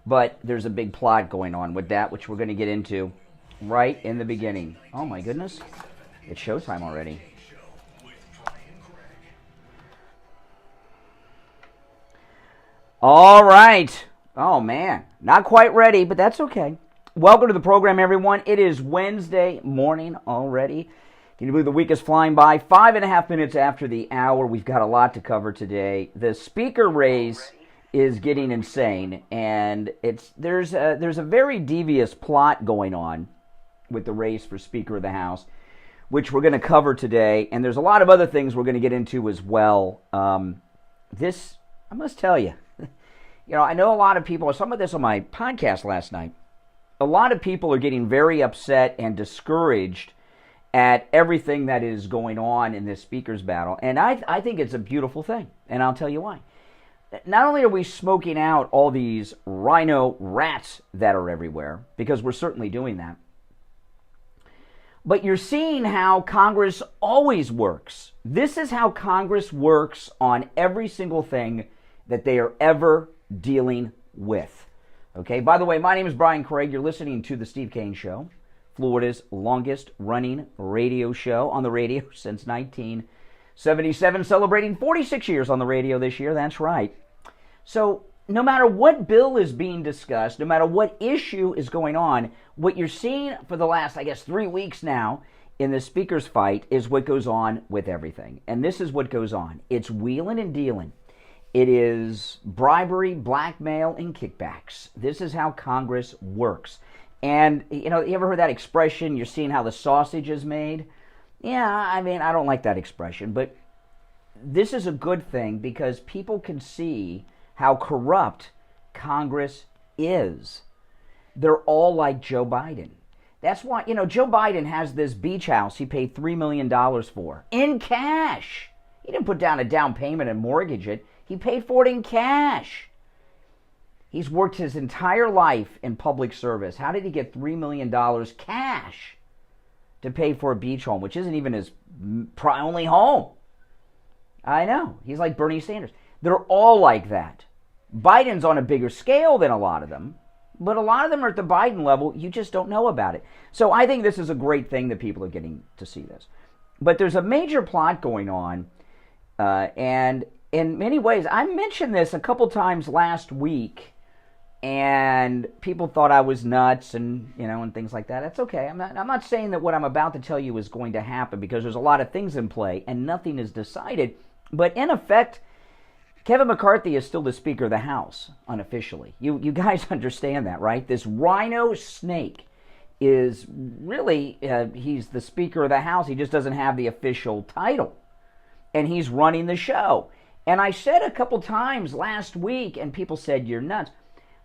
But there's a big plot going on with that, which we're going to get into right in the beginning. Oh my goodness, it's showtime already. All right. Oh man, not quite ready, but that's okay. Welcome to the program, everyone. It is Wednesday morning already. Can you believe the week is flying by? 5.5 minutes after the hour. We've got a lot to cover today. The speaker race is getting insane, and there's a very devious plot going on with the race for Speaker of the House, which we're going to cover today. And there's a lot of other things we're going to get into as well. I must tell you, I know a lot of people, some of this on my podcast last night, a lot of people are getting very upset and discouraged at everything that is going on in this speaker's battle. And I think it's a beautiful thing, and I'll tell you why. Not only are we smoking out all these rhino rats that are everywhere, because we're certainly doing that, but you're seeing how Congress always works. This is how Congress works on every single thing that they are ever dealing with. Okay, by the way, my name is Brian Craig. You're listening to The Steve Kane Show, Florida's longest running radio show on the radio since 1977, celebrating 46 years on the radio this year. That's right. So no matter what bill is being discussed, no matter what issue is going on, what you're seeing for the last, 3 weeks now in the speaker's fight is what goes on with everything. And this is what goes on. It's wheeling and dealing. It is bribery, blackmail, and kickbacks. This is how Congress works. And, you ever heard that expression, you're seeing how the sausage is made? Yeah, I don't like that expression, but this is a good thing because people can see how corrupt Congress is. They're all like Joe Biden. That's why, Joe Biden has this beach house he paid $3 million for in cash. He didn't put down a down payment and mortgage it. He paid for it in cash. He's worked his entire life in public service. How did he get $3 million cash to pay for a beach home, which isn't even his only home? I know. He's like Bernie Sanders. They're all like that. Biden's on a bigger scale than a lot of them, but a lot of them are at the Biden level. You just don't know about it. So I think this is a great thing that people are getting to see this. But there's a major plot going on, and in many ways, I mentioned this a couple times last week, and people thought I was nuts and and things like that. That's okay. I'm not saying that what I'm about to tell you is going to happen, because there's a lot of things in play and nothing is decided. But in effect, Kevin McCarthy is still the Speaker of the House unofficially. You guys understand that, right? This rhino snake is really he's the Speaker of the House. He just doesn't have the official title, and he's running the show. And I said a couple times last week, and people said, you're nuts.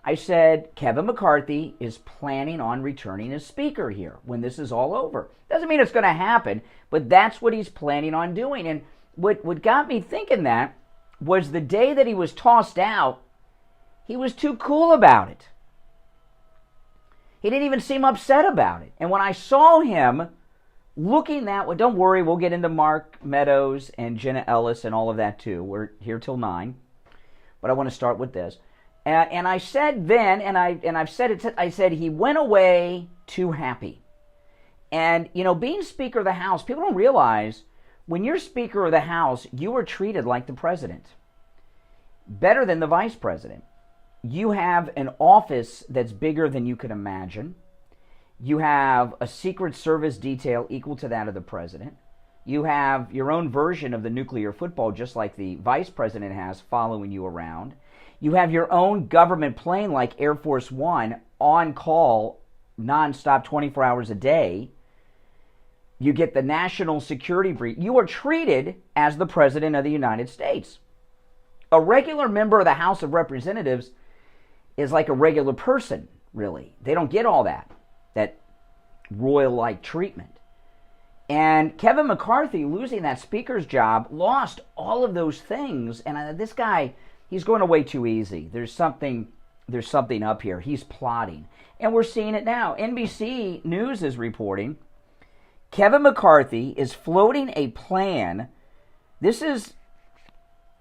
I said, Kevin McCarthy is planning on returning as Speaker here when this is all over. Doesn't mean it's going to happen, but that's what he's planning on doing. And what got me thinking that was the day that he was tossed out, he was too cool about it. He didn't even seem upset about it. And when I saw him looking that way, don't worry, we'll get into Mark Meadows and Jenna Ellis and all of that too. We're here till 9, but I want to start with this. And I said then, and I've said it. I said he went away too happy. And being Speaker of the House, people don't realize when you're Speaker of the House, you are treated like the president, better than the vice president. You have an office that's bigger than you could imagine. You have a Secret Service detail equal to that of the president. You have your own version of the nuclear football, just like the vice president has, following you around. You have your own government plane like Air Force One on call nonstop 24 hours a day. You get the national security brief. You are treated as the President of the United States. A regular member of the House of Representatives is like a regular person, really. They don't get all that royal-like treatment. And Kevin McCarthy, losing that speaker's job, lost all of those things. And this guy, he's going away too easy. There's something up here. He's plotting. And we're seeing it now. NBC News is reporting Kevin McCarthy is floating a plan. This is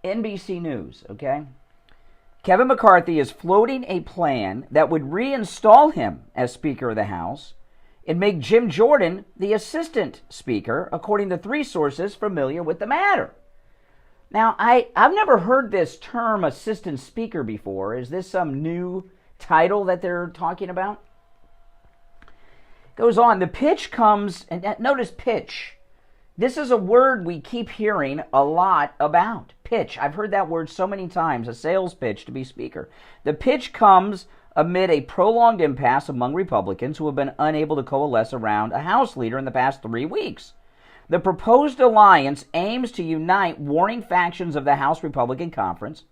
NBC News, okay? Kevin McCarthy is floating a plan that would reinstall him as Speaker of the House and make Jim Jordan the assistant speaker, according to 3 sources familiar with the matter. Now, I've never heard this term assistant speaker before. Is this some new title that they're talking about? Goes on, the pitch comes, and notice pitch. This is a word we keep hearing a lot about. Pitch. I've heard that word so many times, a sales pitch to be speaker. The pitch comes amid a prolonged impasse among Republicans who have been unable to coalesce around a House leader in the past 3 weeks. The proposed alliance aims to unite warring factions of the House Republican Conference,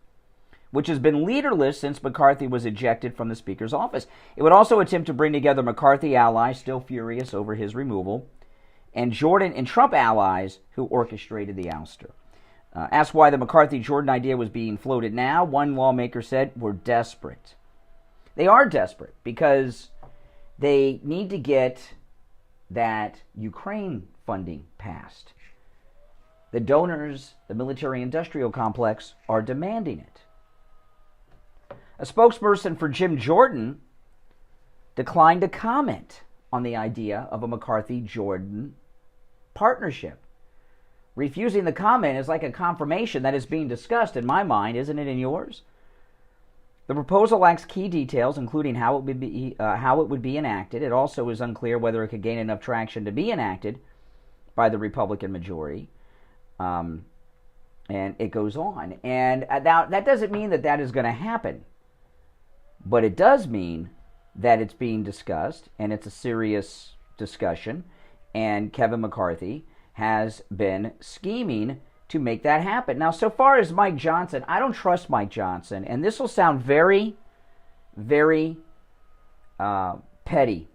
which has been leaderless since McCarthy was ejected from the Speaker's office. It would also attempt to bring together McCarthy allies, still furious over his removal, and Jordan and Trump allies who orchestrated the ouster. Asked why the McCarthy-Jordan idea was being floated now, one lawmaker said, "We're desperate." They are desperate because they need to get that Ukraine funding passed. The donors, the military-industrial complex, are demanding it. A spokesperson for Jim Jordan declined to comment on the idea of a McCarthy-Jordan partnership. Refusing the comment is like a confirmation that is being discussed in my mind, isn't it in yours? The proposal lacks key details, including how it would be enacted. It also is unclear whether it could gain enough traction to be enacted by the Republican majority. And it goes on. And now, that doesn't mean that that is going to happen. But it does mean that it's being discussed, and it's a serious discussion. And Kevin McCarthy has been scheming to make that happen. Now, so far as Mike Johnson, I don't trust Mike Johnson. And this will sound very, very petty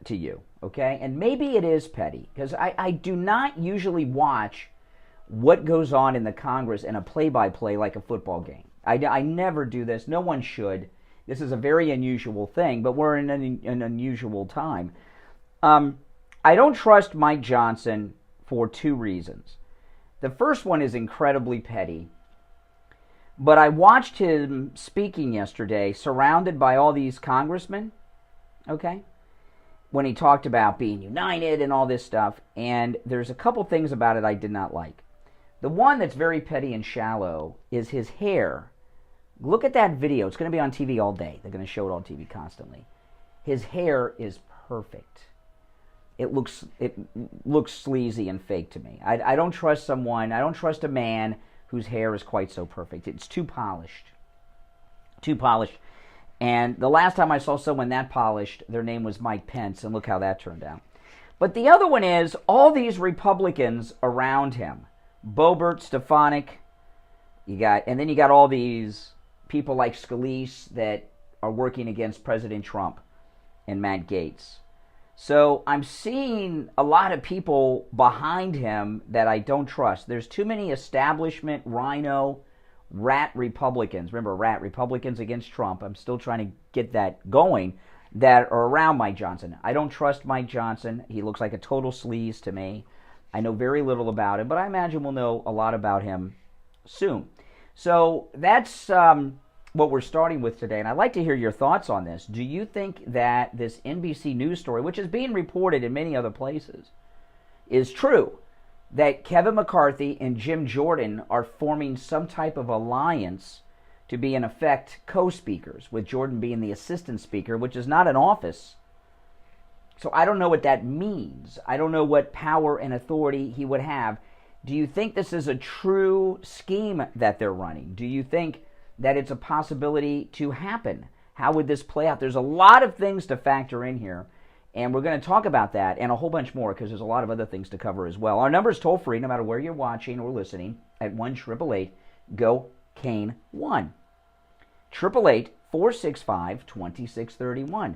to you, okay? And maybe it is petty, because I do not usually watch what goes on in the Congress in a play-by-play like a football game. I never do this. No one should. This is a very unusual thing, but we're in an unusual time. I don't trust Mike Johnson for 2 reasons. The first one is incredibly petty, but I watched him speaking yesterday surrounded by all these congressmen, okay, when he talked about being united and all this stuff, and there's a couple things about it I did not like. The one that's very petty and shallow is his hair. Look at that video. It's going to be on TV all day. They're going to show it on TV constantly. His hair is perfect. It looks sleazy and fake to me. I don't trust someone. I don't trust a man whose hair is quite so perfect. It's too polished. Too polished. And the last time I saw someone that polished, their name was Mike Pence, and look how that turned out. But the other one is all these Republicans around him. Boebert, Stefanik, and then you got all these people like Scalise that are working against President Trump and Matt Gaetz. So I'm seeing a lot of people behind him that I don't trust. There's too many establishment, rhino, rat Republicans. Remember, rat Republicans against Trump. I'm still trying to get that going, that are around Mike Johnson. I don't trust Mike Johnson. He looks like a total sleaze to me. I know very little about him, but I imagine we'll know a lot about him soon. So that's what we're starting with today, and I'd like to hear your thoughts on this. Do you think that this NBC News story, which is being reported in many other places, is true, that Kevin McCarthy and Jim Jordan are forming some type of alliance to be, in effect, co-speakers, with Jordan being the assistant speaker, which is not an office? So I don't know what that means. I don't know what power and authority he would have. Do you think this is a true scheme that they're running? Do you think that it's a possibility to happen? How would this play out? There's a lot of things to factor in here, and we're going to talk about that and a whole bunch more, because there's a lot of other things to cover as well. Our number is toll-free, no matter where you're watching or listening, at 1-888-GO-CANE-1. 888-465-2631.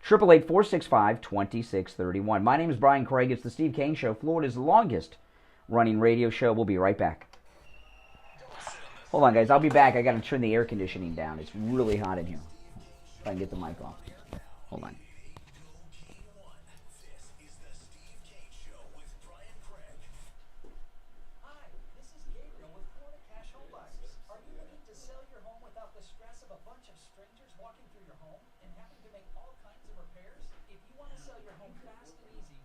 888-465-2631. My name is Brian Craig. It's the Steve Kane Show, Florida's longest running radio show. We'll be right back. Hold on, guys. I'll be back. I got to turn the air conditioning down. It's really hot in here. If I can get the mic off. Hold on. Hi, this is Gabriel with Cash Home Buyers. Are you looking to sell your home without the stress of a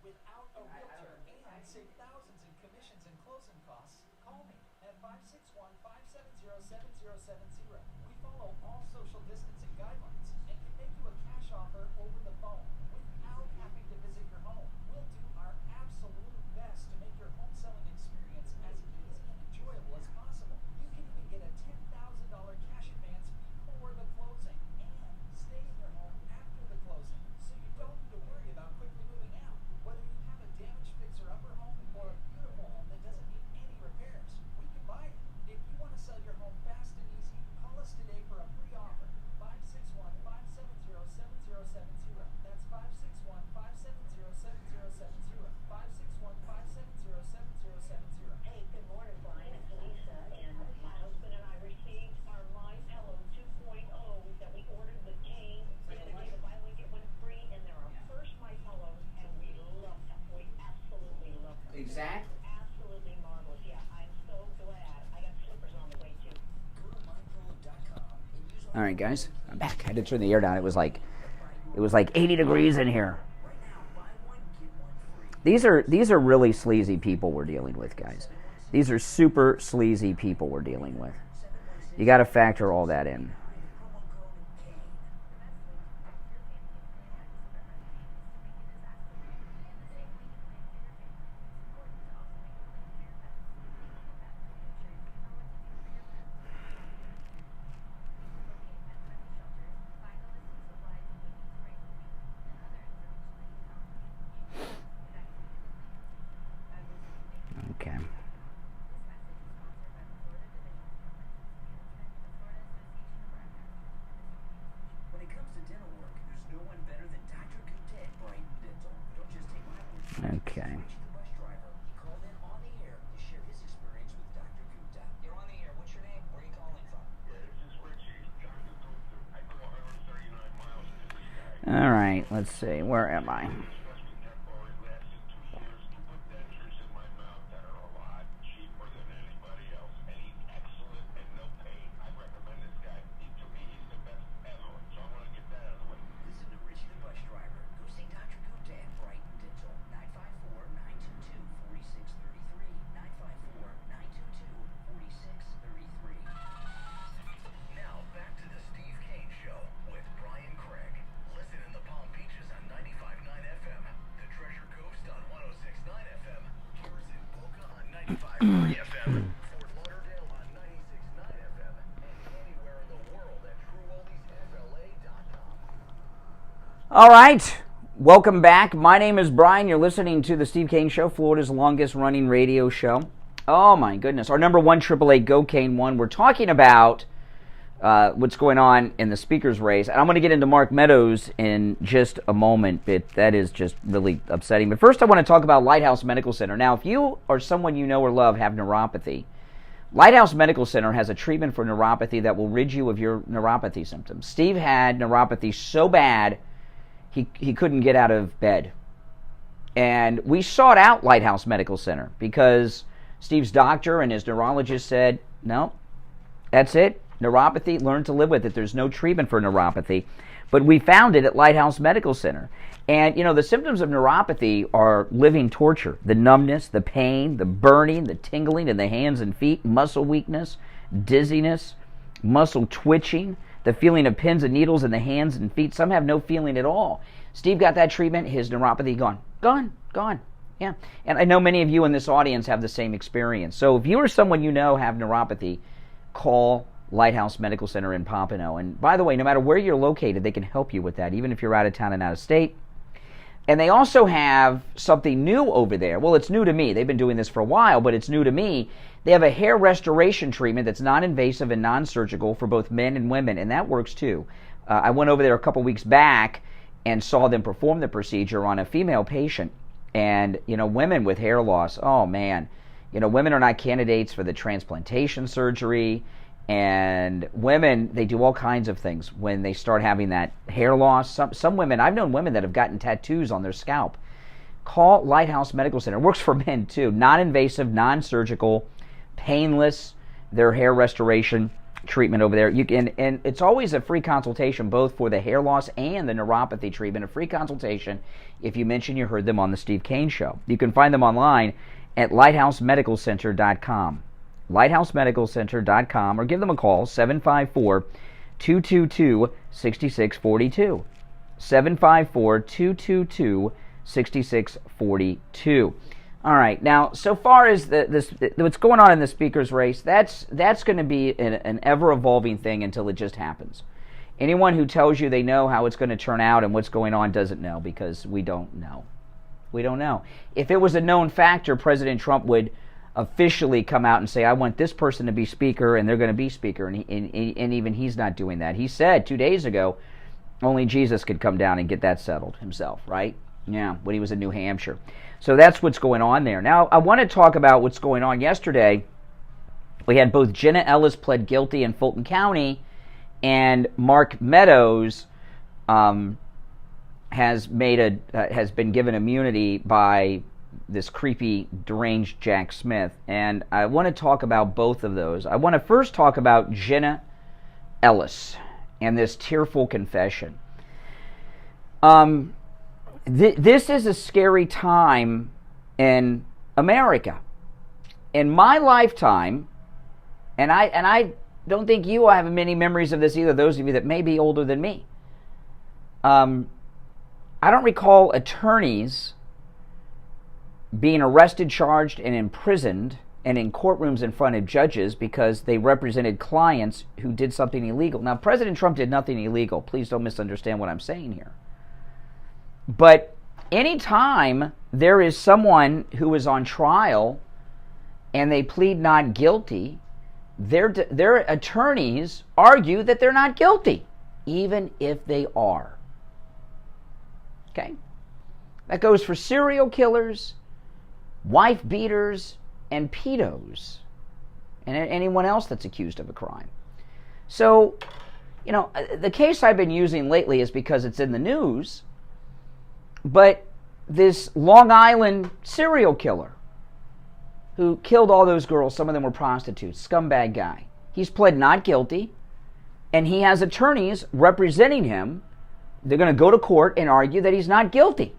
without a realtor and save thousands in commissions and closing costs. Call me at 561-570-7070. We follow all social distancing guidelines and can make you a cash offer over the phone without having to visit your home. We'll do our absolute best to make your home selling experience as easy and enjoyable as possible. You can even get a $10,000 cash advance before the closing and stay in your home after the closing, so you don't need to worry about quickly moving out. Whether you have a damaged fixer-upper home or a beautiful home that doesn't need any repairs, we can buy it. If you want to sell your home fast and easy, call us today for a free offer. 561-570-7070. That's 561-570-7070. 561-570-7070. Hey, good morning, Brian. It's Lisa, and my husband and I received our My Pillow 2.0 that we ordered with Kane. We're going to give a buy one get one free, and they're our first My Pillows, and we love them. We absolutely love them. Exactly. Absolutely marvelous. Yeah, I'm so glad. I got slippers on the way too. Go to mypillow.com and use All right, guys, I'm back. I had to turn the air down. It was like 80 degrees in here. right now. Buy one get one free. These are really sleazy people we're dealing with, guys. These are super sleazy people we're dealing with. You got to factor all that in. Okay. When it comes to dental work, there's no one better than Dr. Gupta at Brighton Dental. Don't just take my word for it. Okay. Richie, the bus driver, he called in on the air to share his experience with Dr. Gupta. You're on the air. What's your name? Where are you calling from? Yeah, this is Richie. Dr. Gupta. I go 139 miles to this guy. All right, let's see. Where am I? Western dental already lasted 2 years to put dentures in my mouth that are a lot cheaper than anybody else. And he's excellent and no pain. I recommend this guy. To me, he's the best ever. So I want to get that out of the way. Listen to Richie, the bus driver. Go see Dr. Gupta at Brighton Dental. 954-922-4633. 954-922-4633. Now, back to the Steve Kane Show with Brian Craig. Listen in the Palm Beaches on 95.9 FM, the Treasure Coast on 106.9 FM, Harrison Boca on 95.3 FM, Fort Lauderdale on 96.9 FM, and anywhere in the world at TrueOldiesFLA.com. All right. Welcome back. My name is Brian. You're listening to the Steve Kane Show, Florida's longest running radio show. Oh, my goodness. Our number one, 888-GO-KANE-1. We're talking about what's going on in the speaker's race. And I'm going to get into Mark Meadows in just a moment, but that is just really upsetting. But first, I want to talk about Lighthouse Medical Center. Now, if you or someone you know or love have neuropathy, Lighthouse Medical Center has a treatment for neuropathy that will rid you of your neuropathy symptoms. Steve had neuropathy so bad, he couldn't get out of bed. And we sought out Lighthouse Medical Center because Steve's doctor and his neurologist said, no, that's it. Neuropathy, learn to live with it. There's no treatment for neuropathy. But we found it at Lighthouse Medical Center. And, you know, the symptoms of neuropathy are living torture. The numbness, the pain, the burning, the tingling in the hands and feet, muscle weakness, dizziness, muscle twitching, the feeling of pins and needles in the hands and feet. Some have no feeling at all. Steve got that treatment. His neuropathy gone. Gone. Yeah. And I know many of you in this audience have the same experience. So if you or someone you know have neuropathy, call Lighthouse Medical Center in Pompano. And by the way, no matter where you're located, they can help you with that, even if you're out of town and out of state. And they also have something new over there. Well, it's new to me. They've been doing this for a while, but it's new to me. They have a hair restoration treatment that's non-invasive and non-surgical for both men and women, and that works too. I went over there a couple weeks back and saw them perform the procedure on a female patient. And, you know, women with hair loss, oh man, you know, women are not candidates for the transplantation surgery. And women, they do all kinds of things when they start having that hair loss. Some women, I've known women that have gotten tattoos on their scalp. Call Lighthouse Medical Center. It works for men too. Non-invasive, non-surgical, painless, their hair restoration. treatment over there. You can, and it's always a free consultation, both for the hair loss and the neuropathy treatment. A free consultation if you mention you heard them on the Steve Kane Show. You can find them online at lighthousemedicalcenter.com. lighthousemedicalcenter.com, or give them a call, 754-222-6642. 754-222-6642. All right, now, so far as what's going on in the speaker's race, that's going to be an ever-evolving thing until it just happens. Anyone who tells you they know how it's going to turn out and what's going on doesn't know, because we don't know. We don't know. If it was a known factor, President Trump would officially come out and say, I want this person to be speaker, and they're going to be speaker, and even he's not doing that. He said 2 days ago, only Jesus could come down and get that settled himself, right? Yeah, when he was in New Hampshire. So that's what's going on there. Now, I want to talk about what's going on. Yesterday, we had both Jenna Ellis pled guilty in Fulton County, and Mark Meadows has been given immunity by this creepy, deranged Jack Smith. And I want to talk about both of those. I want to first talk about Jenna Ellis and this tearful confession. This is a scary time in America. In my lifetime, and I don't think you have many memories of this either, those of you that may be older than me. I don't recall attorneys being arrested, charged, and imprisoned, and in courtrooms in front of judges because they represented clients who did something illegal. Now, President Trump did nothing illegal. Please don't misunderstand what I'm saying here. But anytime there is someone who is on trial and they plead not guilty, their attorneys argue that they're not guilty, even if they are. Okay? That goes for serial killers, wife beaters, and pedos, and anyone else that's accused of a crime. So, you know, the case I've been using lately is because it's in the news, but this Long Island serial killer who killed all those girls, some of them were prostitutes, scumbag guy, he's pled not guilty, and he has attorneys representing him. They're going to go to court and argue that he's not guilty,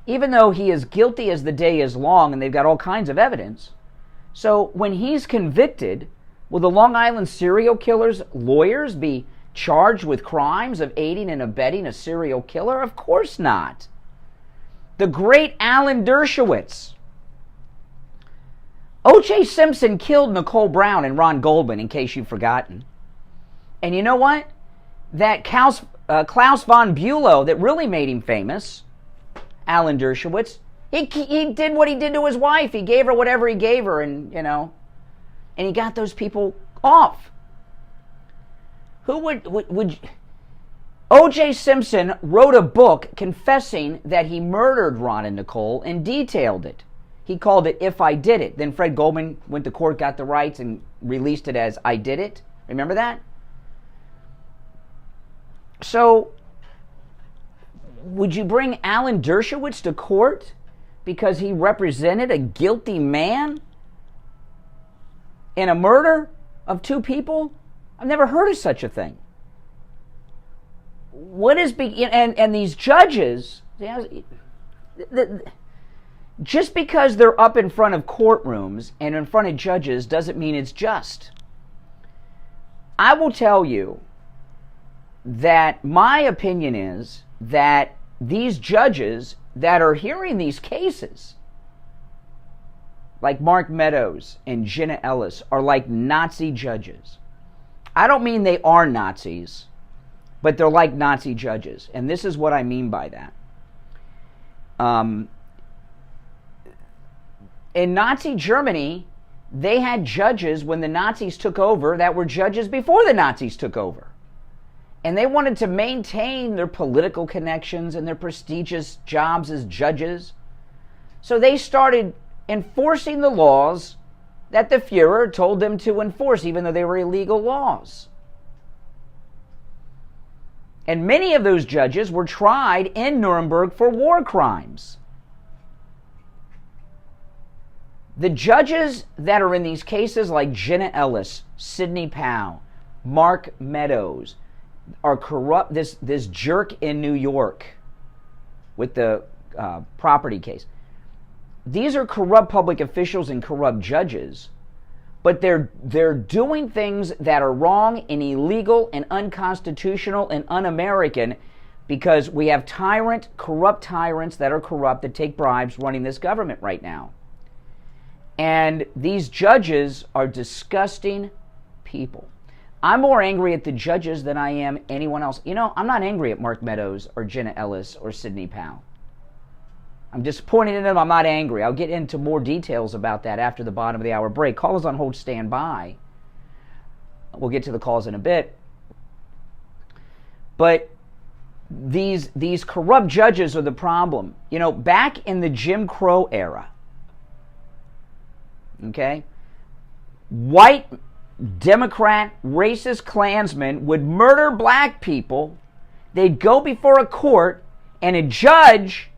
even though he is guilty as the day is long, and they've got all kinds of evidence. So when he's convicted, will the Long Island serial killer's lawyers be charged with crimes of aiding and abetting a serial killer? Of course not. The great Alan Dershowitz. O.J. Simpson killed Nicole Brown and Ron Goldman, in case you've forgotten. And you know what? That Klaus von Bülow that really made him famous, Alan Dershowitz, he did what he did to his wife. He gave her whatever he gave her, and and he got those people off. Who would O.J. Simpson wrote a book confessing that he murdered Ron and Nicole and detailed it. He called it If I Did It. Then Fred Goldman went to court, got the rights, and released it as I Did It. Remember that? So, would you bring Alan Dershowitz to court because he represented a guilty man in a murder of two people? I've never heard of such a thing. What is and these judges, just because they're up in front of courtrooms and in front of judges doesn't mean it's just. I will tell you that my opinion is that these judges that are hearing these cases, like Mark Meadows and Jenna Ellis, are like Nazi judges. I don't mean they are Nazis, but they're like Nazi judges. And this is what I mean by that. In Nazi Germany, they had judges when the Nazis took over that were judges before the Nazis took over. And they wanted to maintain their political connections and their prestigious jobs as judges. So they started enforcing the laws that the Fuhrer told them to enforce, even though they were illegal laws. And many of those judges were tried in Nuremberg for war crimes. The judges that are in these cases, like Jenna Ellis, Sidney Powell, Mark Meadows, are corrupt. This jerk in New York with the property case. These are corrupt public officials and corrupt judges, but they're doing things that are wrong and illegal and unconstitutional and un-American because we have corrupt tyrants that are corrupt that take bribes running this government right now. And these judges are disgusting people. I'm more angry at the judges than I am anyone else. You know, I'm not angry at Mark Meadows or Jenna Ellis or Sidney Powell. I'm disappointed in them. I'm not angry. I'll get into more details about that after the bottom of the hour break. Callers on hold, stand by. We'll get to the calls in a bit. But these corrupt judges are the problem. You know, back in the Jim Crow era, okay, white Democrat racist Klansmen would murder black people. They'd go before a court and a judge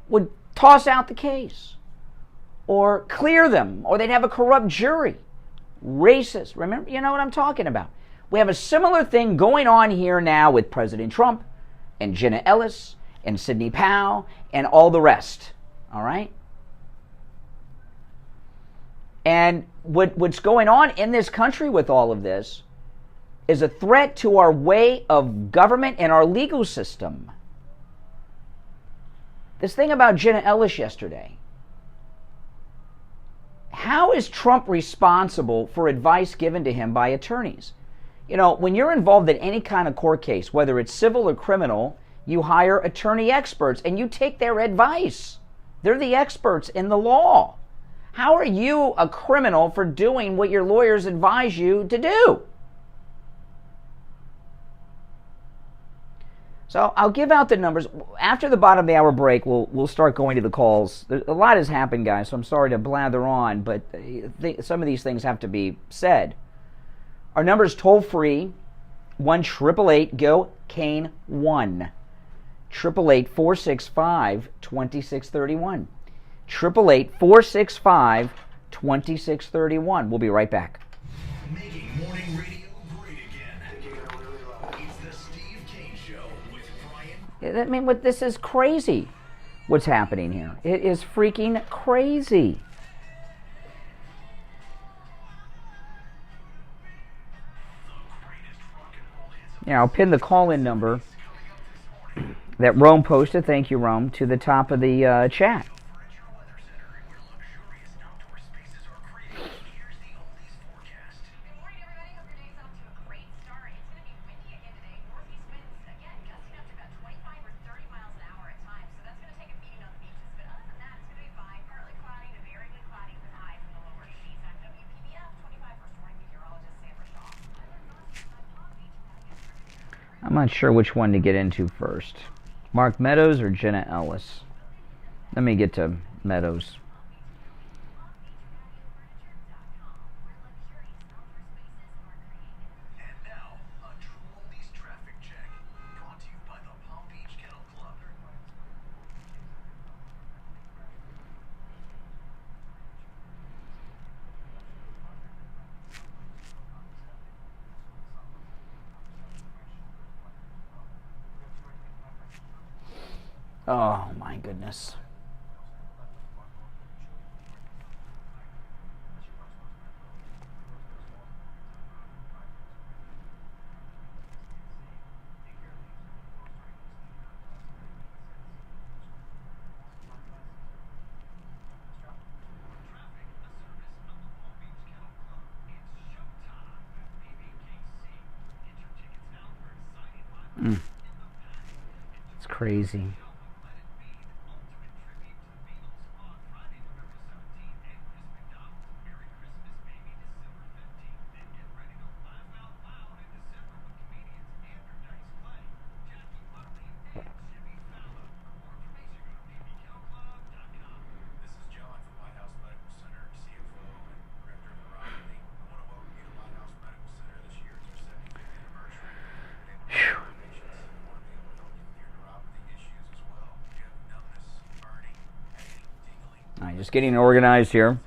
would toss out the case or clear them, or they'd have a corrupt jury. Racist. Remember, you know what I'm talking about. We have a similar thing going on here now with President Trump and Jenna Ellis and Sidney Powell and all the rest. All right? And what's going on in this country with all of this is a threat to our way of government and our legal system. This thing about Jenna Ellis yesterday. How is Trump responsible for advice given to him by attorneys? You know, when you're involved in any kind of court case, whether it's civil or criminal, you hire attorney experts and you take their advice. They're the experts in the law. How are you a criminal for doing what your lawyers advise you to do? So I'll give out the numbers. After the bottom of the hour break, we'll start going to the calls. A lot has happened, guys, so I'm sorry to blather on, but some of these things have to be said. Our number is toll-free, 1-888-GO-CANE 1. 888-465-2631. 888-465-2631. We'll be right back. Making morning radio great again. It's the Steve Kane Show with Brian. I mean, this is crazy what's happening here. It is freaking crazy. Yeah, I'll pin the call-in number that Rome posted, thank you, Rome, to the top of the chat. I'm not sure which one to get into first. Mark Meadows or Jenna Ellis? Let me get to Meadows. And now, a True Oldies traffic check, brought to you by the Palm Beach Kennel Club. Oh, my goodness. It's crazy. Just getting organized here.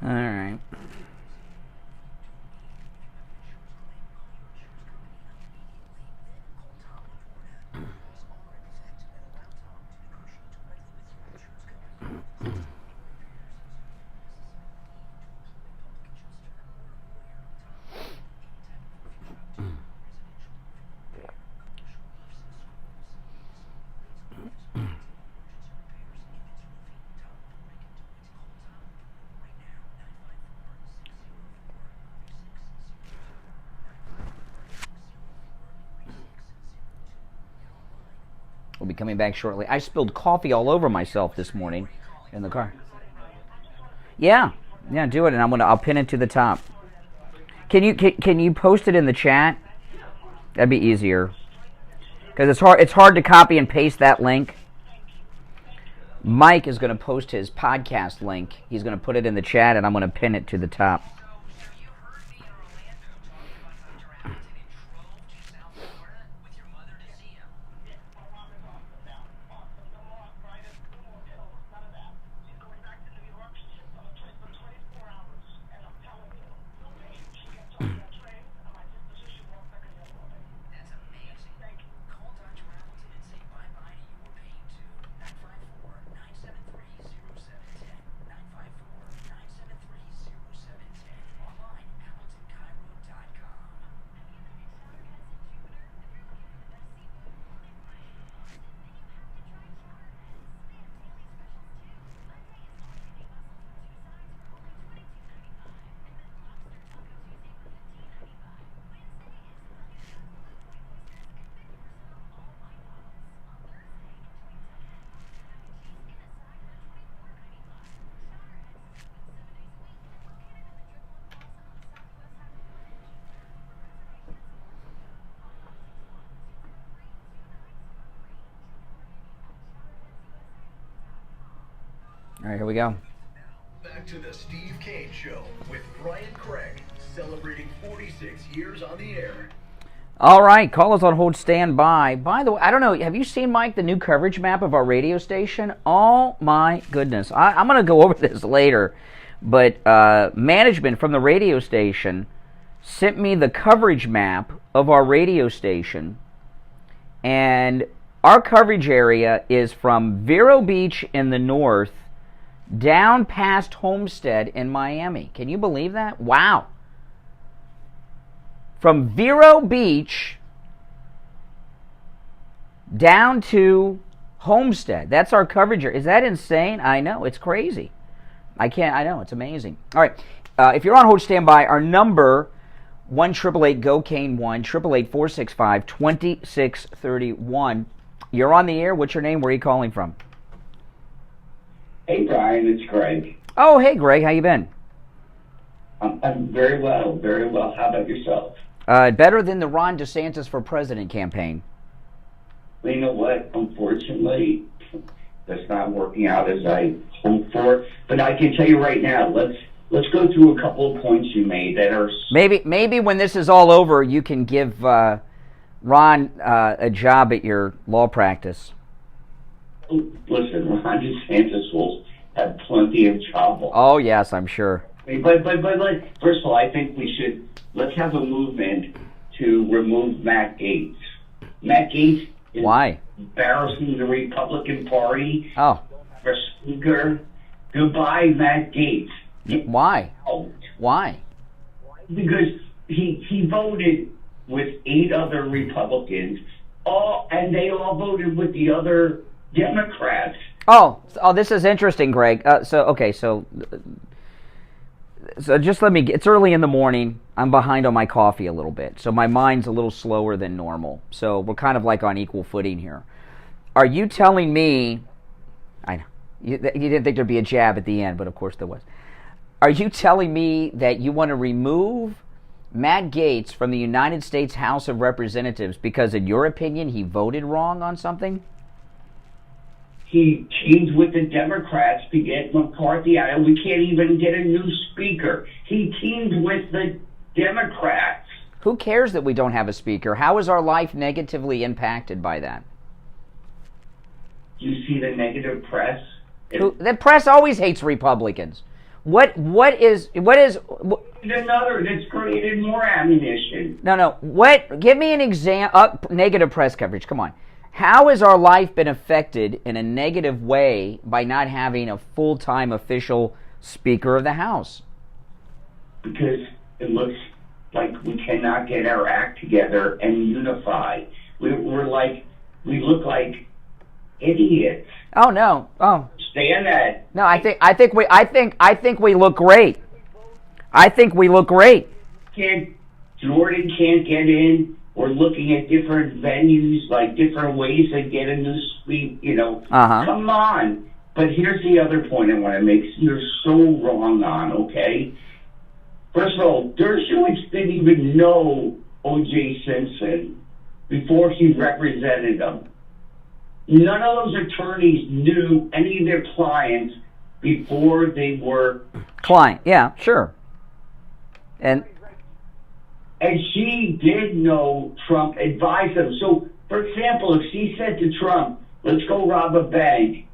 All right. We'll be coming back shortly. I spilled coffee all over myself this morning in the car. Yeah, do it, and I'll pin it to the top. Can you post it in the chat? That'd be easier, because it's hard to copy and paste that link. Mike is going to post his podcast link. He's going to put it in the chat, and I'm going to pin it to the top. All right, here we go. Back to the Steve Kane Show with Brian Craig, celebrating 46 years on the air. All right, callers on hold, stand by. By the way, I don't know, have you seen, Mike, the new coverage map of our radio station? Oh, my goodness. I'm going to go over this later, but management from the radio station sent me the coverage map of our radio station, and our coverage area is from Vero Beach in the north down past Homestead in Miami. Can you believe that? Wow. From Vero Beach down to Homestead. That's our coverage area. Is that insane? I know. It's crazy. I know. It's amazing. All right. If you're on hold, stand by. Our number, 1-888-GO-CANE, 1-888-465-2631. You're on the air. What's your name? Where are you calling from? Hey, Brian, it's Greg. Oh, hey, Greg. How you been? I'm very well, very well. How about yourself? Better than the Ron DeSantis for President campaign. Well, you know what? Unfortunately, that's not working out as I hoped for. But I can tell you right now, let's go through a couple of points you made that are... Maybe when this is all over, you can give Ron a job at your law practice. Listen, Ron DeSantis will have plenty of trouble. Oh, yes, I'm sure. But first of all, I think let's have a movement to remove Matt Gaetz. Matt Gaetz is Why? embarrassing the Republican Party. Oh. For Speaker. Goodbye, Matt Gaetz. Why? Out. Why? Because he voted with 8 other Republicans, and they all voted with the other Democrats. Oh, this is interesting, Greg. So just let me it's early in the morning. I'm behind on my coffee a little bit, so my mind's a little slower than normal. So we're kind of like on equal footing here. Are you telling me, I know, you didn't think there'd be a jab at the end, but of course there was. Are you telling me that you want to remove Matt Gaetz from the United States House of Representatives because, in your opinion, he voted wrong on something? He teamed with the Democrats to get McCarthy out, and we can't even get a new speaker. He teamed with the Democrats. Who cares that we don't have a speaker? How is our life negatively impacted by that? You see the negative press? The press always hates Republicans. What is Another that's created more ammunition. No. What? Give me an example. Negative press coverage. Come on. How has our life been affected in a negative way by not having a full-time official Speaker of the House? Because it looks like we cannot get our act together and unify. We look like idiots. Oh no. Oh. Stand that. No, I think we look great. I think we look great. Jordan can't get in. We're looking at different venues, like different ways to get a new suite, Come on. But here's the other point I want to make. You're so wrong on, okay? First of all, Dershowitz didn't even know O.J. Simpson before he represented them. None of those attorneys knew any of their clients before they were... Client, yeah, sure. And she did know Trump advised them. So, for example, if she said to Trump, let's go rob a bank,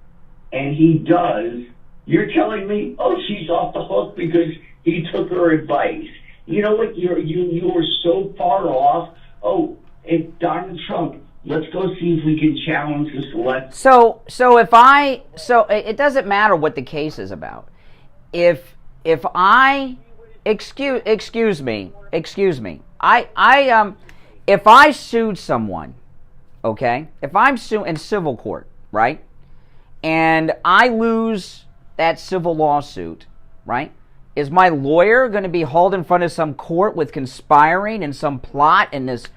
and he does, you're telling me, oh, she's off the hook because he took her advice. You know what? You were so far off. Oh, if Donald Trump, let's go see if we can challenge this election. So it doesn't matter what the case is about. If I excuse me. If I sued someone, okay? If I'm suing in civil court, right? And I lose that civil lawsuit, right? Is my lawyer going to be hauled in front of some court with conspiring and some plot in this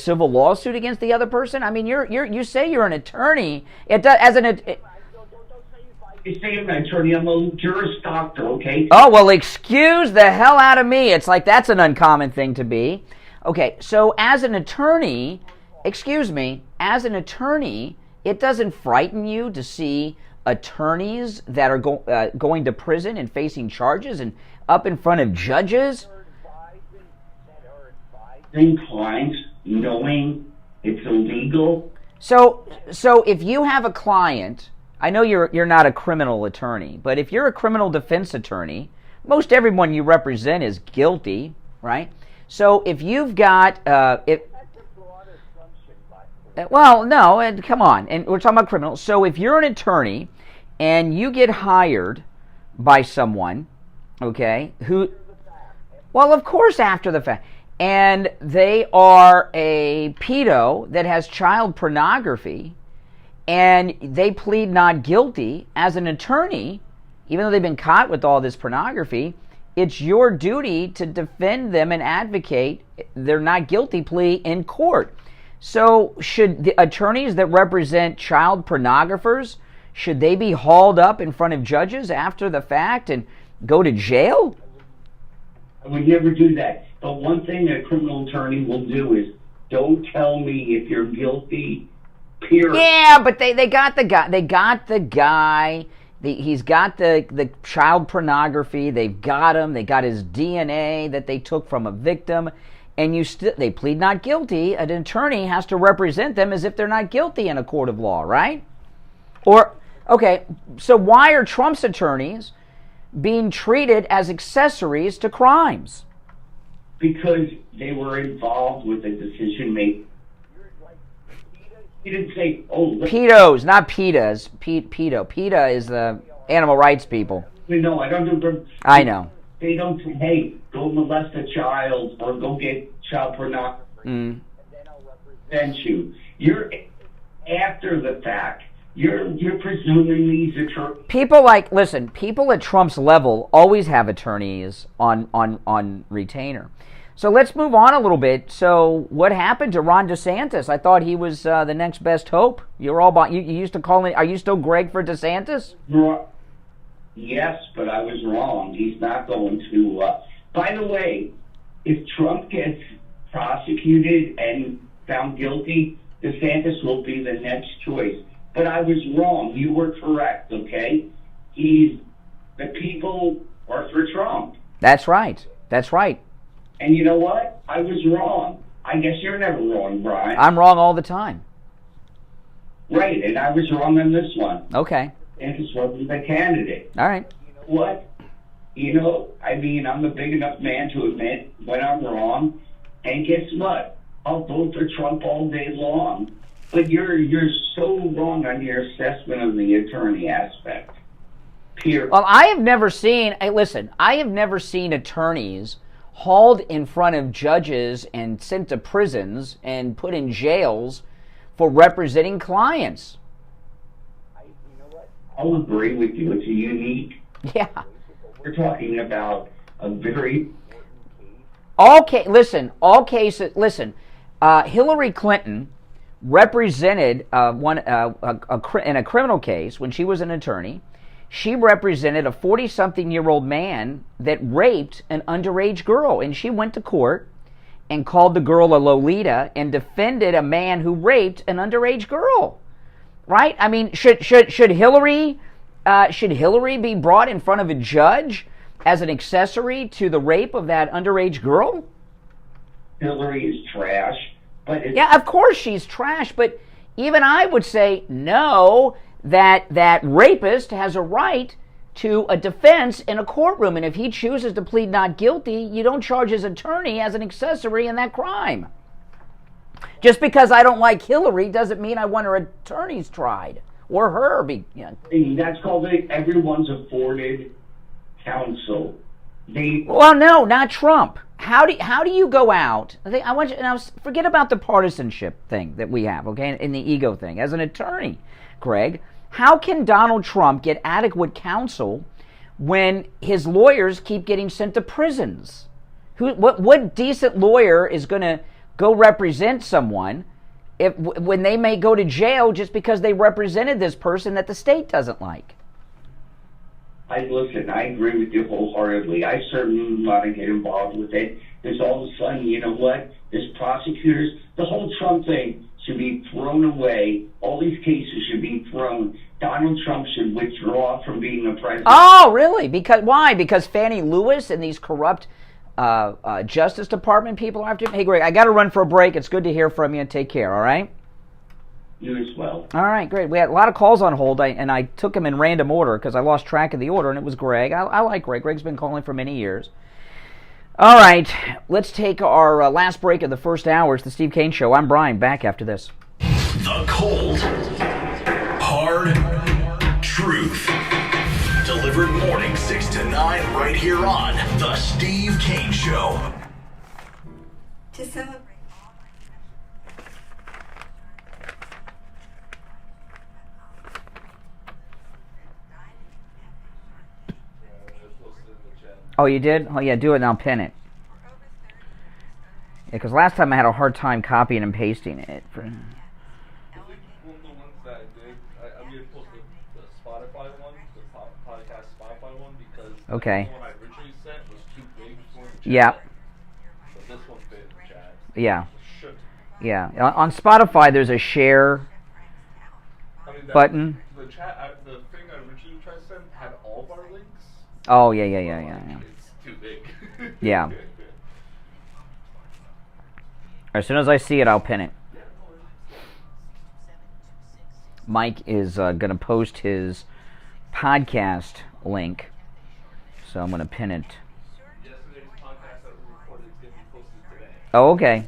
civil lawsuit against the other person? I mean, you say you're an attorney. It does as an. You say I'm an attorney. I'm a Juris Doctor. Okay. Oh well, excuse the hell out of me. It's like that's an uncommon thing to be. Okay, so as an attorney, as an attorney, it doesn't frighten you to see attorneys that are going to prison and facing charges and up in front of judges? Clients knowing it's illegal. So if you have a client, I know you're not a criminal attorney, but if you're a criminal defense attorney, most everyone you represent is guilty, right? So if you've got well, no, and come on, and we're talking about criminals. So if you're an attorney and you get hired by someone, okay, well, of course, after the fact, and they are a pedo that has child pornography, and they plead not guilty, as an attorney, even though they've been caught with all this pornography, it's your duty to defend them and advocate their not guilty plea in court. So should the attorneys that represent child pornographers, should they be hauled up in front of judges after the fact and go to jail? I would never do that. But one thing a criminal attorney will do is, don't tell me if you're guilty, period. Yeah, but they got the guy. They got the guy. He's got the child pornography. They've got him. They got his DNA that they took from a victim. And they plead not guilty. An attorney has to represent them as if they're not guilty in a court of law, right? Or, okay, so why are Trump's attorneys being treated as accessories to crimes? Because they were involved with the decision making. He didn't say, oh... Pedos, not PETAs. Pedo. PETA is the animal rights people. No, I don't do... I know. They don't say, hey, go molest a child or go get child pornography. And then I'll represent you. You're after the fact. You're presuming these attorneys. People at Trump's level always have attorneys on retainer. So let's move on a little bit. So what happened to Ron DeSantis? I thought he was the next best hope. You're all about. You used to call him. Are you still Greg for DeSantis? Yes, but I was wrong. He's not going to. By the way, if Trump gets prosecuted and found guilty, DeSantis will be the next choice. But I was wrong. You were correct, okay? The people are for Trump. That's right. That's right. And you know what? I was wrong. I guess you're never wrong, Brian. I'm wrong all the time. Right, and I was wrong on this one. Okay. DeSantis wasn't the candidate. All right. You know what? You know, I mean, I'm a big enough man to admit when I'm wrong. And guess what? I'll vote for Trump all day long. But you're so wrong on your assessment of the attorney aspect. Period. Well, I have never seen, I have never seen attorneys hauled in front of judges and sent to prisons and put in jails for representing clients. You know what? I'll agree with you. It's a unique. Yeah. We're talking about a very. All cases. Listen, Hillary Clinton represented in a criminal case when she was an attorney. She represented a 40-something-year-old man that raped an underage girl, and she went to court and called the girl a Lolita and defended a man who raped an underage girl. Right? I mean, should Hillary be brought in front of a judge as an accessory to the rape of that underage girl? Hillary is trash. But yeah, of course she's trash, but even I would say no, that rapist has a right to a defense in a courtroom, and if he chooses to plead not guilty, you don't charge his attorney as an accessory in that crime. Just because I don't like Hillary doesn't mean I want her attorneys tried or her. That's called everyone's afforded counsel. Well, no, not Trump. How do you go out? I want you now. Forget about the partisanship thing that we have, okay, and the ego thing. As an attorney, Greg, how can Donald Trump get adequate counsel when his lawyers keep getting sent to prisons? What decent lawyer is going to go represent someone when they may go to jail just because they represented this person that the state doesn't like? Listen, I agree with you wholeheartedly. I certainly want to get involved with it because all of a sudden, you know what? This prosecutors, the whole Trump thing should be thrown away. All these cases should be thrown. Donald Trump should withdraw from being the president. Oh, really? Why? Because Fannie Lewis and these corrupt Justice Department people are after him? Hey, Greg, I got to run for a break. It's good to hear from you, and take care, all right? You as well. All right, great. We had a lot of calls on hold, and I took them in random order because I lost track of the order, and it was Greg. I like Greg. Greg's been calling for many years. All right, let's take our last break of the first hour. It's the Steve Kane Show. I'm Brian, back after this. The cold, hard truth. Delivered morning 6 to 9 right here on The Steve Kane Show. To celebrate. Oh, you did? Oh, yeah, do it and I'll pin it. Yeah, because last time I had a hard time copying and pasting it. I think one of the ones that I did, I'm going to post the Spotify one, the podcast Spotify one, because the one I originally sent was too big for the chat. Yeah. But this one fit in the chat. Yeah. Should. Yeah. On Spotify, there's a share button. The thing I originally tried to send had all of our links. Oh, yeah. It's too big. Yeah. As soon as I see it, I'll pin it. Mike is going to post his podcast link, so I'm going to pin it. Yesterday's podcast that we recorded is going to be posted today. Oh, okay.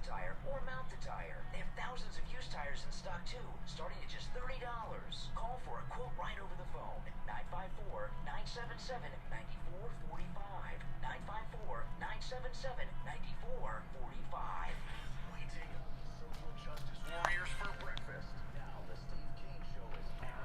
tire or mount the tire. They have thousands of used tires in stock too, starting at just $30. Call for a quote right over the phone. 954-977-9445. 954-977-9445. We take on social justice warriors for breakfast. Now the Steve Kane Show is on air.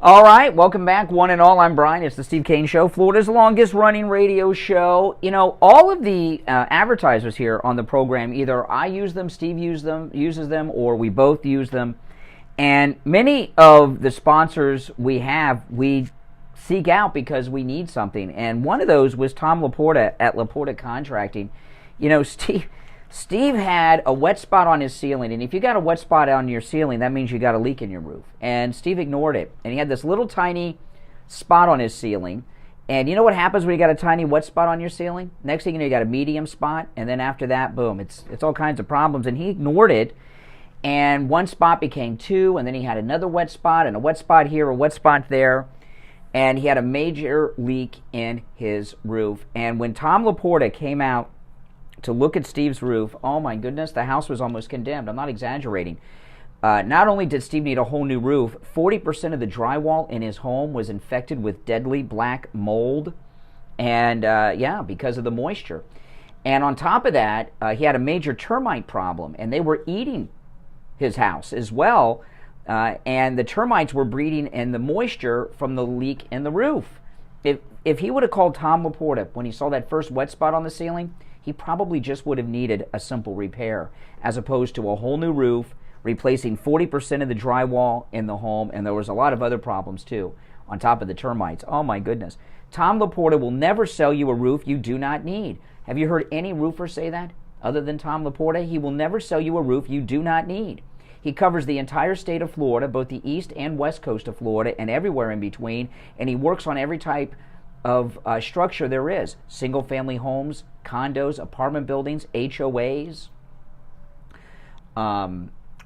All right, welcome back, one and all. I'm Brian. It's the Steve Kane Show, Florida's longest running radio show. You know, all of the advertisers here on the program, either I use them, Steve uses them, or we both use them. And many of the sponsors we have, we seek out because we need something. And one of those was Tom Laporta at Laporta Contracting. You know, Steve had a wet spot on his ceiling, and if you got a wet spot on your ceiling, that means you got a leak in your roof. And Steve ignored it, and he had this little tiny spot on his ceiling. And you know what happens when you got a tiny wet spot on your ceiling? Next thing you know, you got a medium spot, and then after that, boom, it's all kinds of problems. And he ignored it, and one spot became two, and then he had another wet spot, and a wet spot here, a wet spot there, and he had a major leak in his roof. And when Tom Laporta came out to look at Steve's roof, oh my goodness, the house was almost condemned. I'm not exaggerating. Not only did Steve need a whole new roof, 40% of the drywall in his home was infected with deadly black mold, and because of the moisture. And on top of that, he had a major termite problem, and they were eating his house as well, and the termites were breeding in the moisture from the leak in the roof. If he would have called Tom Laporta when he saw that first wet spot on the ceiling, he probably just would have needed a simple repair, as opposed to a whole new roof, replacing 40% of the drywall in the home, and there was a lot of other problems too, on top of the termites. Oh my goodness. Tom Laporta will never sell you a roof you do not need. Have you heard any roofer say that, other than Tom Laporta? He will never sell you a roof you do not need. He covers the entire state of Florida, both the east and west coast of Florida, and everywhere in between, and he works on every type of structure there is. Single-family homes, condos, apartment buildings, HOAs,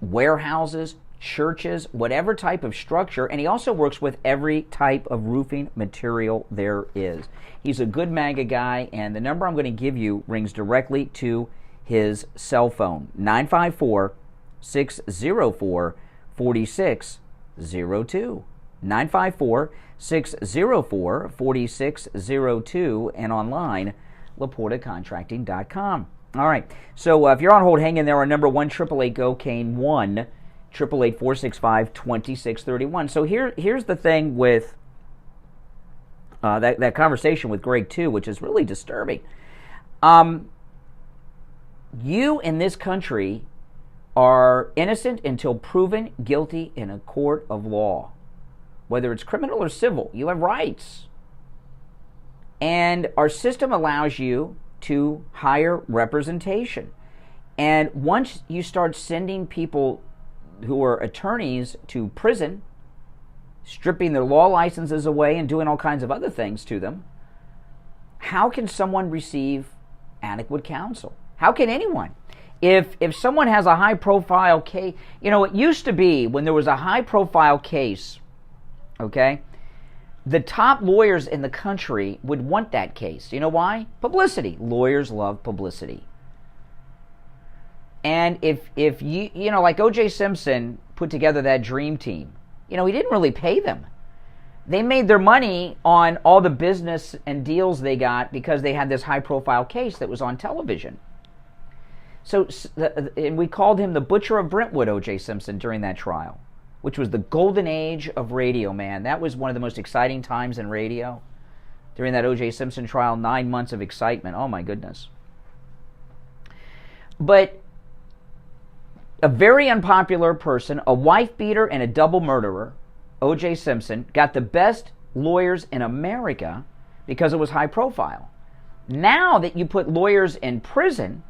warehouses, churches, whatever type of structure, and he also works with every type of roofing material there is. He's a good MAGA guy, and the number I'm going to give you rings directly to his cell phone, 954-604-4602. 954-604-4602, and online, LaportaContracting.com. All right, so if you're on hold, hang in there. Our number 1-888-GO-CANE, 1-888-465-2631. So here's the thing with that conversation with Greg, too, which is really disturbing. You in this country are innocent until proven guilty in a court of law. Whether it's criminal or civil, you have rights. And our system allows you to hire representation. And once you start sending people who are attorneys to prison, stripping their law licenses away and doing all kinds of other things to them, how can someone receive adequate counsel? How can anyone? If someone has a high-profile case, you know, it used to be when there was a high-profile case, okay, the top lawyers in the country would want that case. You know why? Publicity. Lawyers love publicity. And if you know, like O.J. Simpson put together that dream team, you know, he didn't really pay them. They made their money on all the business and deals they got because they had this high-profile case that was on television. So, and we called him the Butcher of Brentwood, O.J. Simpson, during that trial, which was the golden age of radio, man. That was one of the most exciting times in radio. During that O.J. Simpson trial, 9 months of excitement. Oh, my goodness. But a very unpopular person, a wife beater and a double murderer, O.J. Simpson, got the best lawyers in America because it was high profile. Now that you put lawyers in prison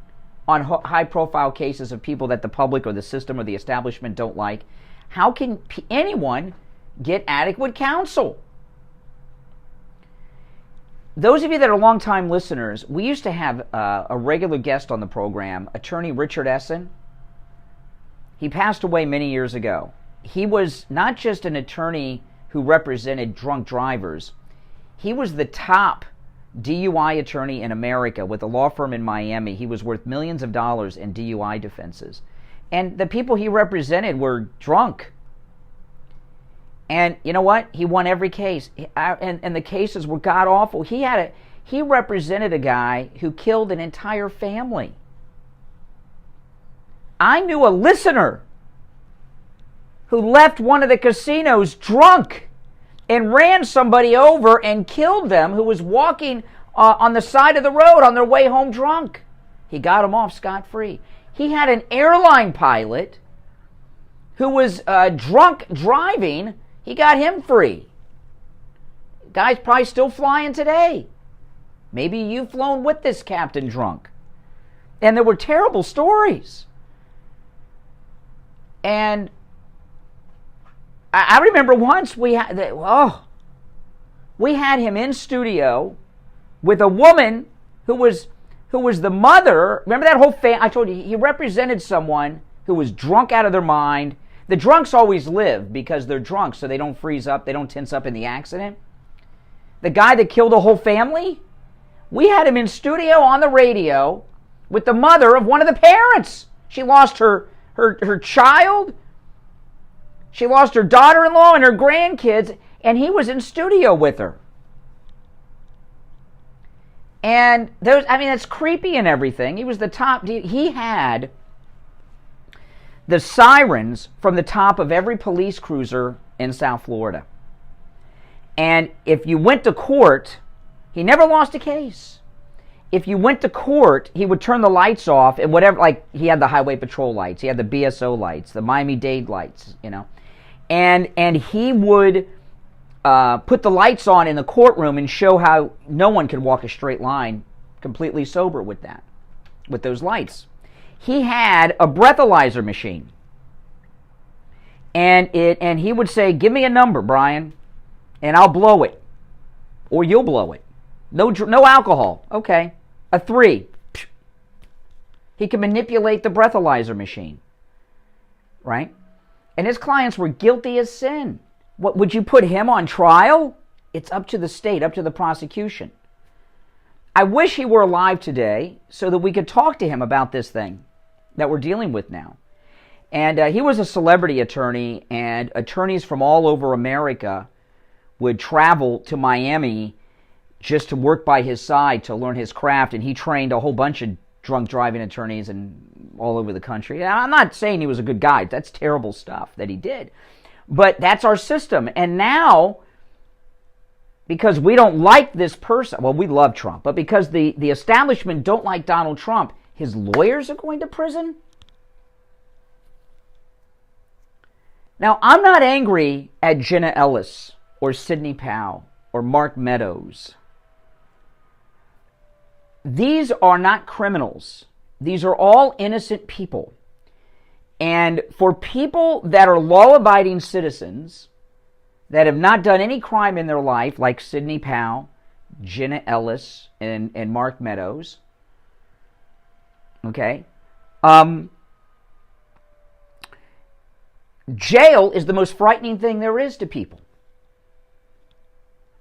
on high-profile cases of people that the public or the system or the establishment don't like, how can anyone get adequate counsel? Those of you that are longtime listeners, we used to have a regular guest on the program, attorney Richard Essen. He passed away many years ago. He was not just an attorney who represented drunk drivers. He was the top DUI attorney in America with a law firm in Miami. He was worth millions of dollars in DUI defenses. And the people he represented were drunk. And you know what? He won every case. And the cases were god-awful. He represented a guy who killed an entire family. I knew a listener who left one of the casinos drunk and ran somebody over and killed them who was walking on the side of the road on their way home drunk. He got him off scot-free. He had an airline pilot who was drunk driving. He got him free. Guy's probably still flying today. Maybe you've flown with this captain drunk. And there were terrible stories. And I remember once we had him in studio with a woman who was the mother. Remember that whole I told you, he represented someone who was drunk out of their mind. The drunks always live because they're drunk, so they don't freeze up, they don't tense up in the accident. The guy that killed a whole family, we had him in studio on the radio with the mother of one of the parents. She lost her child. She lost her daughter-in-law and her grandkids, and he was in studio with her. And that's creepy and everything. He was the top. He had the sirens from the top of every police cruiser in South Florida. And if you went to court, he never lost a case. If you went to court, he would turn the lights off and whatever, like he had the highway patrol lights, he had the BSO lights, the Miami-Dade lights, and he would put the lights on in the courtroom and show how no one could walk a straight line completely sober with those lights. He had a breathalyzer machine, and he would say, "Give me a number, Brian, and I'll blow it, or you'll blow it. No alcohol. Okay, a 3." He could manipulate the breathalyzer machine, right? And his clients were guilty as sin. What would you put him on trial? It's up to the state, up to the prosecution. I wish he were alive today so that we could talk to him about this thing that we're dealing with now. And he was a celebrity attorney, and attorneys from all over America would travel to Miami just to work by his side to learn his craft, and he trained a whole bunch of drunk driving attorneys and all over the country. I'm not saying he was a good guy. That's terrible stuff that he did. But that's our system. And now, because we don't like this person, well, we love Trump, but because the establishment don't like Donald Trump, his lawyers are going to prison? Now, I'm not angry at Jenna Ellis or Sidney Powell or Mark Meadows. These are not criminals. These are all innocent people. And for people that are law-abiding citizens that have not done any crime in their life, like Sidney Powell, Jenna Ellis, and Mark Meadows, okay, jail is the most frightening thing there is to people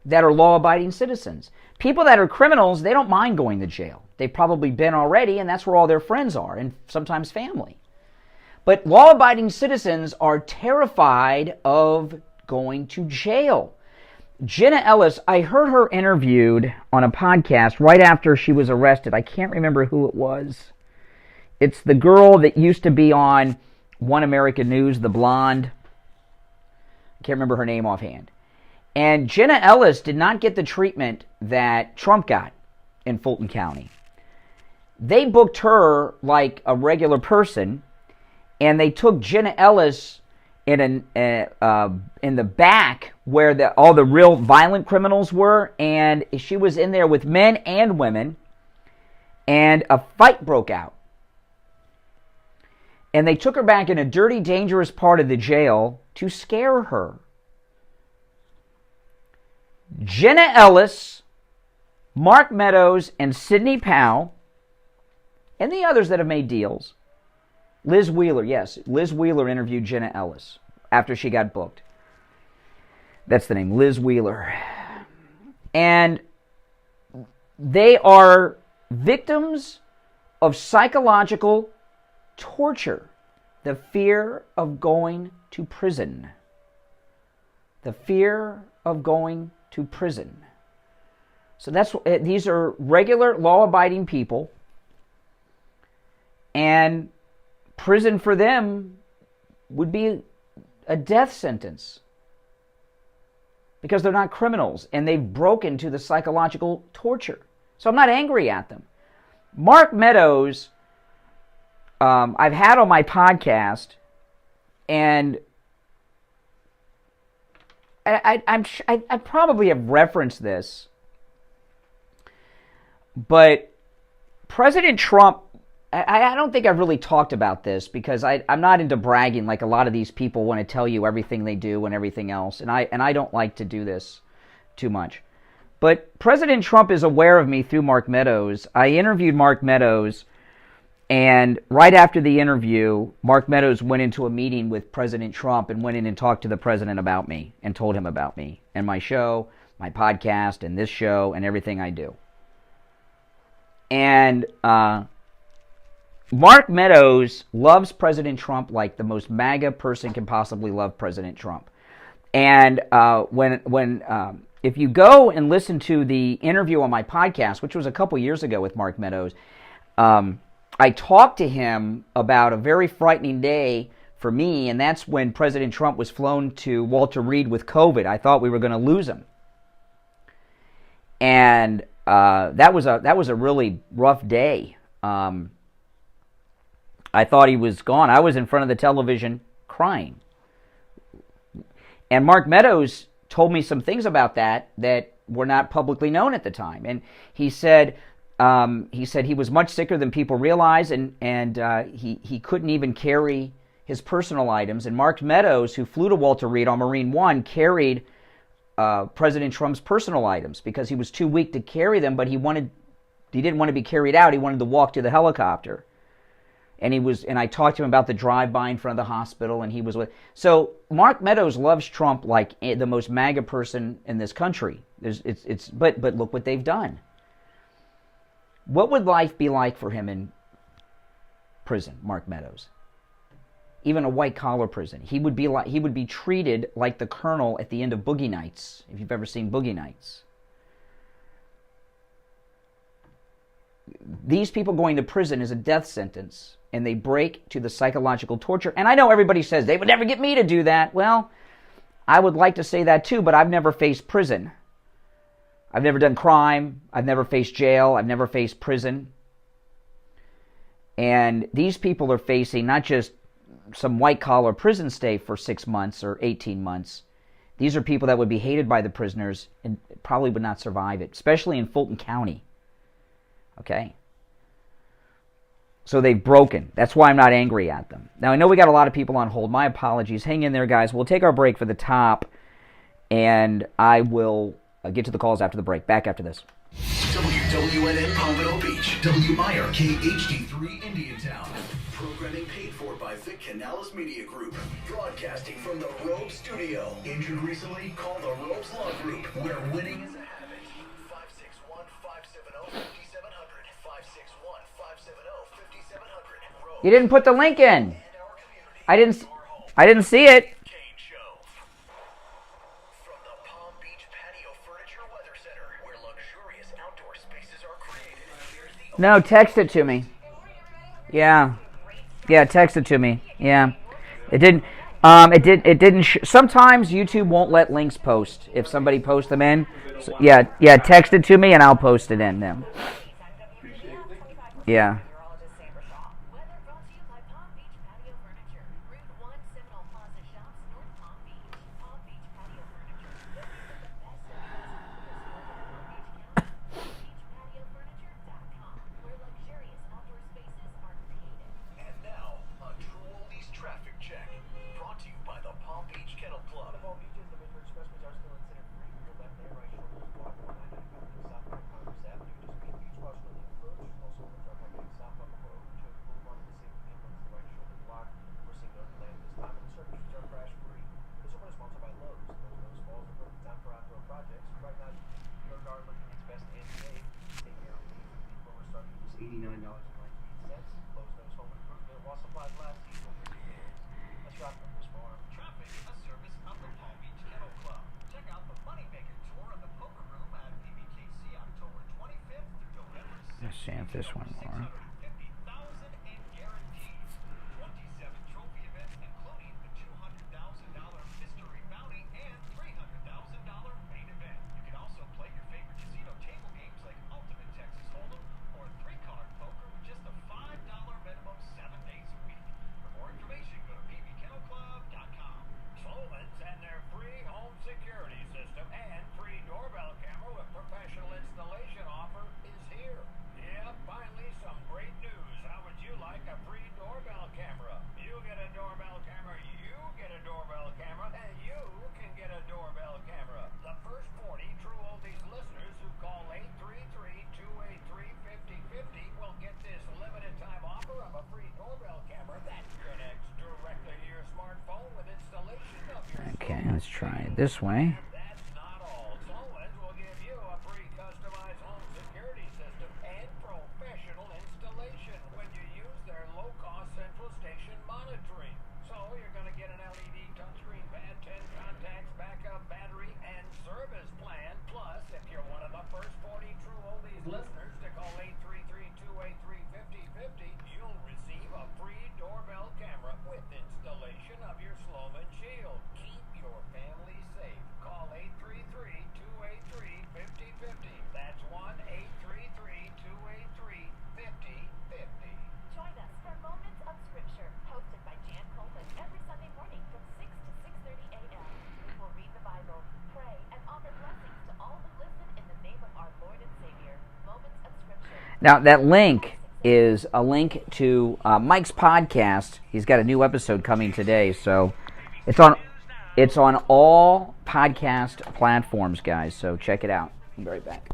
that are law-abiding citizens. People that are criminals, they don't mind going to jail. They've probably been already, and that's where all their friends are, and sometimes family. But law-abiding citizens are terrified of going to jail. Jenna Ellis, I heard her interviewed on a podcast right after she was arrested. I can't remember who it was. It's the girl that used to be on One American News, the blonde. I can't remember her name offhand. And Jenna Ellis did not get the treatment that Trump got in Fulton County. They booked her like a regular person, and they took Jenna Ellis in the back where all the real violent criminals were, and she was in there with men and women, and a fight broke out. And they took her back in a dirty, dangerous part of the jail to scare her. Jenna Ellis, Mark Meadows, and Sidney Powell, and the others that have made deals. Liz Wheeler, yes. Liz Wheeler interviewed Jenna Ellis after she got booked. That's the name, Liz Wheeler. And they are victims of psychological torture. The fear of going to prison. The fear of going to prison. So these are regular law-abiding people, and prison for them would be a death sentence because they're not criminals and they've broken to the psychological torture. So I'm not angry at them. Mark Meadows, I've had on my podcast, and I probably have referenced this, but President Trump, I don't think I've really talked about this because I'm not into bragging like a lot of these people want to tell you everything they do and everything else, and I don't like to do this too much. But President Trump is aware of me through Mark Meadows. I interviewed Mark Meadows, and right after the interview, Mark Meadows went into a meeting with President Trump and went in and talked to the president about me and told him about me and my show, my podcast, and this show, and everything I do. And Mark Meadows loves President Trump like the most MAGA person can possibly love President Trump. And if you go and listen to the interview on my podcast, which was a couple years ago with Mark Meadows, I talked to him about a very frightening day for me, and that's when President Trump was flown to Walter Reed with COVID. I thought we were going to lose him. And that was a really rough day. I thought he was gone. I was in front of the television crying. And Mark Meadows told me some things about that were not publicly known at the time. And he said he was much sicker than people realize, and he couldn't even carry his personal items. And Mark Meadows, who flew to Walter Reed on Marine One, carried President Trump's personal items because he was too weak to carry them, but he didn't want to be carried out. He wanted to walk to the helicopter. And I talked to him about the drive-by in front of the hospital, and he was with. So Mark Meadows loves Trump like the most MAGA person in this country. But look what they've done. What would life be like for him in prison, Mark Meadows? Even a white-collar prison. He would be treated like the colonel at the end of Boogie Nights, if you've ever seen Boogie Nights. These people going to prison is a death sentence, and they break to the psychological torture. And I know everybody says, they would never get me to do that. Well, I would like to say that too, but I've never faced prison. I've never done crime. I've never faced jail. I've never faced prison. And these people are facing not just some white-collar prison stay for 6 months or 18 months. These are people that would be hated by the prisoners and probably would not survive it, especially in Fulton County. Okay? So they've broken. That's why I'm not angry at them. Now, I know we got a lot of people on hold. My apologies. Hang in there, guys. We'll take our break for the top, and I will get to the calls after the break. Back after this. WWNN Pompano Beach, WIRK HD3 Indiantown. Programming paid for by Vic Canales Media Group. Broadcasting from the Robe Studio. Injured recently? Call the Robes Law Group, where winning is a habit. 561-570-5700. 561-570-5700. You didn't put the link in. I didn't see it. No, text it to me. Yeah, text it to me. Yeah, it didn't. It didn't. Sometimes YouTube won't let links post if somebody posts them in. So, yeah. Text it to me and I'll post it in them. Yeah. see if this one more. Okay, let's try it this way. Now, that link is a link to Mike's podcast. He's got a new episode coming today, so it's on all podcast platforms, guys, so check it out. I'll be right back.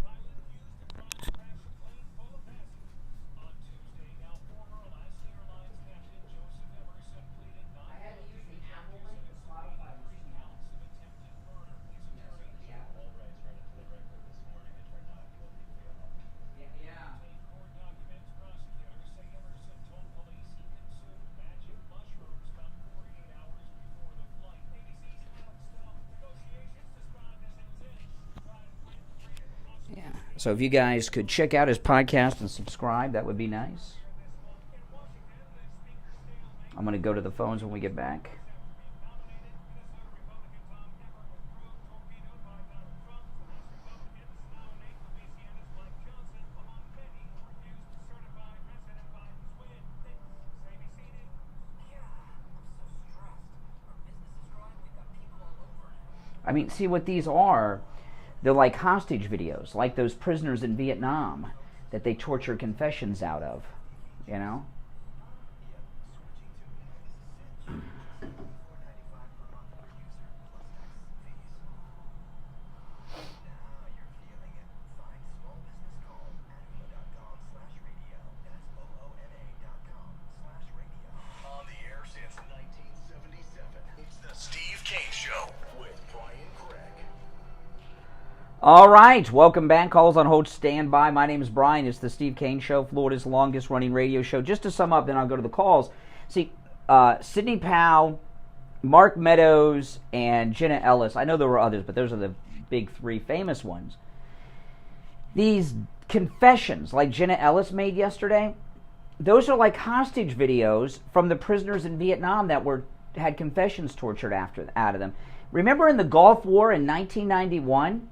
So if you guys could check out his podcast and subscribe, that would be nice. I'm going to go to the phones when we get back. I mean, see what these are. They're like hostage videos, like those prisoners in Vietnam that they torture confessions out of, you know? On the air since 1977, it's the Steve Kane Show with Brian Craig. All right, welcome back. Calls on hold, stand by. My name is Brian. It's the Steve Kane Show, Florida's longest-running radio show. Just to sum up, then I'll go to the calls. See, Sidney Powell, Mark Meadows, and Jenna Ellis. I know there were others, but those are the big three famous ones. These confessions, like Jenna Ellis made yesterday, those are like hostage videos from the prisoners in Vietnam that had confessions tortured out of them. Remember in the Gulf War in 1991?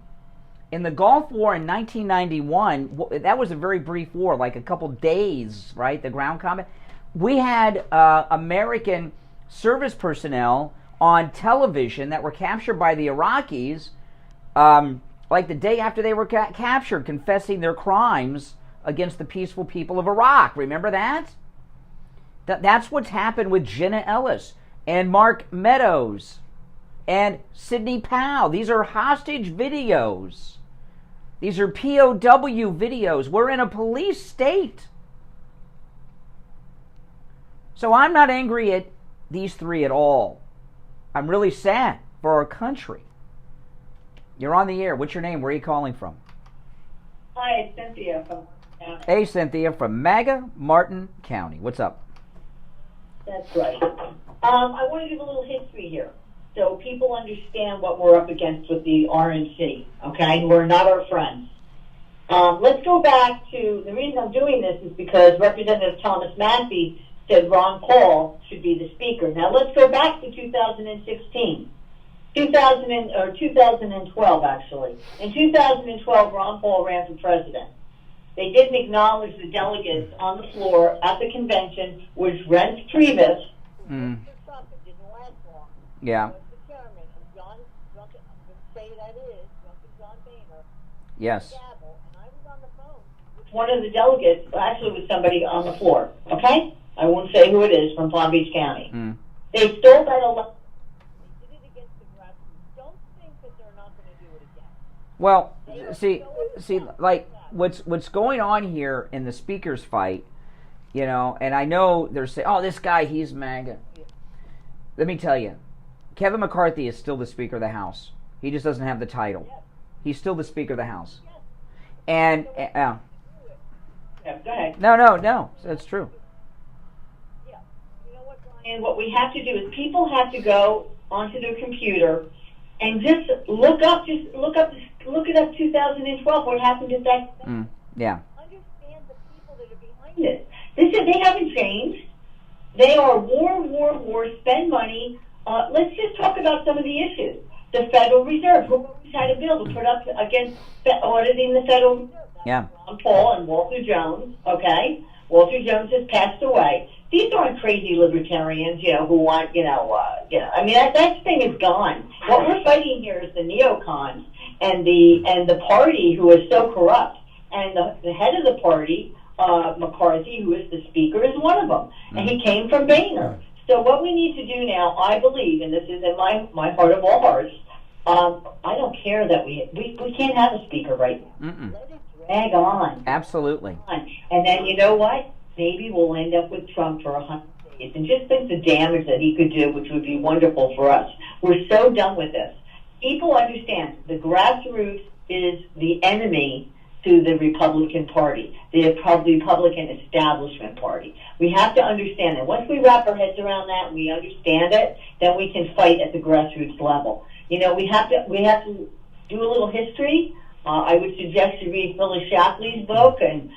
In the Gulf War in 1991, that was a very brief war, like a couple days, right? The ground combat. We had American service personnel on television that were captured by the Iraqis, like the day after they were captured, confessing their crimes against the peaceful people of Iraq. Remember that? That's what's happened with Jenna Ellis and Mark Meadows and Sidney Powell. These are hostage videos. These are POW videos. We're in a police state. So I'm not angry at these three at all. I'm really sad for our country. You're on the air. What's your name? Where are you calling from? Hi, it's Cynthia from Hey, Cynthia from MAGA, Martin County. What's up? That's right. I want to give a little history here so people understand what we're up against with the RNC, okay, who are not our friends. Let's go back to, the reason I'm doing this is because Representative Thomas Massey said Ron Paul should be the speaker. Now let's go back to 2016. 2012 actually. In 2012, Ron Paul ran for president. They didn't acknowledge the delegates on the floor at the convention, which Reince Priebus, Mm. Trump, it didn't last long. Yeah. The chairman, and John, I'm going to say that is, John Boehner, Yes. gavel, and I was on the phone with one of the delegates, actually with somebody on the floor, okay? I won't say who it is, from Palm Beach County. Mm. They stole that election. They did it against the grassroots. Don't think that they're not going to do it again. Well, see, like what's going on here in the speakers fight, you know, and I know they're saying, oh, this guy, he's MAGA. Let me tell you, Kevin McCarthy is still the Speaker of the House. He just doesn't have the title. He's still the Speaker of the House. And Yeah, go ahead. no, that's true. Yeah. You know what, Brian? What we have to do is people have to go onto their computer and just look it up 2012, what happened at that. Yeah. Understand the people that are behind it. They haven't changed. They are war, spend money. Let's just talk about some of the issues. The Federal Reserve, who always had a bill to put up against auditing the Federal Reserve. Yeah. Ron Paul and Walter Jones, okay? Walter Jones has passed away. These aren't crazy libertarians, who want, I mean, that thing is gone. What we're fighting here is the neocons and the party who is so corrupt. And the head of the party, McCarthy, who is the speaker, is one of them. And he came from Boehner. So what we need to do now, I believe, and this is in my heart of all hearts, I don't care that we can't have a speaker right now. Let it drag on. Absolutely. And then you know what? Maybe we'll end up with Trump for 100 days. And just think the damage that he could do, which would be wonderful for us. We're so done with this. People understand the grassroots is the enemy to the Republican Party, the Republican establishment party. We have to understand that. Once we wrap our heads around that and we understand it, then we can fight at the grassroots level. We have to do a little history. I would suggest you read Phyllis Shapley's book and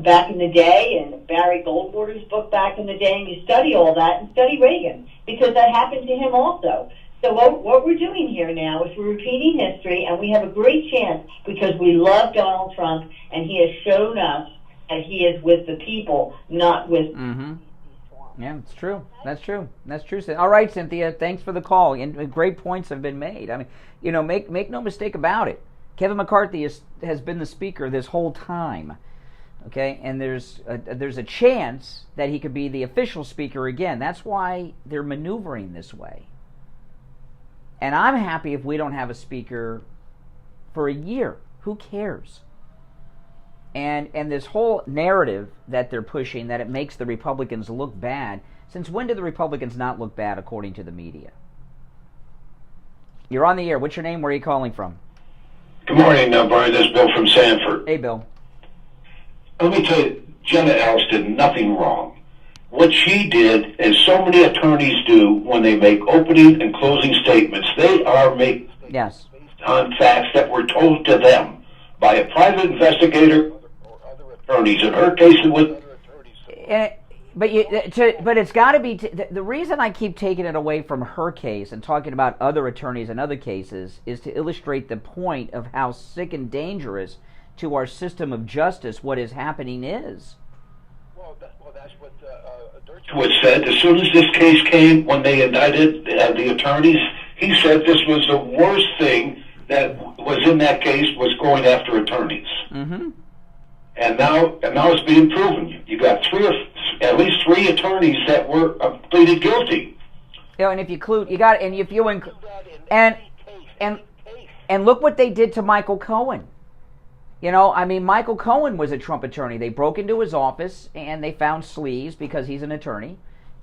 back in the day, and Barry Goldwater's book back in the day, and you study all that and study Reagan, because that happened to him also. So what we're doing here now is we're repeating history, and we have a great chance because we love Donald Trump, and he has shown us that he is with the people, not with... Yeah, it's true. That's true. All right, Cynthia, thanks for the call. And great points have been made. I mean, make no mistake about it. Kevin McCarthy has been the speaker this whole time. Okay, and there's a chance that he could be the official speaker again. That's why they're maneuvering this way. And I'm happy if we don't have a speaker for a year. Who cares? And this whole narrative that they're pushing, that it makes the Republicans look bad, since when do the Republicans not look bad according to the media? You're on the air. What's your name? Where are you calling from? Good morning, Brian. This is Bill from Sanford. Hey, Bill. Let me tell you, Jenna Ellis did nothing wrong. What she did, as so many attorneys do when they make opening and closing statements, they are making yes. based on facts that were told to them by a private investigator or other attorneys. In her case, it was... But it's got to be... the reason I keep taking it away from her case and talking about other attorneys and other cases is to illustrate the point of how sick and dangerous to our system of justice what is happening is. Well, that's what Dershowitz said. As soon as this case came, when they indicted the attorneys, he said this was the worst thing that was in that case was going after attorneys. Mm-hmm. And now it's being proven. You got at least three attorneys that were pleaded guilty. And if you include, and look what they did to Michael Cohen. Michael Cohen was a Trump attorney. They broke into his office and they found sleaze because he's an attorney.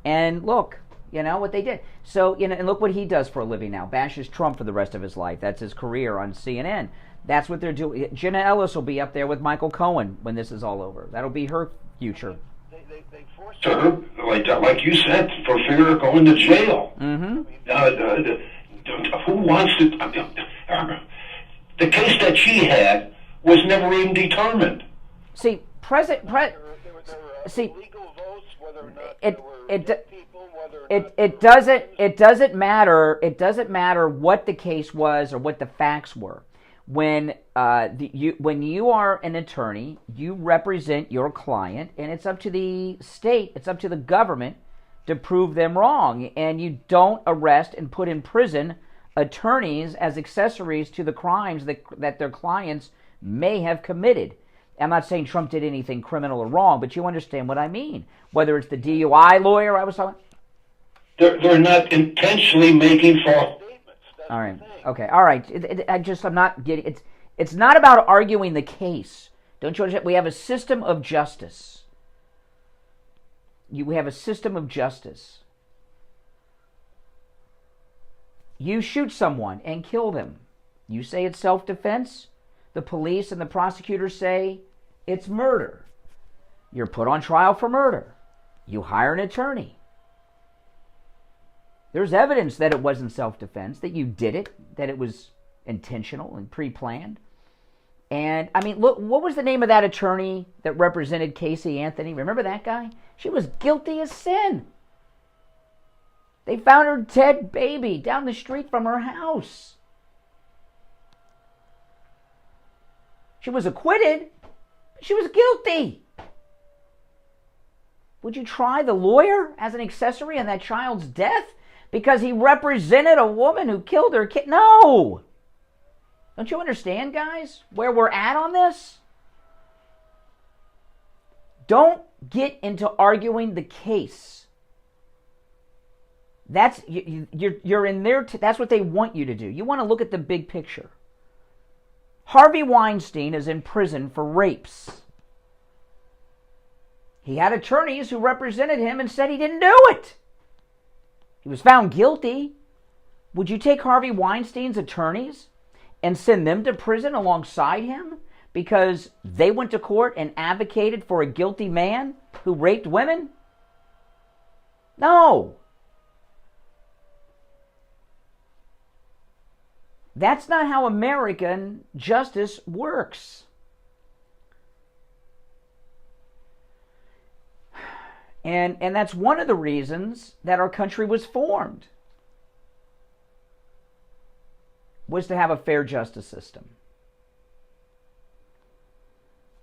And look, what they did. So, and look what he does for a living now. Bashes Trump for the rest of his life. That's his career on CNN. That's what they're doing. Jenna Ellis will be up there with Michael Cohen when this is all over. That'll be her future. They forced her, like you said, for fear of going to jail. Mm-hmm. Who wants to... The case that she had was never even determined. See, see, it doesn't matter. It doesn't matter what the case was or what the facts were. When you are an attorney, you represent your client, and it's up to the state, it's up to the government to prove them wrong. And you don't arrest and put in prison attorneys as accessories to the crimes that their clients may have committed. I'm not saying Trump did anything criminal or wrong, but you understand what I mean. Whether it's the DUI lawyer I was talking about. They're not intentionally making false statements. All right. Okay. All right. I'm not getting. It's not about arguing the case. Don't you understand? We have a system of justice. We have a system of justice. You shoot someone and kill them. You say it's self-defense. The police and the prosecutors say it's murder. You're put on trial for murder. You hire an attorney. There's evidence that it wasn't self-defense, that you did it, that it was intentional and pre-planned. And, I mean, look, what was the name of that attorney that represented Casey Anthony? Remember that guy? She was guilty as sin. They found her dead baby down the street from her house. She was acquitted, but she was guilty. Would you try the lawyer as an accessory in that child's death because he represented a woman who killed her kid? No. Don't you understand, guys, where we're at on this? Don't get into arguing the case. That's you're in there. That's what they want you to do. You want to look at the big picture. Harvey Weinstein is in prison for rapes. He had attorneys who represented him and said he didn't do it. He was found guilty. Would you take Harvey Weinstein's attorneys and send them to prison alongside him because they went to court and advocated for a guilty man who raped women? No. That's not how American justice works. And that's one of the reasons that our country was formed, was to have a fair justice system.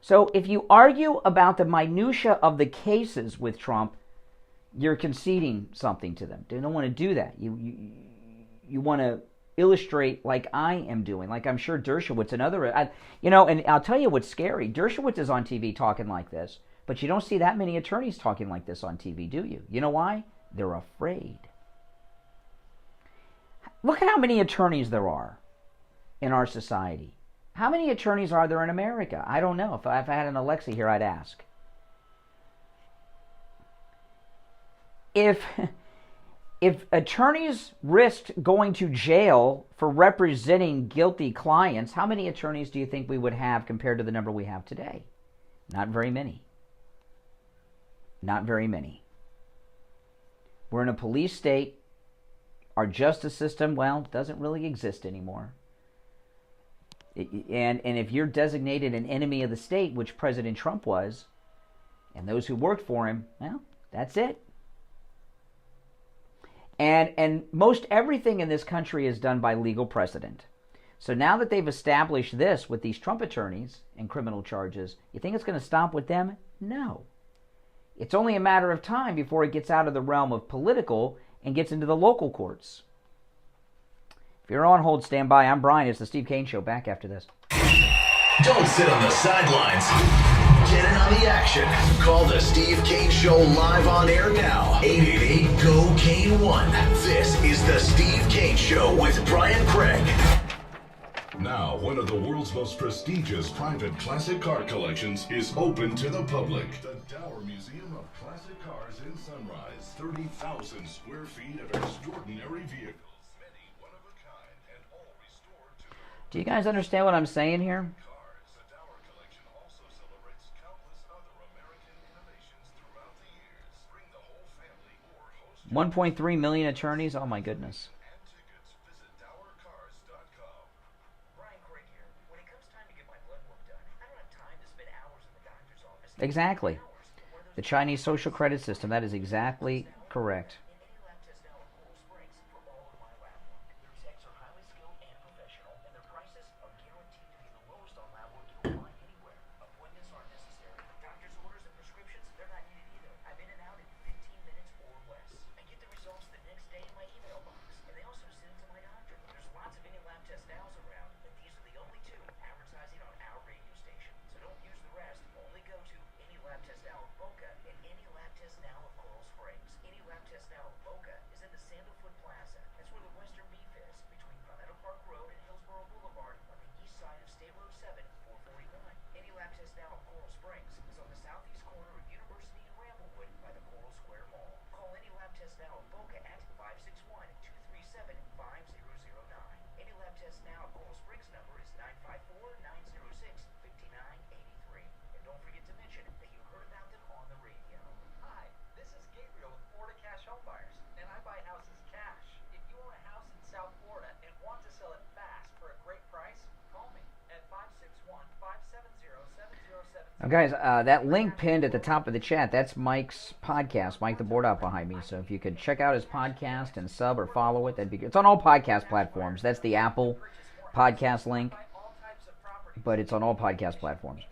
So if you argue about the minutia of the cases with Trump, you're conceding something to them. They don't want to do that. You want to illustrate like I am doing, like I'm sure Dershowitz and other, and I'll tell you what's scary. Dershowitz is on TV talking like this, but you don't see that many attorneys talking like this on TV, do you? You know why? They're afraid. Look at how many attorneys there are in our society. How many attorneys are there in America? I don't know. If I had an Alexa here, I'd ask. If attorneys risked going to jail for representing guilty clients, how many attorneys do you think we would have compared to the number we have today? Not very many. Not very many. We're in a police state. Our justice system, well, doesn't really exist anymore. And if you're designated an enemy of the state, which President Trump was, and those who worked for him, well, that's it. And most everything in this country is done by legal precedent. So now that they've established this with these Trump attorneys and criminal charges, you think it's going to stop with them? No. It's only a matter of time before it gets out of the realm of political and gets into the local courts. If you're on hold, stand by. I'm Brian. It's the Steve Kane Show. Back after this. Don't sit on the sidelines. Get in on the action. Call the Steve Kane Show live on air now. 888-GO-KANE-1. This is the Steve Kane Show with Brian Craig. Now, one of the world's most prestigious private classic car collections is open to the public. The Dower Museum of Classic Cars in Sunrise. 30,000 square feet of extraordinary vehicles. Many one of a kind and all restored to... Do you guys understand what I'm saying here? 1.3 million attorneys? Oh my goodness. Brian Craig here. When it comes time to get my blood work done, Exactly. The Chinese social credit system. That is exactly correct. Now, guys, that link pinned at the top of the chat, that's Mike's podcast, Mike the Board Out behind me. So if you could check out his podcast and sub or follow it, that'd be good. It's on all podcast platforms. That's the Apple podcast link, but it's on all podcast platforms.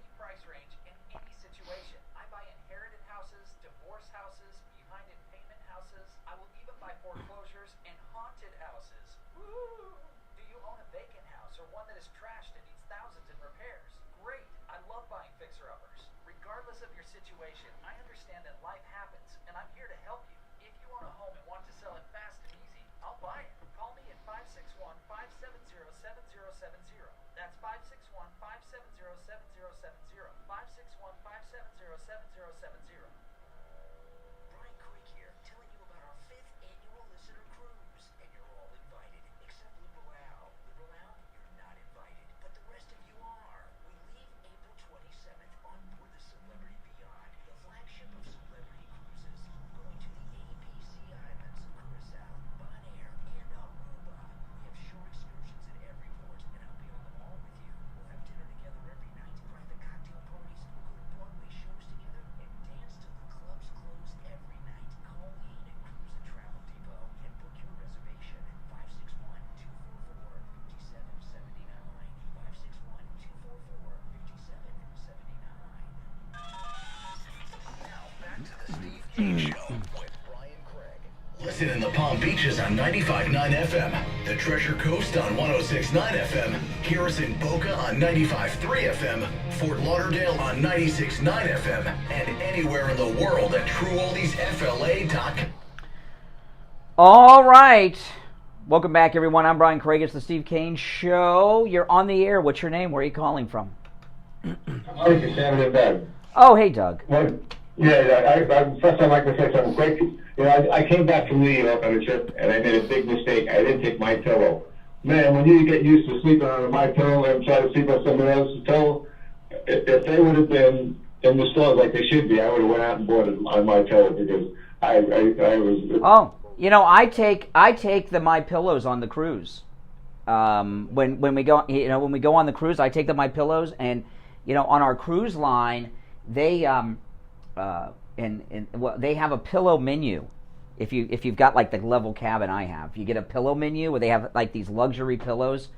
Listen in the Palm Beaches on 95.9 FM, the Treasure Coast on 106.9 FM, hear us in Boca on 95.3 FM, Fort Lauderdale on 96.9 FM, and anywhere in the world at TrueOldiesFLA.com. All right. Welcome back, everyone. I'm Brian Craig. It's the Steve Kane Show. You're on the air. What's your name? Where are you calling from? Hi, it's Doug. Oh, hey, Doug. Well, yeah, first I'd like to say something quick. You know, I came back from New York on a trip, and I made a big mistake. I didn't take my pillow. Man, when you get used to sleeping on my pillow and try to sleep on somebody else's pillow, if they would have been in the stores like they should be, I would have went out and bought it on my pillow because I was. Oh, you know, I take the My Pillows on the cruise. When we go, when we go on the cruise, I take the My Pillows, and on our cruise line, they they have a pillow menu. If you've got like the level cabin I have, you get a pillow menu where they have like these luxury pillows,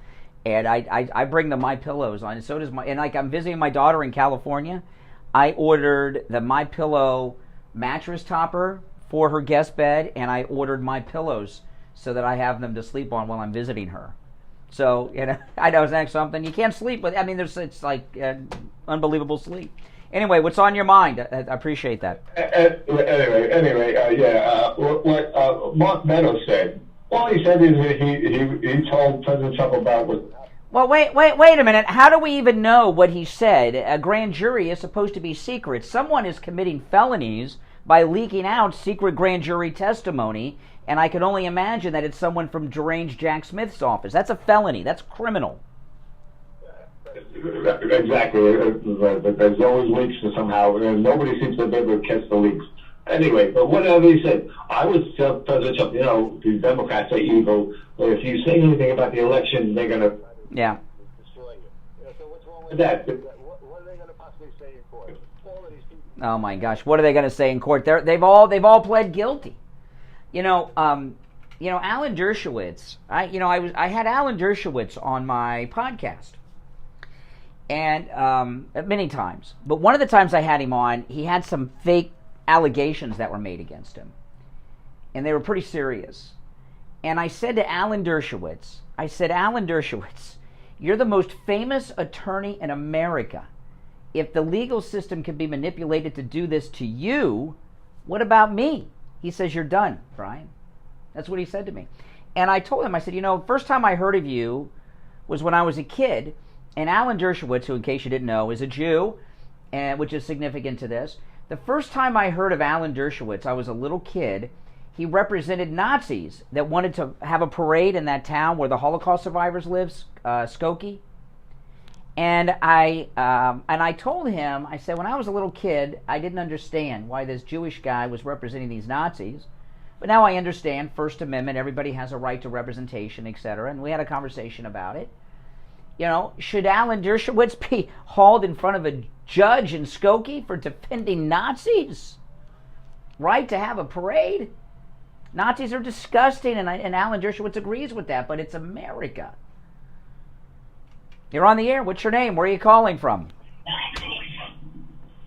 and I bring the My Pillows on, and so does and like I'm visiting my daughter in California, I ordered the My Pillow mattress topper for her guest bed, and I ordered My Pillows so that I have them to sleep on while I'm visiting her. So I know it's something you can't sleep with. I mean, it's like unbelievable sleep. Anyway, what's on your mind? I appreciate that. What Mark Meadows said. All he said is that he told President Trump about what. Well, wait a minute. How do we even know what he said? A grand jury is supposed to be secret. Someone is committing felonies by leaking out secret grand jury testimony, and I can only imagine that it's someone from deranged Jack Smith's office. That's a felony. That's criminal. Exactly. There's always leaks somehow, and nobody seems to be able to catch the leaks. Anyway, but whatever he said, I would tell President Trump, the Democrats are evil, but if you say anything about the election, they're going to destroy you. So what's wrong with that? What are they going to possibly say in court? All of these people Oh my gosh, what are they going to say in court? They've all pled guilty. Alan Dershowitz. I had Alan Dershowitz on my podcast, and many times. But one of the times I had him on, he had some fake allegations that were made against him, and they were pretty serious. And I said to Alan Dershowitz, Alan Dershowitz, you're the most famous attorney in America. If the legal system can be manipulated to do this to you, what about me? He says, you're done, Brian. That's what he said to me. And I told him, I said, first time I heard of you was when I was a kid. And Alan Dershowitz, who in case you didn't know, is a Jew, which is significant to this. The first time I heard of Alan Dershowitz, I was a little kid. He represented Nazis that wanted to have a parade in that town where the Holocaust survivors live, Skokie. And I told him, I said, when I was a little kid, I didn't understand why this Jewish guy was representing these Nazis. But now I understand, First Amendment, everybody has a right to representation, etc. And we had a conversation about it. Should Alan Dershowitz be hauled in front of a judge in Skokie for defending Nazis? Right to have a parade? Nazis are disgusting, and Alan Dershowitz agrees with that, but it's America. You're on the air. What's your name? Where are you calling from?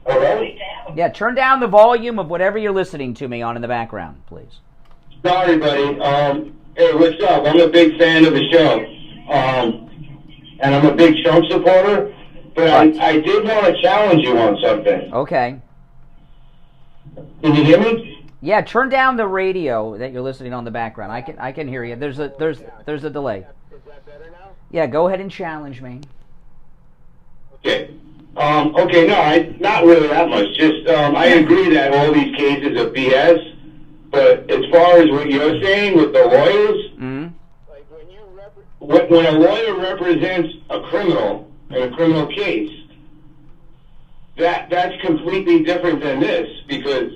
Hello? Yeah, turn down the volume of whatever you're listening to me on in the background, please. Sorry, buddy. Hey, what's up? I'm a big fan of the show. And I'm a big Trump supporter, but I did want to challenge you on something. Okay. Can you hear me? Yeah, turn down the radio that you're listening on the background. I can hear you. There's a delay. Is that better now? Yeah, go ahead and challenge me. Okay. Okay, no, not really that much. Just, I agree that all these cases are BS, but as far as what you're saying with the lawyers, like when a lawyer represents a criminal in a criminal case, that's completely different than this, because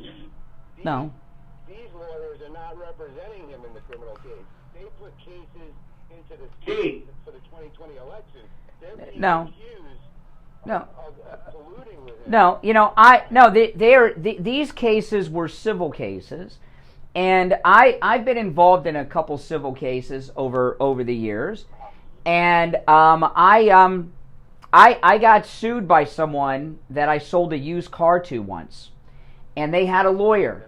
these lawyers are not representing him in the criminal case. They put cases into the state for the 2020 election. They're being accused of colluding with him. These cases were civil cases, and I've been involved in a couple civil cases over the years, and I got sued by someone that I sold a used car to once, and they had a lawyer,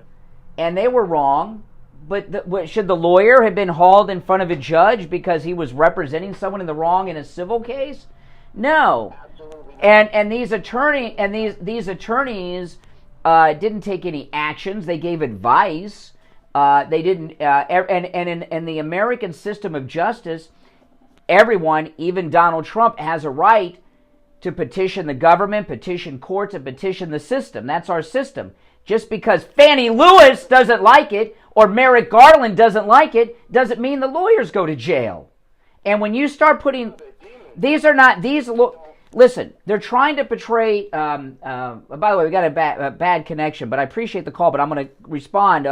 and they were wrong. But should the lawyer have been hauled in front of a judge because he was representing someone in the wrong in a civil case? No. And these attorneys didn't take any actions. They gave advice. They didn't. And in the American system of justice, everyone, even Donald Trump, has a right to petition the government, petition courts, and petition the system. That's our system. Just because Fannie Lewis doesn't like it or Merrick Garland doesn't like it doesn't mean the lawyers go to jail. And when you start putting, listen, they're trying to portray, by the way, we got a bad connection, but I appreciate the call, but I'm going to respond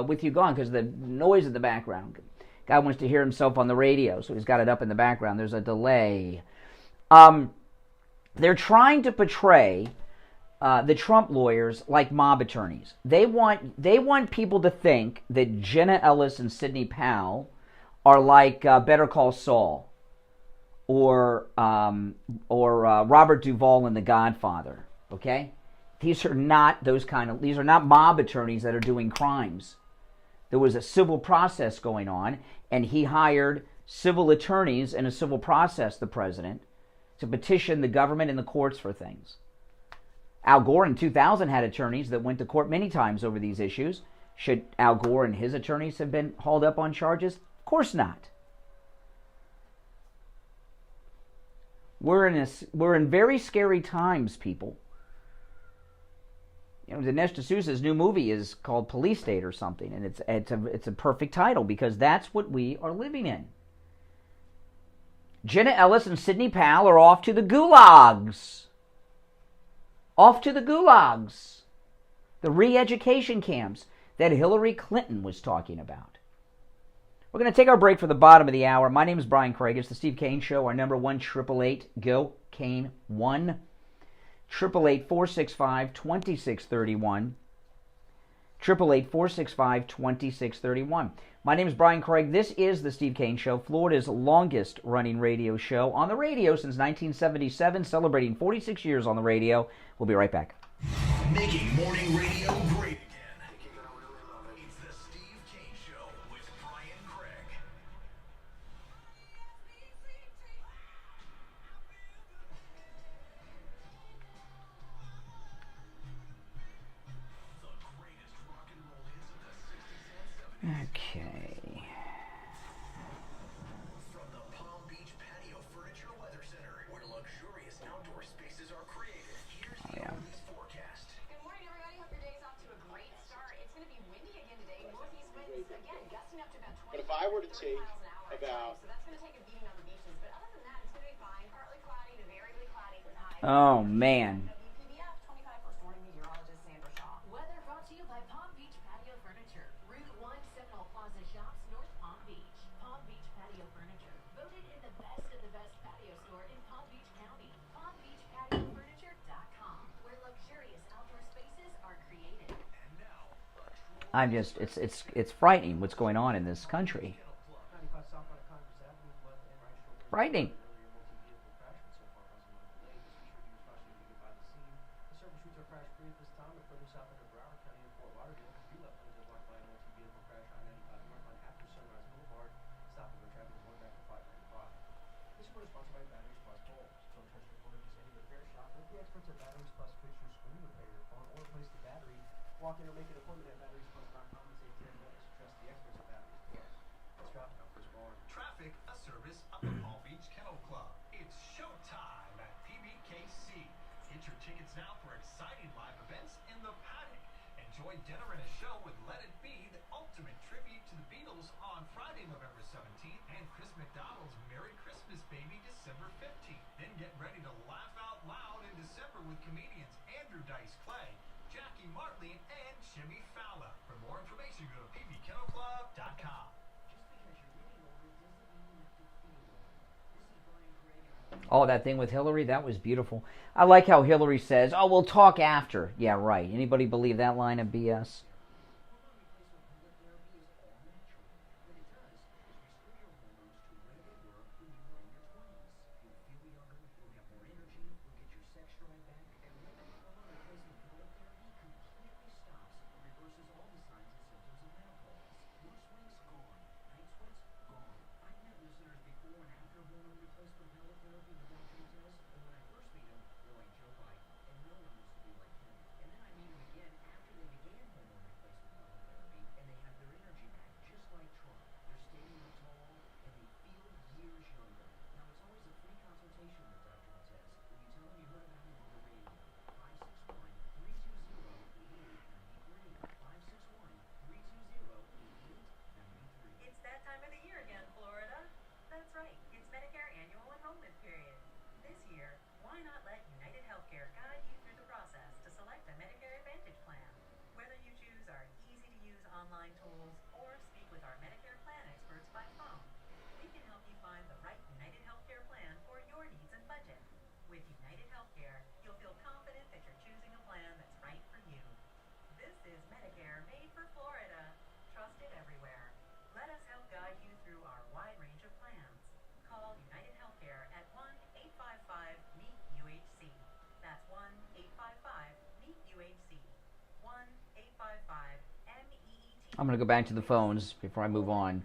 with you gone because of the noise in the background. Guy wants to hear himself on the radio, so he's got it up in the background. There's a delay. They're trying to portray the Trump lawyers like mob attorneys. They want people to think that Jenna Ellis and Sidney Powell are like Better Call Saul or Robert Duvall in The Godfather. Okay, these are not these are not mob attorneys that are doing crimes. There was a civil process going on, and he hired civil attorneys in a civil process, the president, to petition the government and the courts for things. Al Gore in 2000 had attorneys that went to court many times over these issues. Should Al Gore and his attorneys have been hauled up on charges? Of course not. We're in very scary times, people. Dinesh D'Souza's new movie is called Police State or something, and it's a perfect title because that's what we are living in. Jenna Ellis and Sidney Powell are off to the gulags. Off to the gulags. The re-education camps that Hillary Clinton was talking about. We're going to take our break for the bottom of the hour. My name is Brian Craig. It's the Steve Kane Show. Our number 1-888-GO-KANE-1. 888-465-2631. 888-465-2631. My name is Brian Craig. This is the Steve Kane Show, Florida's longest running radio show on the radio since 1977, celebrating 46 years on the radio. We'll be right back. Making morning radio great again. It's the Steve Kane Show with Brian Craig. Okay. From the Palm Beach Patio Furniture Weather Center, where luxurious outdoor spaces are created, here's the Northeast forecast. Good morning, everybody. Hope your day's off to a great start. It's going to be windy again today. Northeast winds, again, gusting up to about 20 But if I were to take miles an hour. about... So that's going to take a beating on the beaches. But other than that, it's going to be fine. Partly cloudy to variably cloudy with highs. Oh, man. WPBF 25 First Warning Meteorologist Sandra Shaw. Weather brought to you by Palm Beach Patio Furniture. Route 1 Seminole Plaza Shops, North Palm Beach. Palm Beach Patio Furniture. Voted in the best of the best patio store in Palm Beach County. PalmBeachPatioFurniture.com, where luxurious outdoor spaces are created. I'm just, it's frightening what's going on in this country. Frightening. Walk in or make an appointment at batteriesplus.com and save $10. Trust the experts at Batteries Plus. Let's drop it off this bar. Traffic, a service of the Palm Beach Kennel Club. It's showtime at PBKC. Get your tickets now for exciting live events in the paddock. Enjoy dinner and a show with Let It Be, the ultimate tribute to the Beatles on Friday, November 17th, and Chris McDonald's Merry Christmas Baby December 15th. Then get ready to laugh out loud in December with comedians Andrew Dice Clay, Jackie Martley, and Jimmy Fallon. For more information, go to pbkennelclub.com. Oh, that thing with Hillary, that was beautiful. I like how Hillary says, oh, we'll talk after. Yeah, right. Anybody believe that line of BS? I'm going to go back to the phones before I move on.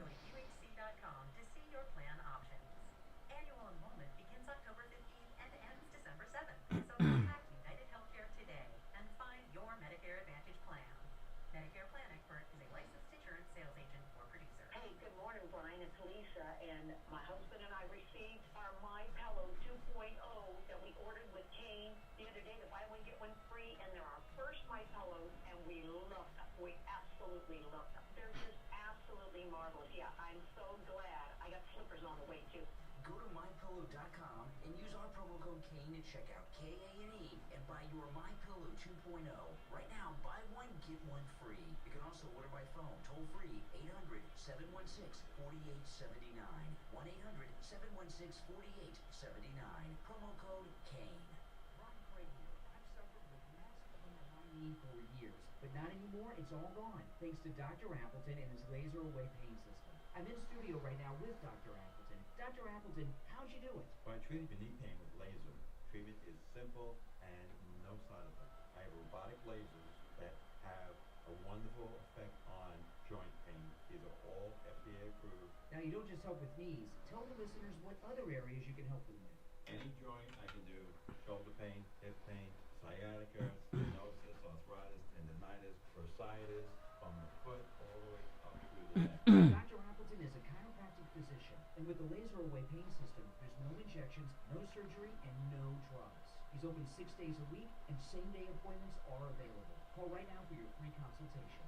pain for years, but not anymore. It's all gone, thanks to Dr. Appleton and his laser away pain system. I'm in studio right now with Dr. Appleton. Dr. Appleton, how'd you do it? By treating your knee pain with laser, treatment is simple and no side effects. I have robotic lasers that have a wonderful effect on joint pain. These are all FDA approved. Now, you don't just help with knees. Tell the listeners what other areas you can help them with. Any joint I can do, shoulder pain, hip pain, sciatica, stenosis, arthritis, tendonitis, bursitis, from the foot all the way up to the neck. Dr. Appleton is a chiropractic physician, and with the laser away pain system, there's no injections, no surgery, and no drugs. He's open 6 days a week, and same-day appointments are available. Call right now for your free consultation.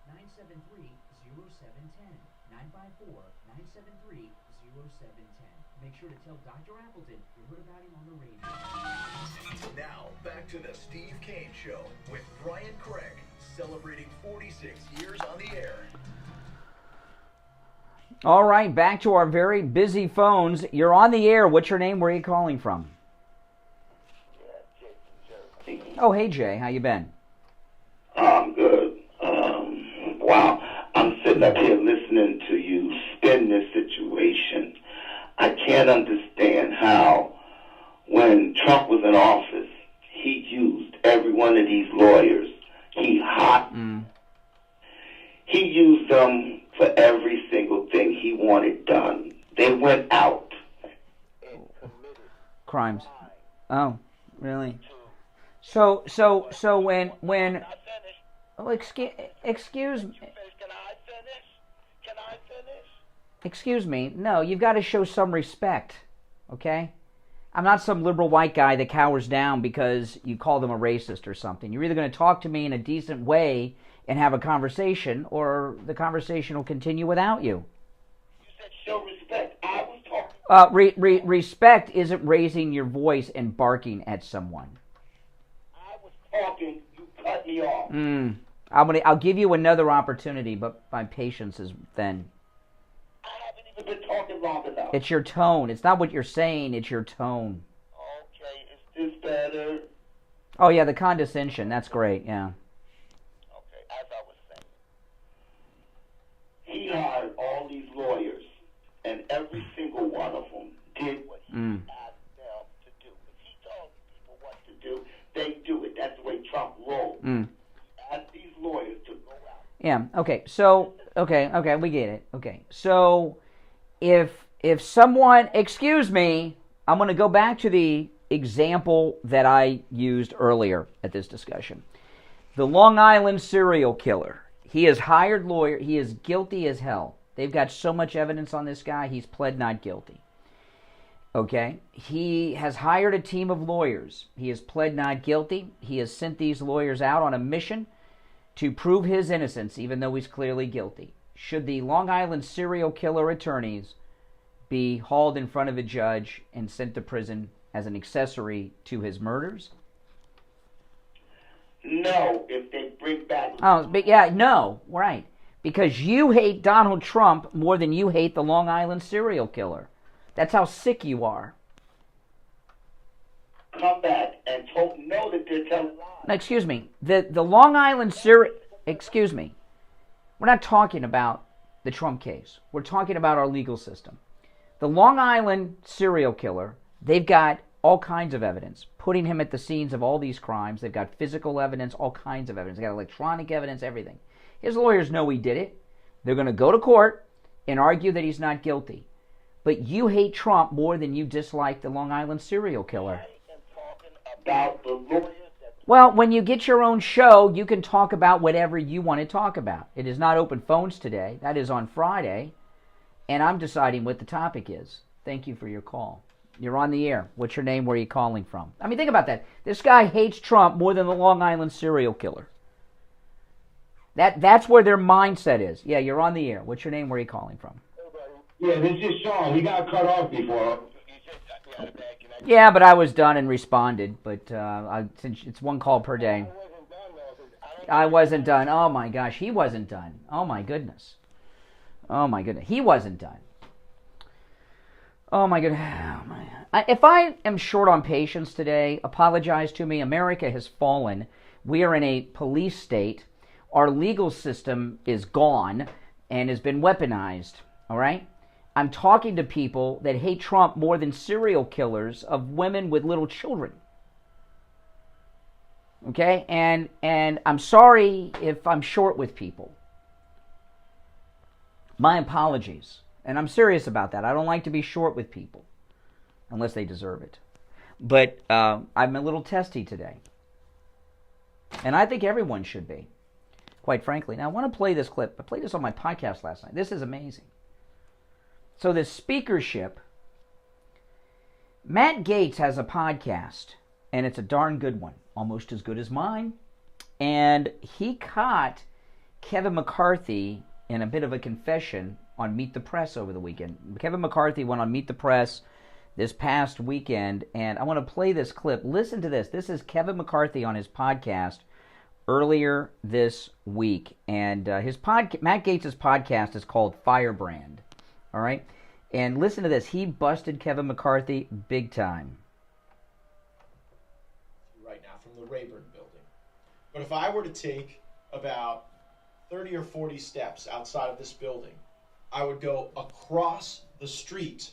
954-973-0710. 954-973-0710. Make sure to tell Dr. Appleton you heard about him on the radio. Now, back to the Steve Kane Show with Brian Craig, celebrating 46 years on the air. All right, back to our very busy phones. You're on the air. What's your name? Where are you calling from? Oh, hey, Jay. How you been? I'm good. Wow. I'm sitting up here listening to you spin this situation. I can't understand how, when Trump was in office, he used every one of these lawyers. He used them for every single thing he wanted done. They went out and committed crimes. Oh, really? So when oh, excuse me. Excuse me. No, you've got to show some respect, okay? I'm not some liberal white guy that cowers down because you call them a racist or something. You're either going to talk to me in a decent way and have a conversation, or the conversation will continue without you. You said show respect. I was talking. Respect isn't raising your voice and barking at someone. I was talking. You cut me off. I'll give you another opportunity, but my patience is thin. I haven't even been talking long enough. It's your tone. It's not what you're saying. It's your tone. Okay, is this better? Oh yeah, the condescension. That's great. Yeah. Okay, as I was saying, he hired all these lawyers, and every single one of them did what he asked them to do. If he told people what to do, they do it. That's the way Trump rolled. Asked these lawyers to go out. Yeah. Okay. So okay, we get it. Okay. So if someone, excuse me, I'm going to go back to the example that I used earlier at this discussion. The Long Island serial killer. He has hired lawyer. He is guilty as hell. They've got so much evidence on this guy. He's pled not guilty. Okay? He has hired a team of lawyers. He has pled not guilty. He has sent these lawyers out on a mission to prove his innocence, even though he's clearly guilty. Should the Long Island serial killer attorneys be hauled in front of a judge and sent to prison as an accessory to his murders? No, if they bring back... Oh, but yeah, no, right. Because you hate Donald Trump more than you hate the Long Island serial killer. That's how sick you are. Come back and know that they're telling lies. Now, excuse me. The Long Island serial... Excuse me. We're not talking about the Trump case. We're talking about our legal system. The Long Island serial killer, they've got all kinds of evidence, putting him at the scenes of all these crimes. They've got physical evidence, all kinds of evidence. They've got electronic evidence, everything. His lawyers know he did it. They're going to go to court and argue that he's not guilty. But you hate Trump more than you dislike the Long Island serial killer. I am talking about the lawyers that... Well, when you get your own show, you can talk about whatever you want to talk about. It is not open phones today. That is on Friday. And I'm deciding what the topic is. Thank you for your call. You're on the air. What's your name? Where are you calling from? I mean, think about that. This guy hates Trump more than the Long Island serial killer. That's where their mindset is. Yeah, you're on the air. What's your name? Where are you calling from? Yeah, this is Sean. We got cut off before. Yeah, but I was done and responded. But since it's one call per day. I wasn't done. Oh, my gosh. He wasn't done. Oh, my goodness. Oh, my goodness. He wasn't done. Oh, my goodness. Oh, my. If I am short on patience today, apologize to me. America has fallen We are in a police state. Our legal system is gone and has been weaponized, all right? I'm talking to people that hate Trump more than serial killers of women with little children. Okay? And I'm sorry if I'm short with people. My apologies. And I'm serious about that. I don't like to be short with people unless they deserve it. But I'm a little testy today. And I think everyone should be, quite frankly. Now, I want to play this clip. I played this on my podcast last night. This is amazing. So this speakership, Matt Gaetz has a podcast, and it's a darn good one, almost as good as mine. And he caught Kevin McCarthy in a bit of a confession on Meet the Press over the weekend. Kevin McCarthy went on Meet the Press this past weekend, and I want to play this clip. Listen to this. This is Kevin McCarthy on his podcast earlier this week, and Matt Gaetz' podcast is called Firebrand. All right? And listen to this. He busted Kevin McCarthy big time. Right now from the Rayburn building. But if I were to take about 30 or 40 steps outside of this building, I would go across the street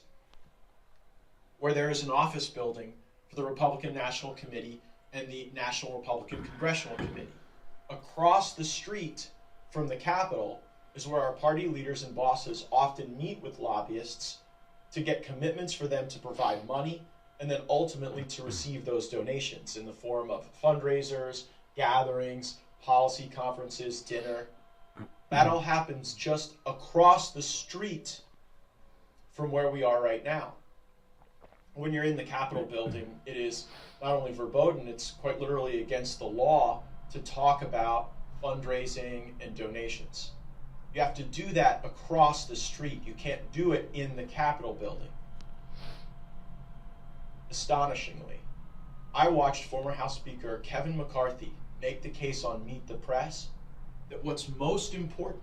where there is an office building for the Republican National Committee and the National Republican Congressional Committee. Across the street from the Capitol is where our party leaders and bosses often meet with lobbyists to get commitments for them to provide money and then ultimately to receive those donations in the form of fundraisers, gatherings, policy conferences, dinner. That all happens just across the street from where we are right now. When you're in the Capitol building, it is not only verboten, it's quite literally against the law to talk about fundraising and donations. You have to do that across the street. You can't do it in the Capitol building. Astonishingly, I watched former House Speaker Kevin McCarthy make the case on Meet the Press that what's most important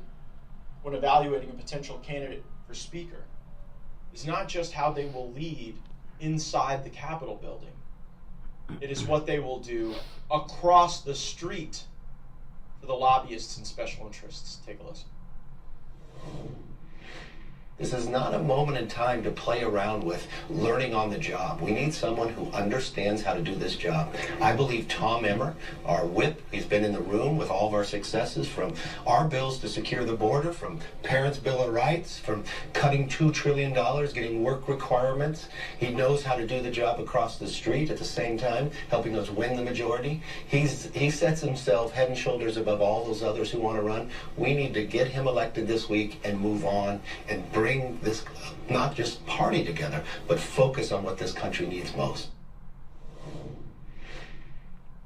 when evaluating a potential candidate for Speaker is not just how they will lead inside the Capitol building. It is what they will do across the street for the lobbyists and special interests. Take a listen. This is not a moment in time to play around with learning on the job. We need someone who understands how to do this job. I believe Tom Emmer, our whip, he's been in the room with all of our successes, from our bills to secure the border, from Parents' Bill of Rights, from cutting $2 trillion, getting work requirements. He knows how to do the job across the street at the same time, helping us win the majority. He sets himself head and shoulders above all those others who want to run. We need to get him elected this week and move on and bring this not just party together, but focus on what this country needs most.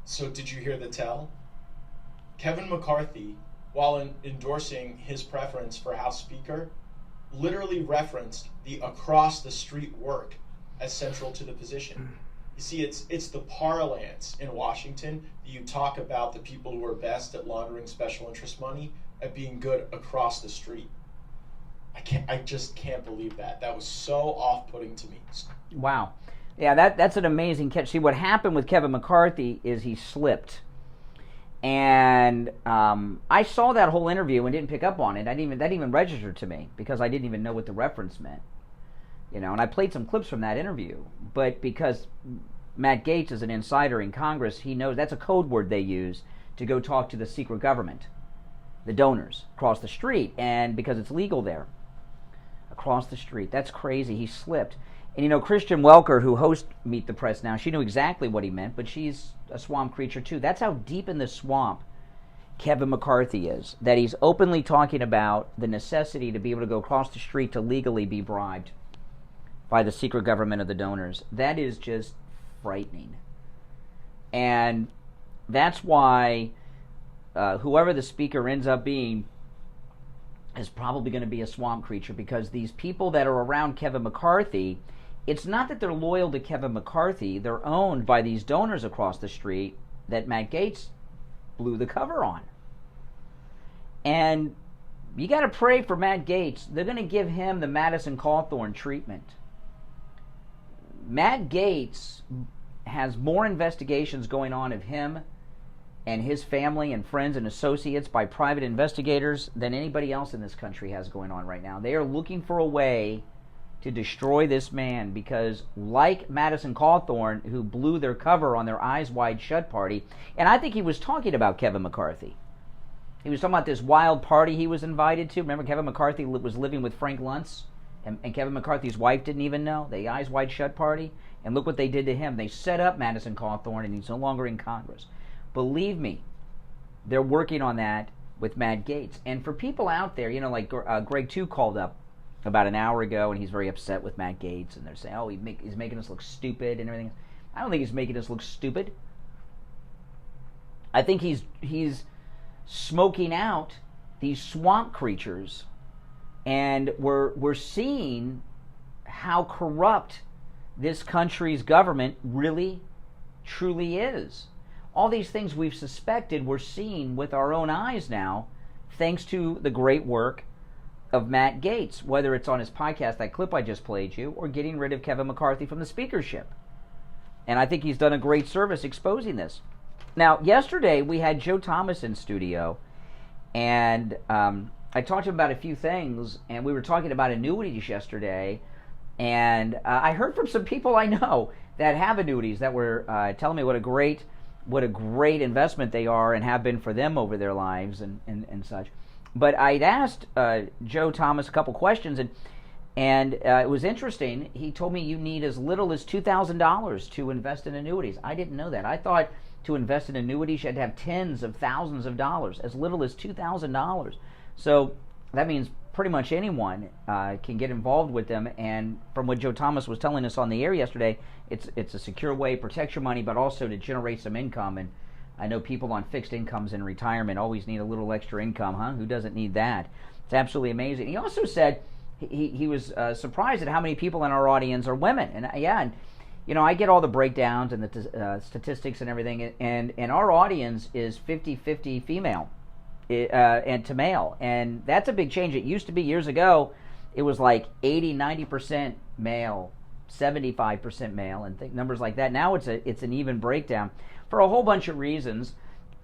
So did you hear the tell? Kevin McCarthy, while endorsing his preference for House Speaker, literally referenced the across-the-street work as central to the position. You see, it's the parlance in Washington that you talk about the people who are best at laundering special interest money at being good across the street. I just can't believe that. That was so off-putting to me. Wow. Yeah, that's an amazing catch. See, what happened with Kevin McCarthy is he slipped. And I saw that whole interview and didn't pick up on it. That didn't even register to me because I didn't even know what the reference meant. You know, and I played some clips from that interview. But because Matt Gaetz is an insider in Congress, he knows that's a code word they use to go talk to the secret government, the donors across the street, and because it's legal there. Across the street. That's crazy. He slipped. And you know, Christian Welker, who hosts Meet the Press now, she knew exactly what he meant, but she's a swamp creature too. That's how deep in the swamp Kevin McCarthy is, that he's openly talking about the necessity to be able to go across the street to legally be bribed by the secret government of the donors. That is just frightening. And that's why whoever the speaker ends up being is probably going to be a swamp creature, because these people that are around Kevin McCarthy, it's not that they're loyal to Kevin McCarthy, they're owned by these donors across the street that Matt Gaetz blew the cover on. And you got to pray for Matt Gaetz. They're going to give him the Madison Cawthorn treatment. Matt Gaetz has more investigations going on of him and his family and friends and associates by private investigators than anybody else in this country has going on right now. They are looking for a way to destroy this man because, like Madison Cawthorn, who blew their cover on their Eyes Wide Shut party, and I think he was talking about Kevin McCarthy. He was talking about this wild party he was invited to. Remember, Kevin McCarthy was living with Frank Luntz, and Kevin McCarthy's wife didn't even know, the Eyes Wide Shut party. And look what they did to him. They set up Madison Cawthorn, and he's no longer in Congress. Believe me, they're working on that with Matt Gaetz. And for people out there, like Greg 2 called up about an hour ago, and he's very upset with Matt Gaetz, and they're saying, oh, he's making us look stupid and everything. I don't think he's making us look stupid. I think he's smoking out these swamp creatures, and we're seeing how corrupt this country's government really, truly is. All these things we've suspected, we're seeing with our own eyes now, thanks to the great work of Matt Gaetz, whether it's on his podcast, that clip I just played you, or getting rid of Kevin McCarthy from the speakership. And I think he's done a great service exposing this. Now, yesterday we had Joe Thomas in studio, and I talked to him about a few things, and we were talking about annuities yesterday, and I heard from some people I know that have annuities that were telling me what a great investment they are and have been for them over their lives and such. But I'd asked Joe Thomas a couple questions, and it was interesting. He told me you need as little as $2,000 to invest in annuities. I didn't know that. I thought to invest in annuities you had to have tens of thousands of dollars, as little as $2,000. So that means pretty much anyone can get involved with them. And from what Joe Thomas was telling us on the air yesterday, it's a secure way, protect your money, but also to generate some income. And I know people on fixed incomes in retirement always need a little extra income, huh? Who doesn't need that? It's absolutely amazing. He also said he was surprised at how many people in our audience are women. And I get all the breakdowns and the statistics and everything, and our audience is 50-50 female and to male. And that's a big change. It used to be years ago, it was like 80-90% male, 75% male, and numbers like that. Now it's an even breakdown for a whole bunch of reasons.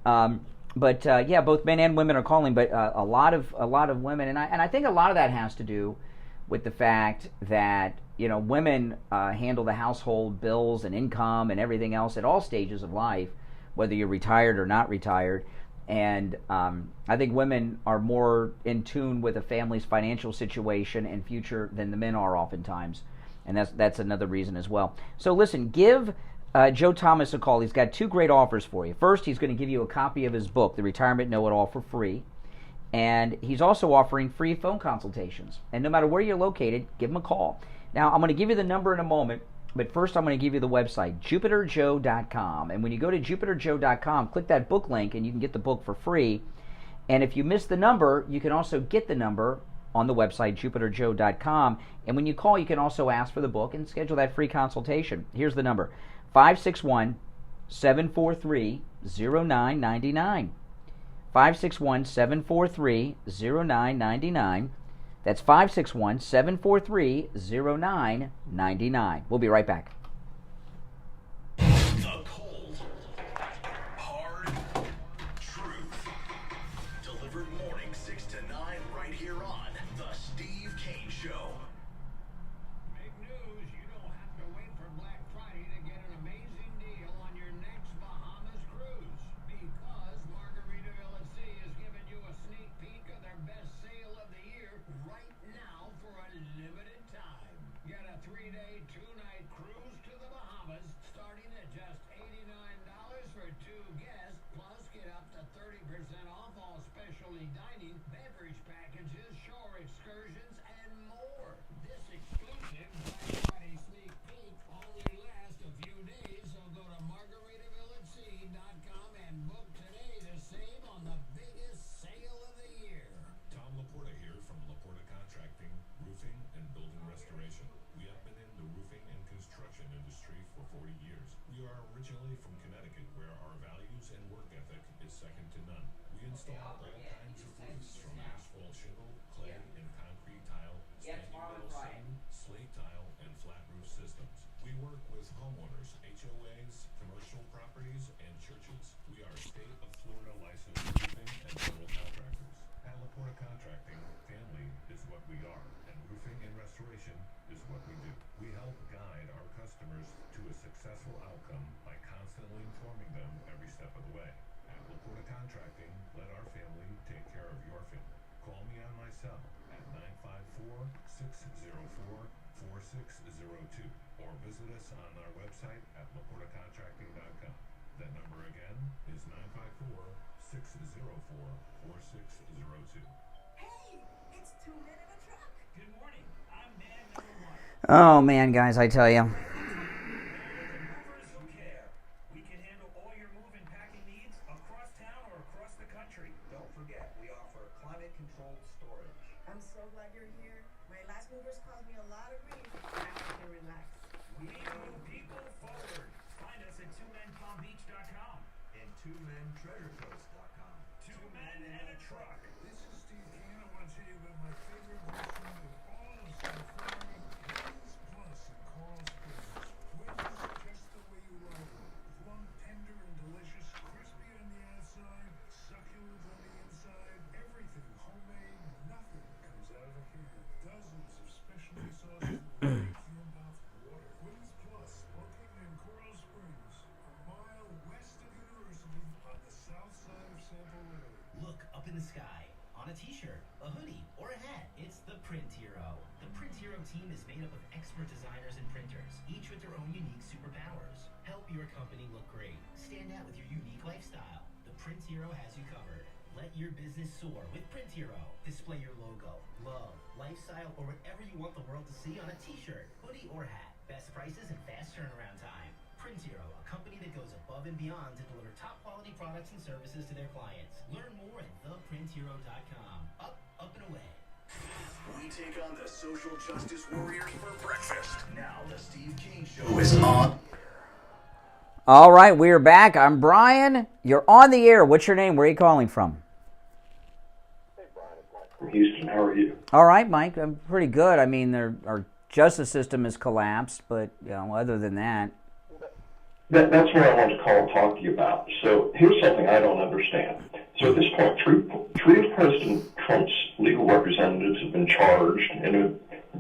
But both men and women are calling, but a lot of women, and I think a lot of that has to do with the fact that women handle the household bills and income and everything else at all stages of life, whether you're retired or not retired. And I think women are more in tune with a family's financial situation and future than the men are oftentimes, and that's another reason as well. So listen, give Joe Thomas a call. He's got two great offers for you. First, he's going to give you a copy of his book, The Retirement Know-It-All, for free. And he's also offering free phone consultations. And no matter where you're located, give him a call. Now, I'm going to give you the number in a moment, but first I'm going to give you the website, JupiterJoe.com. And when you go to JupiterJoe.com, click that book link, and you can get the book for free. And if you miss the number, you can also get the number on the website, JupiterJoe.com. And when you call, you can also ask for the book and schedule that free consultation. Here's the number, 561-743-0999. 561-743-0999. That's 561-743-0999. We'll be right back. The cold, hard truth. Delivered morning 6 to 9 right here on The Steve Kane Show. Big news, you don't have to wait for Black Friday to get an amazing deal on your next Bahamas cruise. Because Margaritaville at Sea is giving you a sneak peek of their best sale of the year right now for a limited time. Get a 3-day, 2-night cruise to the Bahamas starting at just $89 for 2 guests, plus get up to 30% off all specialty dining, beverage packages, shore excursions, and more. This exclusive Black Friday sneak peek only lasts a few days, so go to MargaritavilleAtSea.com and book today to save on the biggest sale of the year. Tom Laporta here from Laporta Contracting, Roofing and Building Restoration. We have been in the roofing and construction industry for 40 years. We are originally from Connecticut, where our values and work ethic is second to none. We install all kinds of roofs, from asphalt shingle, clay and concrete tile, standing metal seam, slate tile, and flat roof systems. We work with homeowners, HOAs, commercial properties, and churches. We are state of Contracting family is what we are, and roofing and restoration is what we do. We help guide our customers to a successful outcome by constantly informing them every step of the way. At LaPorta Contracting, let our family take care of your family. Call me on my cell at 954-604-4602 or visit us on our website at laportacontracting.com. That number again is 954-604-4602. Hey, it's 2 men in a truck. Good morning. I'm man number 1. Oh, man, guys, I tell you. Movers who care. We can handle all your move and packing needs across town or across the country. Don't forget, we offer climate-controlled storage. I'm so glad you're here. My last movers caused me a lot of grief. Now I can relax. We move people forward. Find us at twomenpalmbeach.com And 2mentreasurecoast.com. 2 men and a truck. This is Steve Kane. I want to tell you about my favorite restaurant in all of South Florida, Wings Plus in Coral Springs. Wings just the way you like them. Plump, tender, and delicious, crispy on the outside, succulent on the inside. Everything homemade, nothing comes out of a can. Dozens of specialty sauces will make your mouth water. Wings Plus, located in Coral Springs, a mile west of University on the south side of Sample Road. Look up in the sky, on a t-shirt, a hoodie, or a hat. It's the Print Hero. The Print Hero team is made up of expert designers and printers, each with their own unique superpowers. Help your company look great. Stand out with your unique lifestyle. The Print Hero has you covered. Let your business soar with Print Hero. Display your logo, love, lifestyle, or whatever you want the world to see on a t-shirt, hoodie, or hat. Best prices and fast turnaround time. Print Hero, a company that goes above and beyond to deliver top quality products and services to their clients. Learn more at theprinthero.com. Up, and away. We take on the social justice warriors for breakfast. Now the Steve Kane Show is on. All right, we're back. I'm Brian. You're on the air. What's your name? Where are you calling from? From Houston. How are you? All right, Mike. I'm pretty good. I mean, our justice system has collapsed, but other than that. That's what I wanted to call and talk to you about. So here's something I don't understand. So at this point, three of President Trump's legal representatives have been charged and have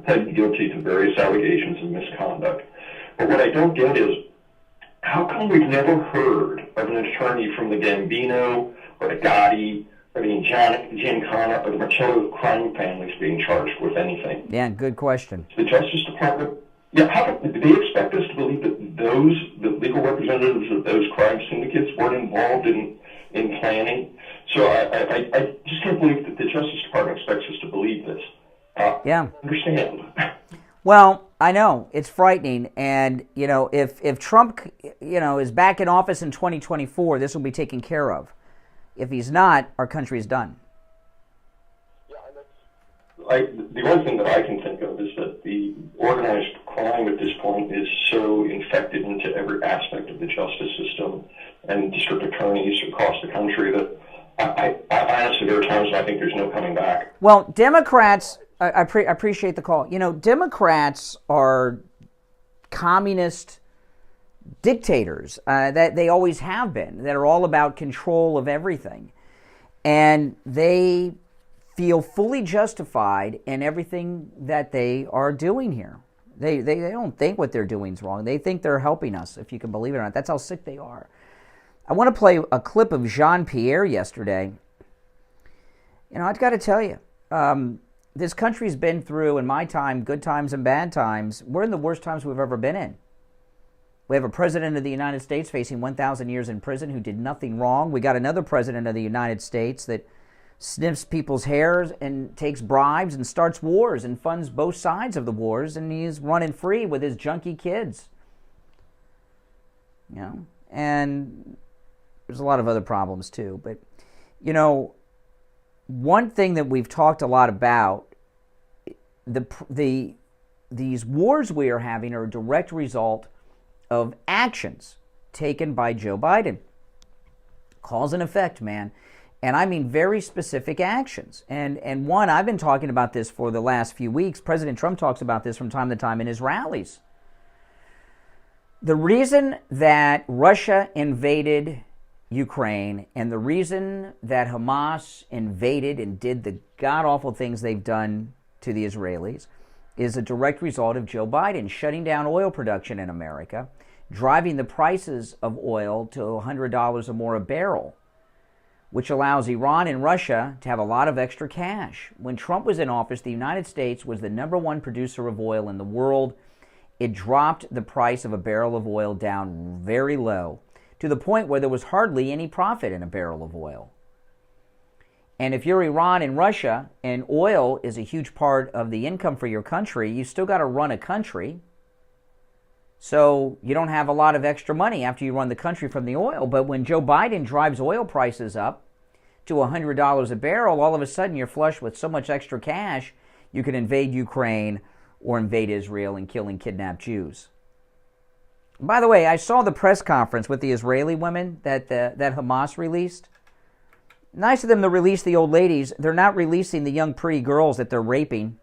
pled guilty to various allegations of misconduct. But what I don't get is, how come we've never heard of an attorney from the Gambino or the Gotti or the Giancana or the Macho crime families being charged with anything? Yeah, good question. The Justice Department, do they expect us to believe that the legal representatives of those crime syndicates weren't involved in planning? So I just can't believe that the Justice Department expects us to believe this. Yeah. Understand. Well, I know it's frightening, and if Trump is back in office in 2024, this will be taken care of. If he's not, our country is done. The only thing that I can think of is that the organized crime at this point is so infected into every aspect of the justice system and district attorneys across the country that I honestly, there are times when I think there's no coming back. Well, Democrats, I appreciate the call. Democrats are communist dictators that they always have been, that are all about control of everything. And they feel fully justified in everything that they are doing here. They don't think what they're doing is wrong. They think they're helping us, if you can believe it or not. That's how sick they are. I want to play a clip of Jean-Pierre yesterday. I've got to tell you, this country's been through, in my time, good times and bad times. We're in the worst times we've ever been in. We have a president of the United States facing 1,000 years in prison who did nothing wrong. We got another president of the United States that sniffs people's hairs and takes bribes and starts wars and funds both sides of the wars, and he's running free with his junkie kids. And there's a lot of other problems too. But, one thing that we've talked a lot about, these wars we are having are a direct result of actions taken by Joe Biden. Cause and effect, man. And I mean very specific actions. And one, I've been talking about this for the last few weeks. President Trump talks about this from time to time in his rallies. The reason that Russia invaded Ukraine, and the reason that Hamas invaded and did the god-awful things they've done to the Israelis is a direct result of Joe Biden shutting down oil production in America, driving the prices of oil to $100 or more a barrel, which allows Iran and Russia to have a lot of extra cash. When Trump was in office, the United States was the #1 producer of oil in the world. It dropped the price of a barrel of oil down very low, to the point where there was hardly any profit in a barrel of oil. And if you're Iran and Russia, and oil is a huge part of the income for your country, you still got to run a country. So you don't have a lot of extra money after you run the country from the oil. But when Joe Biden drives oil prices up to $100 a barrel, all of a sudden you're flush with so much extra cash, you can invade Ukraine or invade Israel and kill and kidnap Jews. By the way, I saw the press conference with the Israeli women that Hamas released. Nice of them to release the old ladies. They're not releasing the young pretty girls that they're raping.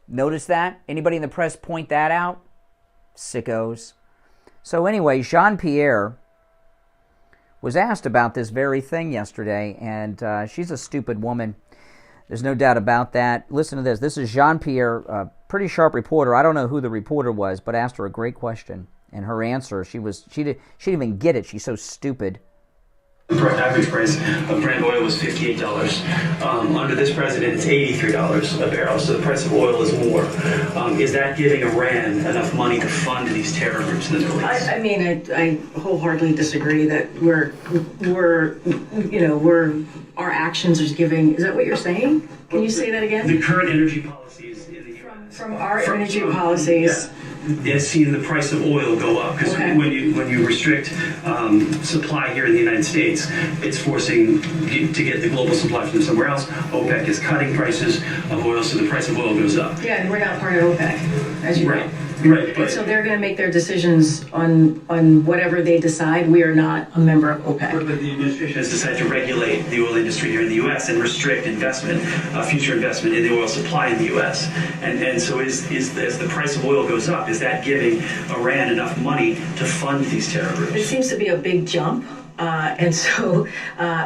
Notice that? Anybody in the press point that out? Sickos. So anyway, Jean-Pierre was asked about this very thing yesterday, and she's a stupid woman. There's no doubt about that. Listen to this. This is Jean-Pierre, a pretty sharp reporter. I don't know who the reporter was, but asked her a great question. And her answer, she didn't even get it. She's so stupid. The average price of Brent oil was $58. Under this president, it's $83 a barrel, so the price of oil is more. Is that giving Iran enough money to fund these terror groups in the Middle East? I mean, I wholeheartedly disagree that our actions are giving. Is that what you're saying? Can you say that again? The current energy policies in the U.S. From our energy policies. Yeah. It's seeing the price of oil go up because when you restrict supply here in the United States, it's forcing you to get the global supply from somewhere else. OPEC is cutting prices of oil, so the price of oil goes up. Yeah, and we're not part of OPEC, as you know. Right. And so they're going to make their decisions on whatever they decide. We are not a member of OPEC. But the administration has decided to regulate the oil industry here in the U.S. and restrict investment, future investment in the oil supply in the U.S. And so as the price of oil goes up, is that giving Iran enough money to fund these terror groups? It seems to be a big jump. And so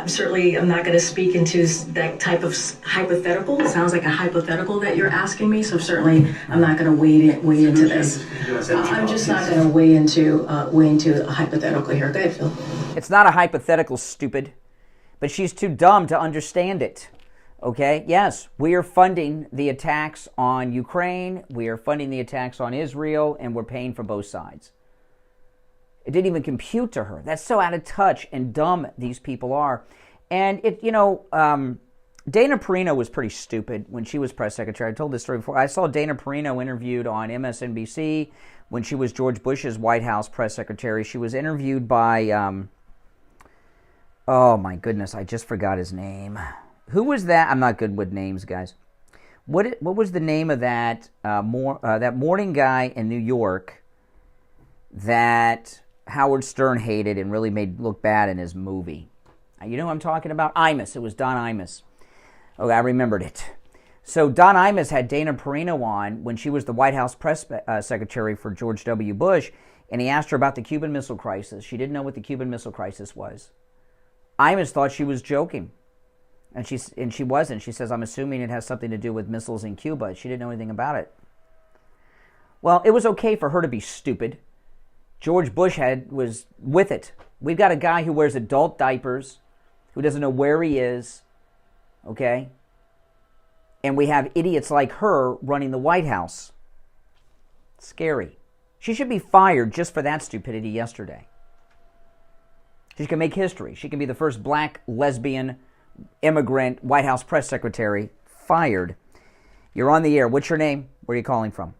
certainly I'm not going to speak into that type of hypothetical. It sounds like a hypothetical that you're asking me. So certainly I'm not going to weigh into this. I'm just not going to weigh into a hypothetical here. Go ahead, Phil. It's not a hypothetical, stupid. But she's too dumb to understand it. Okay? Yes, we are funding the attacks on Ukraine. We are funding the attacks on Israel. And we're paying for both sides. It didn't even compute to her. That's so out of touch and dumb these people are. And Dana Perino was pretty stupid when she was press secretary. I told this story before. I saw Dana Perino interviewed on MSNBC when she was George Bush's White House press secretary. She was interviewed by, oh my goodness, I just forgot his name. Who was that? I'm not good with names, guys. What was the name of that morning guy in New York that Howard Stern hated and really made look bad in his movie? You know who I'm talking about? Imus. It was Don Imus. Oh, I remembered it. So Don Imus had Dana Perino on when she was the White House press secretary for George W. Bush, and he asked her about the Cuban Missile Crisis. She didn't know what the Cuban Missile Crisis was. Imus thought she was joking, and she wasn't. She says, I'm assuming it has something to do with missiles in Cuba. She didn't know anything about it. Well, it was okay for her to be stupid. George Bush was with it. We've got a guy who wears adult diapers, who doesn't know where he is, okay? And we have idiots like her running the White House. Scary. She should be fired just for that stupidity yesterday. She can make history. She can be the first black, lesbian, immigrant White House press secretary fired. You're on the air. What's your name? Where are you calling from?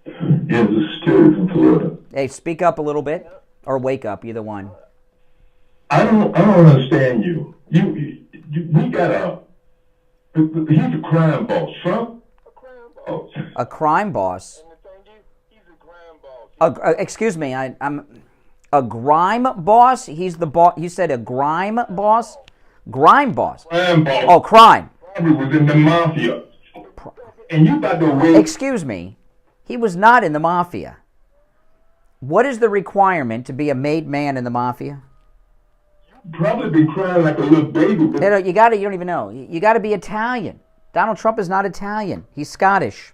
Yeah, this is Terry from Florida. Hey, speak up a little bit, or wake up, either one. I don't understand you. We got he's a crime boss. Trump? A crime boss? Excuse me, I'm a grime boss? He's the boss. You said a grime boss? Grime boss. Crime boss. Oh, crime. Probably was in the mafia. And you about to wait. Excuse me. He was not in the mafia. What is the requirement to be a made man in the mafia? Probably be crying like a little baby. You don't even know. You got to be Italian. Donald Trump is not Italian. He's Scottish.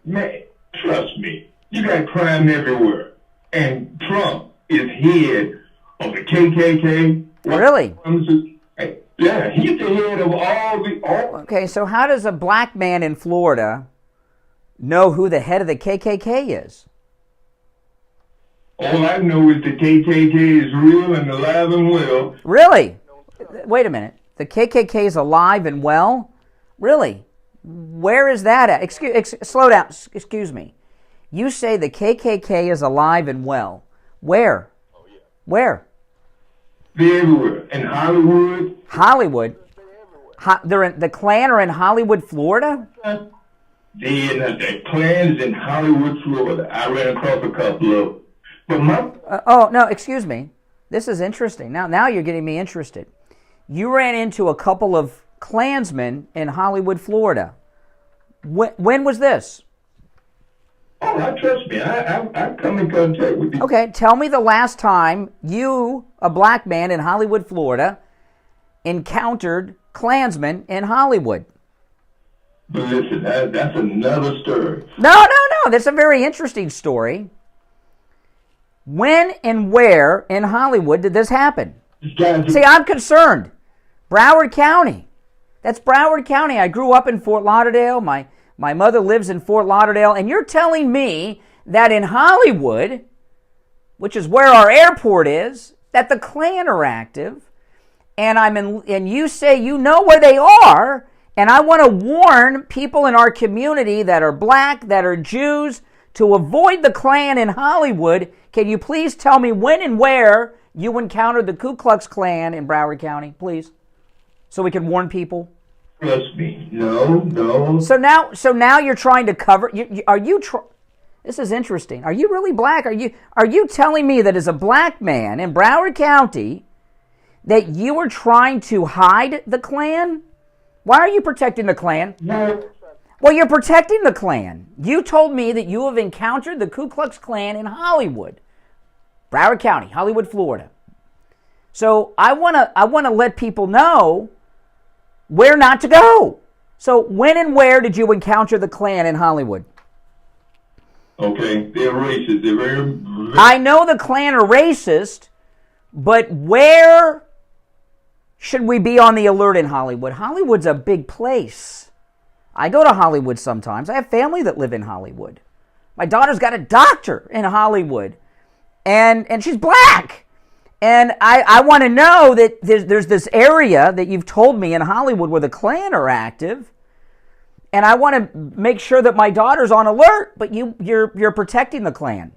Man, trust me. You got crime everywhere. And Trump is head of the KKK. Really? Yeah, he's the head of all. Okay, so how does a black man in Florida know who the head of the KKK is? All I know is the KKK is real and alive and well. Really? Wait a minute. The KKK is alive and well? Really? Where is that at? Slow down. Excuse me. You say the KKK is alive and well. Where? Where? They're everywhere. In Hollywood. Hollywood? The Klan are in Hollywood, Florida? The Klan is in Hollywood, Florida. I ran across a couple of. But no, excuse me. This is interesting. Now you're getting me interested. You ran into a couple of Klansmen in Hollywood, Florida. When was this? Oh, trust me. I come in contact with you. Okay, tell me the last time you, a black man in Hollywood, Florida, encountered Klansmen in Hollywood. But listen, that's another story. No. That's a very interesting story. When and where in Hollywood did this happen? See, I'm concerned. Broward County. That's Broward County. I grew up in Fort Lauderdale. My mother lives in Fort Lauderdale. And you're telling me that in Hollywood, which is where our airport is, that the Klan are active, and you say you know where they are, and I want to warn people in our community that are black, that are Jews, to avoid the Klan in Hollywood. Can you please tell me when and where you encountered the Ku Klux Klan in Broward County, please? So we can warn people. Trust me. No. So now you're trying to cover. This is interesting. Are you really black? Are you telling me that as a black man in Broward County that you were trying to hide the Klan? Why are you protecting the Klan? No. Well, you're protecting the Klan. You told me that you have encountered the Ku Klux Klan in Hollywood, Broward County, Hollywood, Florida. So I want to let people know where not to go. So when and where did you encounter the Klan in Hollywood? Okay, they're racist. They're very... I know the Klan are racist, but where should we be on the alert in Hollywood? Hollywood's a big place. I go to Hollywood sometimes. I have family that live in Hollywood. My daughter's got a doctor in Hollywood, and she's black. And I want to know that there's this area that you've told me in Hollywood where the Klan are active, and I want to make sure that my daughter's on alert, but you're protecting the Klan.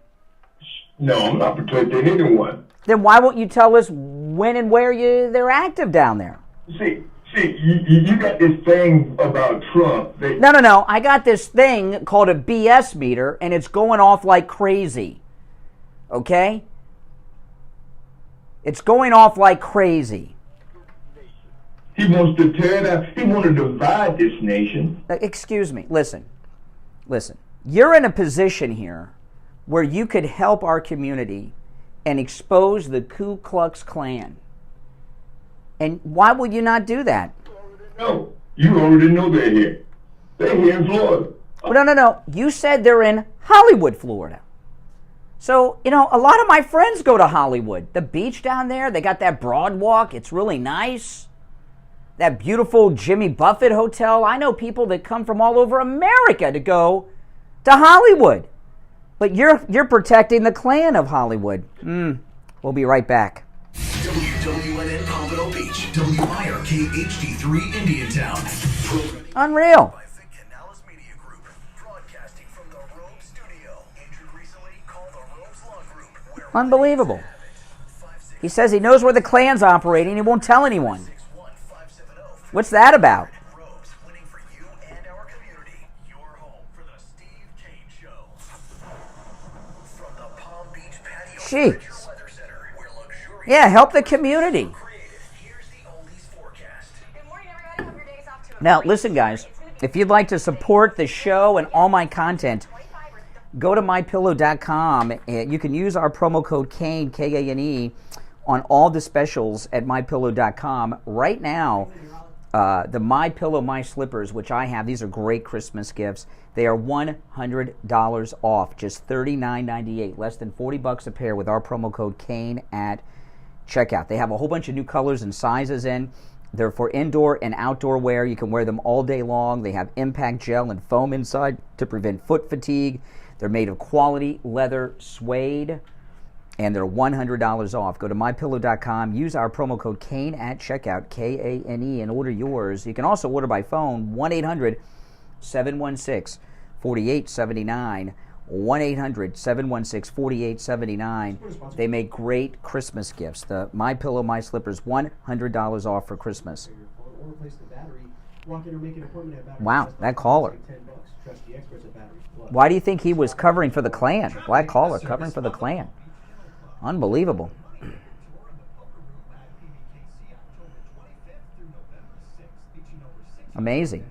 No, I'm not protecting anyone. Then why won't you tell us when and where they're active down there? See, you got this thing about Trump. No. I got this thing called a BS meter, and it's going off like crazy. Okay? It's going off like crazy. He wants to tear down. He wants to divide this nation. Excuse me. Listen. You're in a position here where you could help our community and expose the Ku Klux Klan. And why would you not do that? No, you already know they're here. They're here in Florida. No. You said they're in Hollywood, Florida. So, a lot of my friends go to Hollywood. The beach down there, they got that Broadwalk. It's really nice. That beautiful Jimmy Buffett hotel. I know people that come from all over America to go to Hollywood. But you're protecting the Klan of Hollywood. We'll be right back. WWNN Pompano Beach, WIRK HD3 Indiantown. Unreal. Unbelievable. He says he knows where the Klan's operating. He won't tell anyone. What's that about? Jeez. Yeah, help the community. Now, listen, guys. If you'd like to support the show and all my content, go to mypillow.com. And you can use our promo code KANE, K-A-N-E, on all the specials at mypillow.com. Right now, the My Pillow, My Slippers, which I have, these are great Christmas gifts. They are $100 off, just $39.98, less than $40 a pair with our promo code KANE at checkout. They have a whole bunch of new colors and sizes in. They're for indoor and outdoor wear. You can wear them all day long. They have impact gel and foam inside to prevent foot fatigue. They're made of quality leather suede, and they're $100 off. Go to mypillow.com. Use our promo code KANE at checkout, K-A-N-E, and order yours. You can also order by phone, 1-800-716-4879. 1-800-716-4879. They make great Christmas gifts. The My Pillow, My Slippers, $100 off for Christmas. Wow, that caller. Why do you think he was covering for the Klan? Black caller covering for the Klan. Unbelievable. Amazing.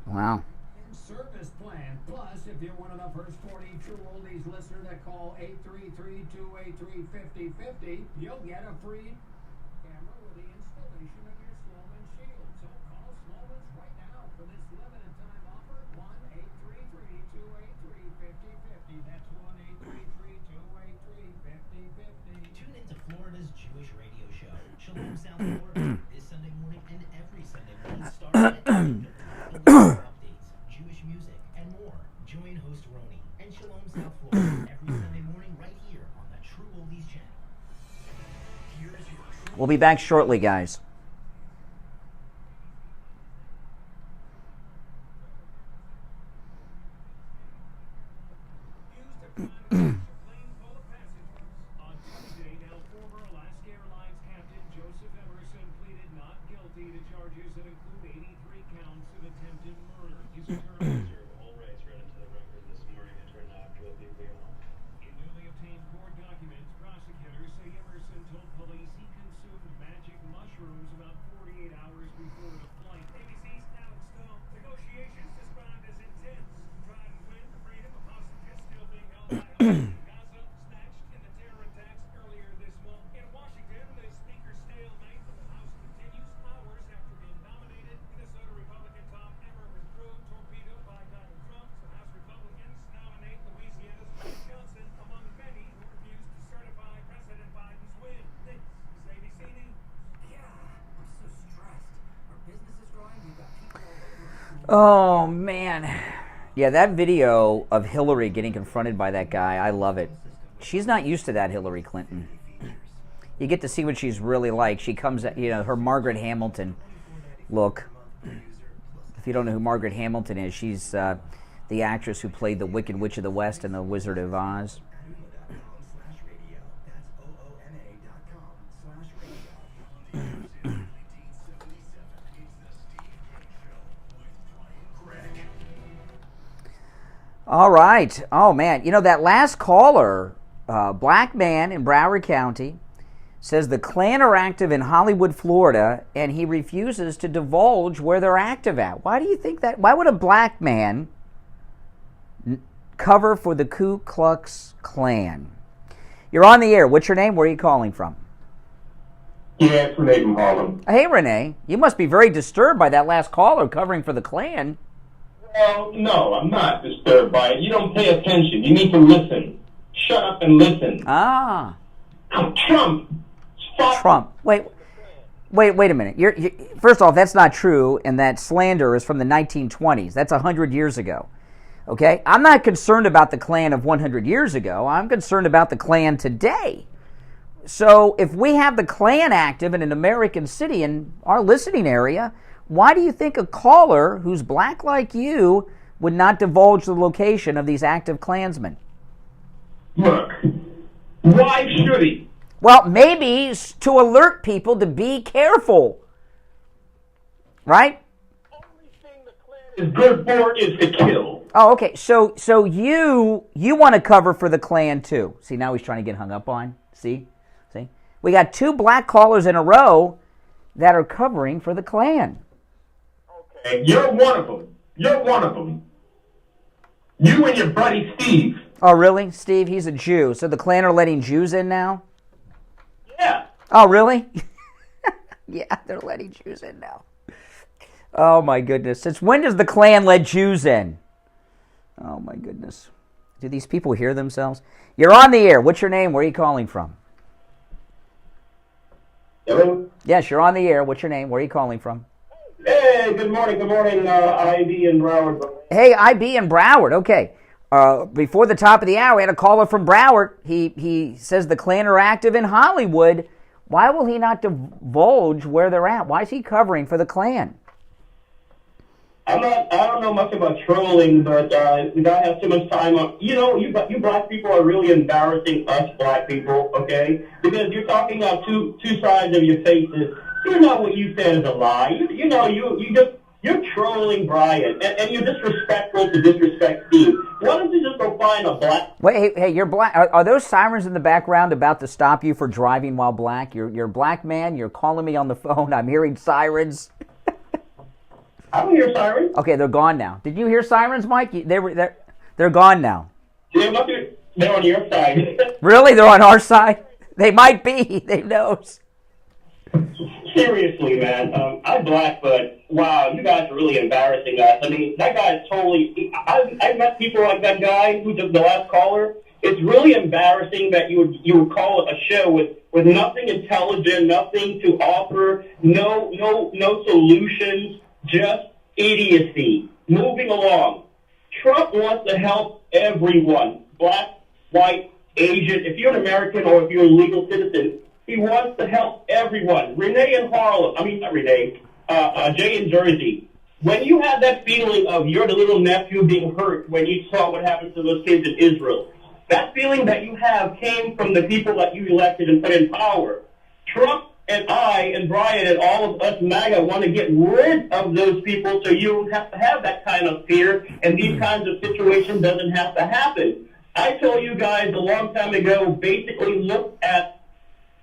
Wow. Service plan. Plus, if you're one of the first 40 True Oldies listeners that call 833-283-5050, you'll get a free camera with the installation of your Sloman Shield. So call Sloman's right now for this limited time offer. 1-833-283-5050. That's 1-833-283-5050. Tune into Florida's Jewish radio show, Shalom South Florida, this Sunday morning and every Sunday morning starting at 8. Updates, Jewish music, and more. Join host Roni and Shalom South Florida every Sunday morning right here on the True Oldies channel. We'll be back shortly, guys. Oh, man. Yeah, that video of Hillary getting confronted by that guy, I love it. She's not used to that, Hillary Clinton. You get to see what she's really like. She comes, her Margaret Hamilton look. If you don't know who Margaret Hamilton is, she's the actress who played the Wicked Witch of the West in The Wizard of Oz. All right. Oh, man. That last caller, black man in Broward County, says the Klan are active in Hollywood, Florida, and he refuses to divulge where they're active at. Why do you think that? Why would a black man cover for the Ku Klux Klan? You're on the air. What's your name? Where are you calling from? Yeah, it's Renee from Harlem. Hey, Renee. You must be very disturbed by that last caller covering for the Klan. Well, no, I'm not disturbed by it. You don't pay attention. You need to listen. Shut up and listen. Ah. Trump. Stop. Trump. Wait a minute. First off, that's not true, and that slander is from the 1920s. That's 100 years ago. Okay? I'm not concerned about the Klan of 100 years ago. I'm concerned about the Klan today. So if we have the Klan active in an American city in our listening area, why do you think a caller who's black like you would not divulge the location of these active Klansmen? Look, why should he? Well, maybe to alert people to be careful. Right? Is good for is to kill. Oh, okay. So you want to cover for the Klan too. See, now he's trying to get hung up on. See? We got 2 black callers in a row that are covering for the Klan. Okay, you're one of them. You're one of them. You and your buddy Steve. Oh, really? Steve, he's a Jew. So the Klan are letting Jews in now? Yeah. Oh, really? Yeah, they're letting Jews in now. Oh, my goodness. Since when does the Klan let Jews in? Oh, my goodness. Do these people hear themselves? You're on the air. What's your name? Where are you calling from? Hello? Yes, you're on the air. What's your name? Where are you calling from? Hey, good morning, IB in Broward. Hey, IB in Broward. Okay. Before the top of the hour, we had a caller from Broward. He says the Klan are active in Hollywood. Why will he not divulge where they're at? Why is he covering for the Klan? I don't know much about trolling, but the guy has too much time on. You black people are really embarrassing us black people, okay? Because you're talking out two sides of your faces. You know what you said is a lie. You're trolling Brian, and you're disrespectful to disrespect Steve. Why don't you just go find a black? Wait, hey, you're black. Are those sirens in the background about to stop you for driving while black? You're a black man. You're calling me on the phone. I'm hearing sirens. I don't hear sirens. Okay, they're gone now. Did you hear sirens, Mike? They're gone now. They're on your side. Really? They're on our side? They might be. They knows. Seriously, man. I'm black, but wow, you guys are really embarrassing us. I mean, that guy is totally. I've met people like that guy who just the last caller. It's really embarrassing that you would call a show with nothing intelligent, nothing to offer, no solutions. Just idiocy. Moving along. Trump wants to help everyone. Black, white, Asian. If you're an American or if you're a legal citizen, he wants to help everyone. Renee in Harlem. I mean, not Renee. Jay in Jersey. When you had that feeling of you're the little nephew being hurt when you saw what happened to those kids in Israel, that feeling that you have came from the people that you elected and put in power. Trump and I and Brian and all of us MAGA want to get rid of those people so you don't have to have that kind of fear and these kinds of situations doesn't have to happen. I told you guys a long time ago, basically look at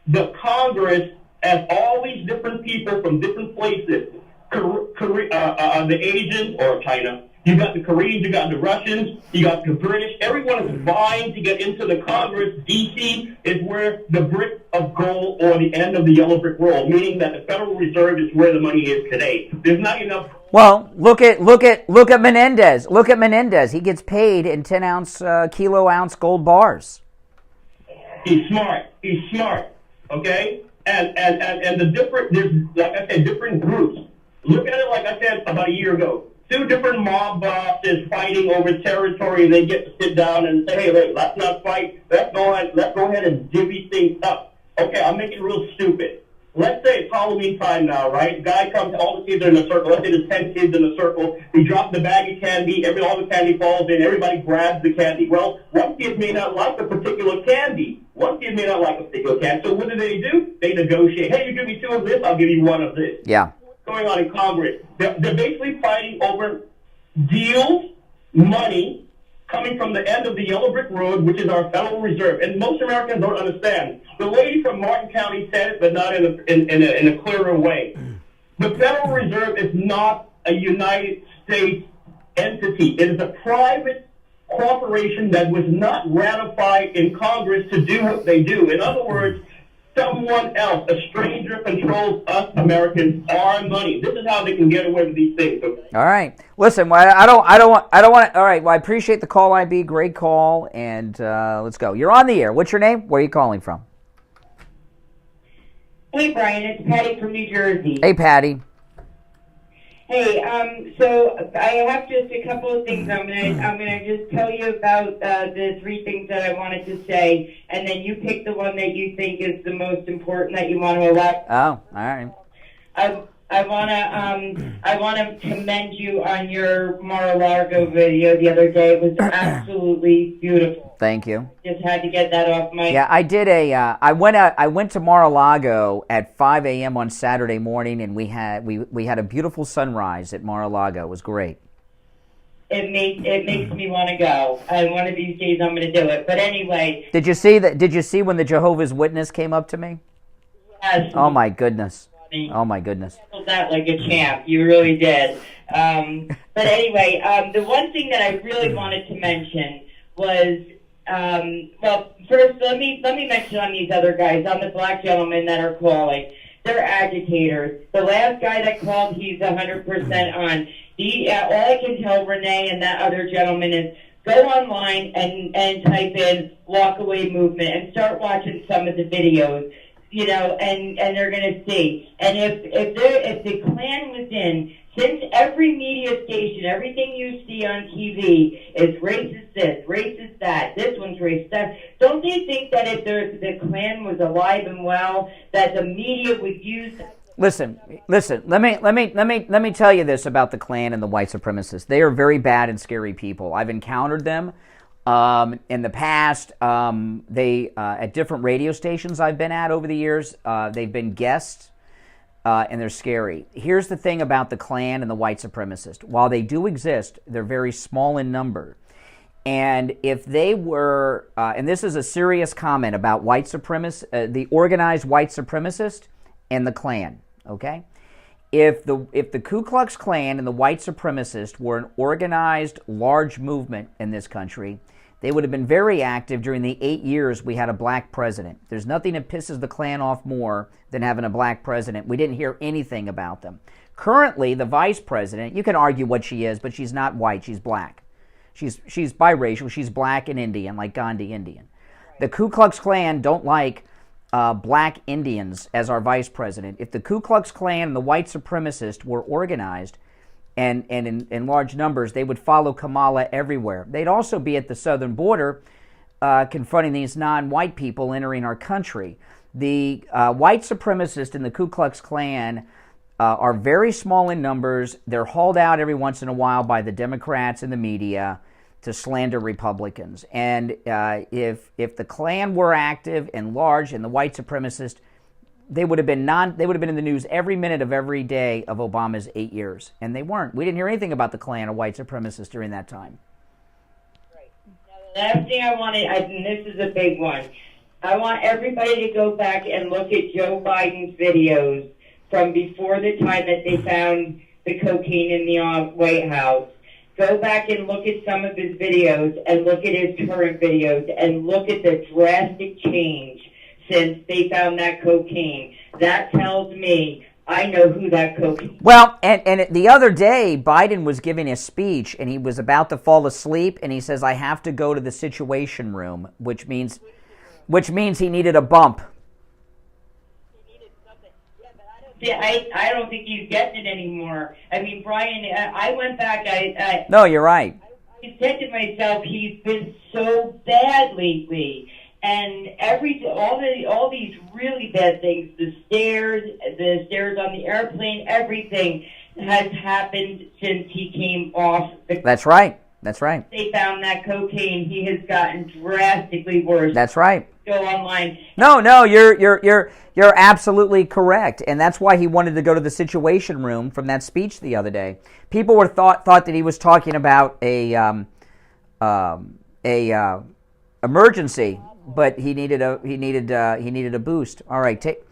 the Congress as all these different people from different places. The Asians or China. You got the Koreans, you got the Russians, you got the British. Everyone is vying to get into the Congress. D.C. is where the brick of gold or the end of the yellow brick road, meaning that the Federal Reserve is where the money is today. There's not enough. Well, look at Menendez. Look at Menendez. He gets paid in 10-ounce, kilo-ounce gold bars. He's smart. Okay, and the different. There's, like I said, different groups. Look at it like I said about a year ago. 2 different mob bosses fighting over territory, and they get to sit down and say, hey, let's not fight. Let's go ahead and divvy things up. Okay, I'll make it real stupid. Let's say it's Halloween time now, right? Guy comes, all the kids are in a circle. Let's say there's 10 kids in a circle. He drops the bag of candy. All the candy falls in. Everybody grabs the candy. Well, one kid may not like a particular candy. So what do? They negotiate. Hey, you give me 2 of this, I'll give you 1 of this. Yeah. Going on in Congress. They're basically fighting over deals, money, coming from the end of the yellow brick road, which is our Federal Reserve. And most Americans don't understand. The lady from Martin County said it, but not in a clearer way. The Federal Reserve is not a United States entity. It is a private corporation that was not ratified in Congress to do what they do. In other words, Someone else, a stranger, controls us Americans, our money. This is how they can get away with these things. Okay? All right. Listen, I don't want to. All right. Well, I appreciate the call, IB. Great call, and let's go. You're on the air. What's your name? Where are you calling from? Hey, Brian. It's Patty from New Jersey. Hey, Patty. Hey, so I have just a couple of things. I'm gonna just tell you about the three things that I wanted to say, and then you pick the one that you think is the most important that you want to elect. Oh, all right. I wanna commend you on your Mar-a-Lago video the other day. It was absolutely beautiful. Thank you. Just had to get that off my. Yeah, I did I went to Mar-a-Lago at 5 a.m. on Saturday morning, and we had a beautiful sunrise at Mar-a-Lago. It was great. It makes me want to go. And one of these days I'm going to do it. But anyway. Did you see that? Did you see when the Jehovah's Witness came up to me? Yes. Oh my goodness. Oh my goodness. You handled that like a champ. You really did. But anyway, the one thing that I really wanted to mention was, well, first let me mention on these other guys, on the black gentlemen that are calling. They're agitators. The last guy that called, he's 100% on. All I can tell Renee and that other gentleman is go online and type in walk away movement and start watching some of the videos. You know, and they're going to see. And if the Klan was in, since every media station, everything you see on TV is racist this, racist that, this one's racist that, don't they think that if the Klan was alive and well, that the media would use that? Listen. Let me tell you this about the Klan and the white supremacists. They are very bad and scary people. I've encountered them. In the past, they at different radio stations I've been at over the years, they've been guests, and they're scary. Here's the thing about the Klan and the white supremacists. While they do exist, they're very small in number. And if they were, and this is a serious comment about white supremacists, the organized white supremacist and the Klan, okay? If the Ku Klux Klan and the white supremacist were an organized, large movement in this country, they would have been very active during the 8 years we had a black president. There's nothing that pisses the Klan off more than having a black president. We didn't hear anything about them. Currently, the vice president, you can argue what she is, but she's not white, she's black. She's biracial, she's black and Indian, like Gandhi Indian. The Ku Klux Klan don't like black Indians as our vice president. If the Ku Klux Klan and the white supremacists were organized and in large numbers, they would follow Kamala everywhere. They'd also be at the southern border confronting these non-white people entering our country. The white supremacists in the Ku Klux Klan are very small in numbers. They're hauled out every once in a while by the Democrats and the media to slander Republicans. And if the Klan were active and large and the white supremacists, they would have been in the news every minute of every day of Obama's 8 years. And they weren't. We didn't hear anything about the Klan or white supremacists during that time. Right. Now, the last thing I wanted, and this is a big one, I want everybody to go back and look at Joe Biden's videos from before the time that they found the cocaine in the White House. Go back and look at some of his videos and look at his current videos and look at the drastic change since they found that cocaine. That tells me I know who that cocaine. Well, and the other day, Biden was giving a speech, and he was about to fall asleep, and he says, I have to go to the Situation Room, which means he needed a bump. Yeah, I don't think he's getting it anymore. I mean, Brian, I went back. No, you're right. I said to myself, he's been so bad lately. And all these really bad things, the stairs on the airplane, everything has happened since he came off. That's right. That's right. They found that cocaine. He has gotten drastically worse. That's right. Go online. No, you're absolutely correct, and that's why he wanted to go to the Situation Room from that speech the other day. People were thought that he was talking about a emergency. But he needed a boost. All right, take.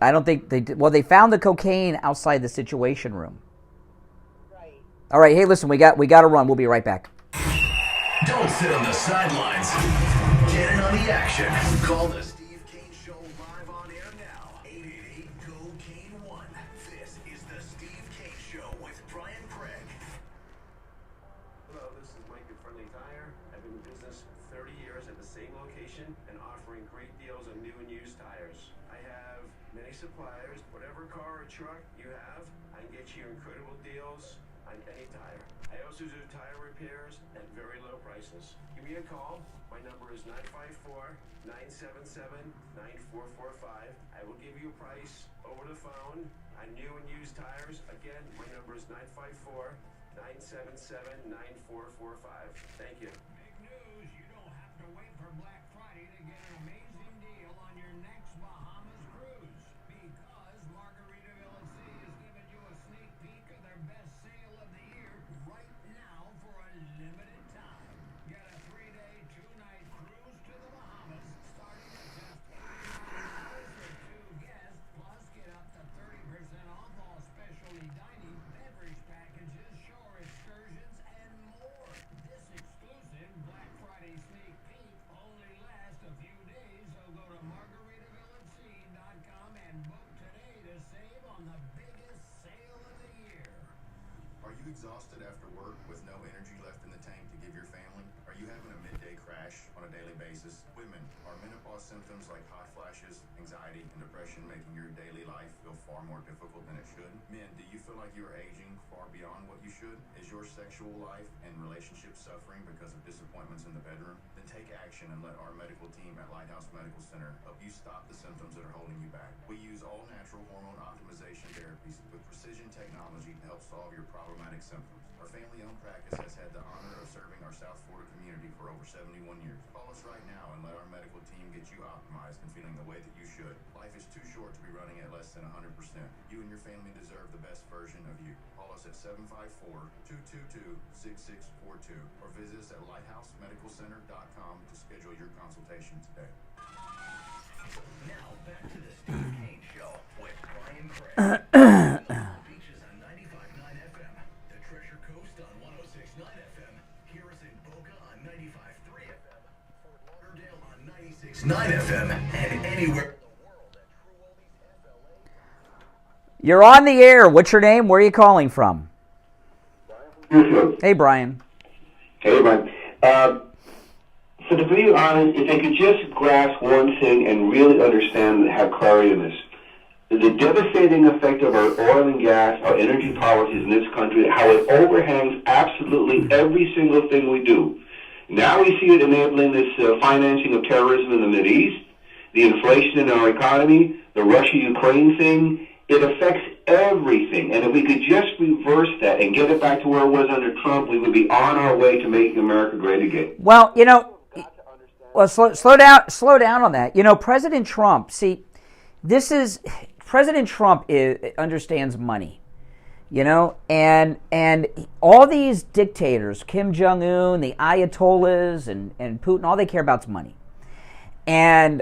I don't think they did. Well, they found the cocaine outside the Situation Room. Right. All right. Hey, listen, we got to run. We'll be right back. Don't sit on the sidelines. Get in on the action. Call the Steve Kane Show live on air now. 888-GO-KANE-1. This is the Steve Kane Show with Brian Craig. Hello, this is Mike at Friendly Tire. I've been in business for 30 years at the same location and offering great deals on new and used tires. I have many suppliers. Whatever car or truck you have, I can get you incredible deals on any tire. I also do tire repairs at very low prices. Give me a call. My number is 954-977-9445. I will give you a price over the phone on new and used tires. Again, my number is 954-977-9445. Thank you. Big news, you don't have to wait for Black Friday to get an amazing deal on your next Bahamas cruise. Because Margaritaville at Sea is giving you a sneak peek of their best sale of the year right now for a limited time. Get a 3-day, 2-night cruise to the Bahamas starting at just $89 for 2 guests, plus get up to 30% off all specialty dining, beverage packages, shore excursions, and more. This exclusive Black Friday sneak peek only lasts a few days, so go to MargaritavilleAtSea.com and book today to save on the biggest sale of the year. Are you exhausted after work with no energy left in the tank to give your family? Are you having a midday crash on a daily basis? Women, are menopause symptoms like hot flashes, anxiety, and depression making your daily life feel far more difficult than it should? Men, do you feel like you are aging far beyond what you should? Is your sexual life and relationships suffering because of disappointments in the bedroom? Then take action and let our medical team at Lighthouse Medical Center help you stop the symptoms that are holding you back. We use all-natural hormone optimization therapies with precision technology to help solve your problematic symptoms. Our family-owned practice has had the honor of serving our South Florida community for over 71 years. Call us right now and let our medical team get you optimized and feeling the way that you should. Life is too short to be running at less than 100%. You and your family deserve the best version of you. Call us at 754-222-6642 or visit us at lighthousemedicalcenter.com to schedule your consultation today. Now back to the Steve Kane Show with Brian Craig. Beaches on 95.9 FM, the Treasure Coast on 106.9 FM, hear us in Boca on 95.3 FM, Fort Lauderdale on 96.9 FM, and anywhere. You're on the air. What's your name? Where are you calling from? Hey, Brian. Hey, Brian. So to be honest, if they could just grasp one thing and really understand how clarity in this, the devastating effect of our oil and gas, our energy policies in this country, how it overhangs absolutely every single thing we do. Now we see it enabling this financing of terrorism in the Mideast, the inflation in our economy, the Russia-Ukraine thing. It affects everything. And if we could just reverse that and get it back to where it was under Trump, we would be on our way to making America great again. Well, slow down on that. President Trump, President Trump understands money, and all these dictators, Kim Jong-un, the Ayatollahs, and Putin, all they care about is money. And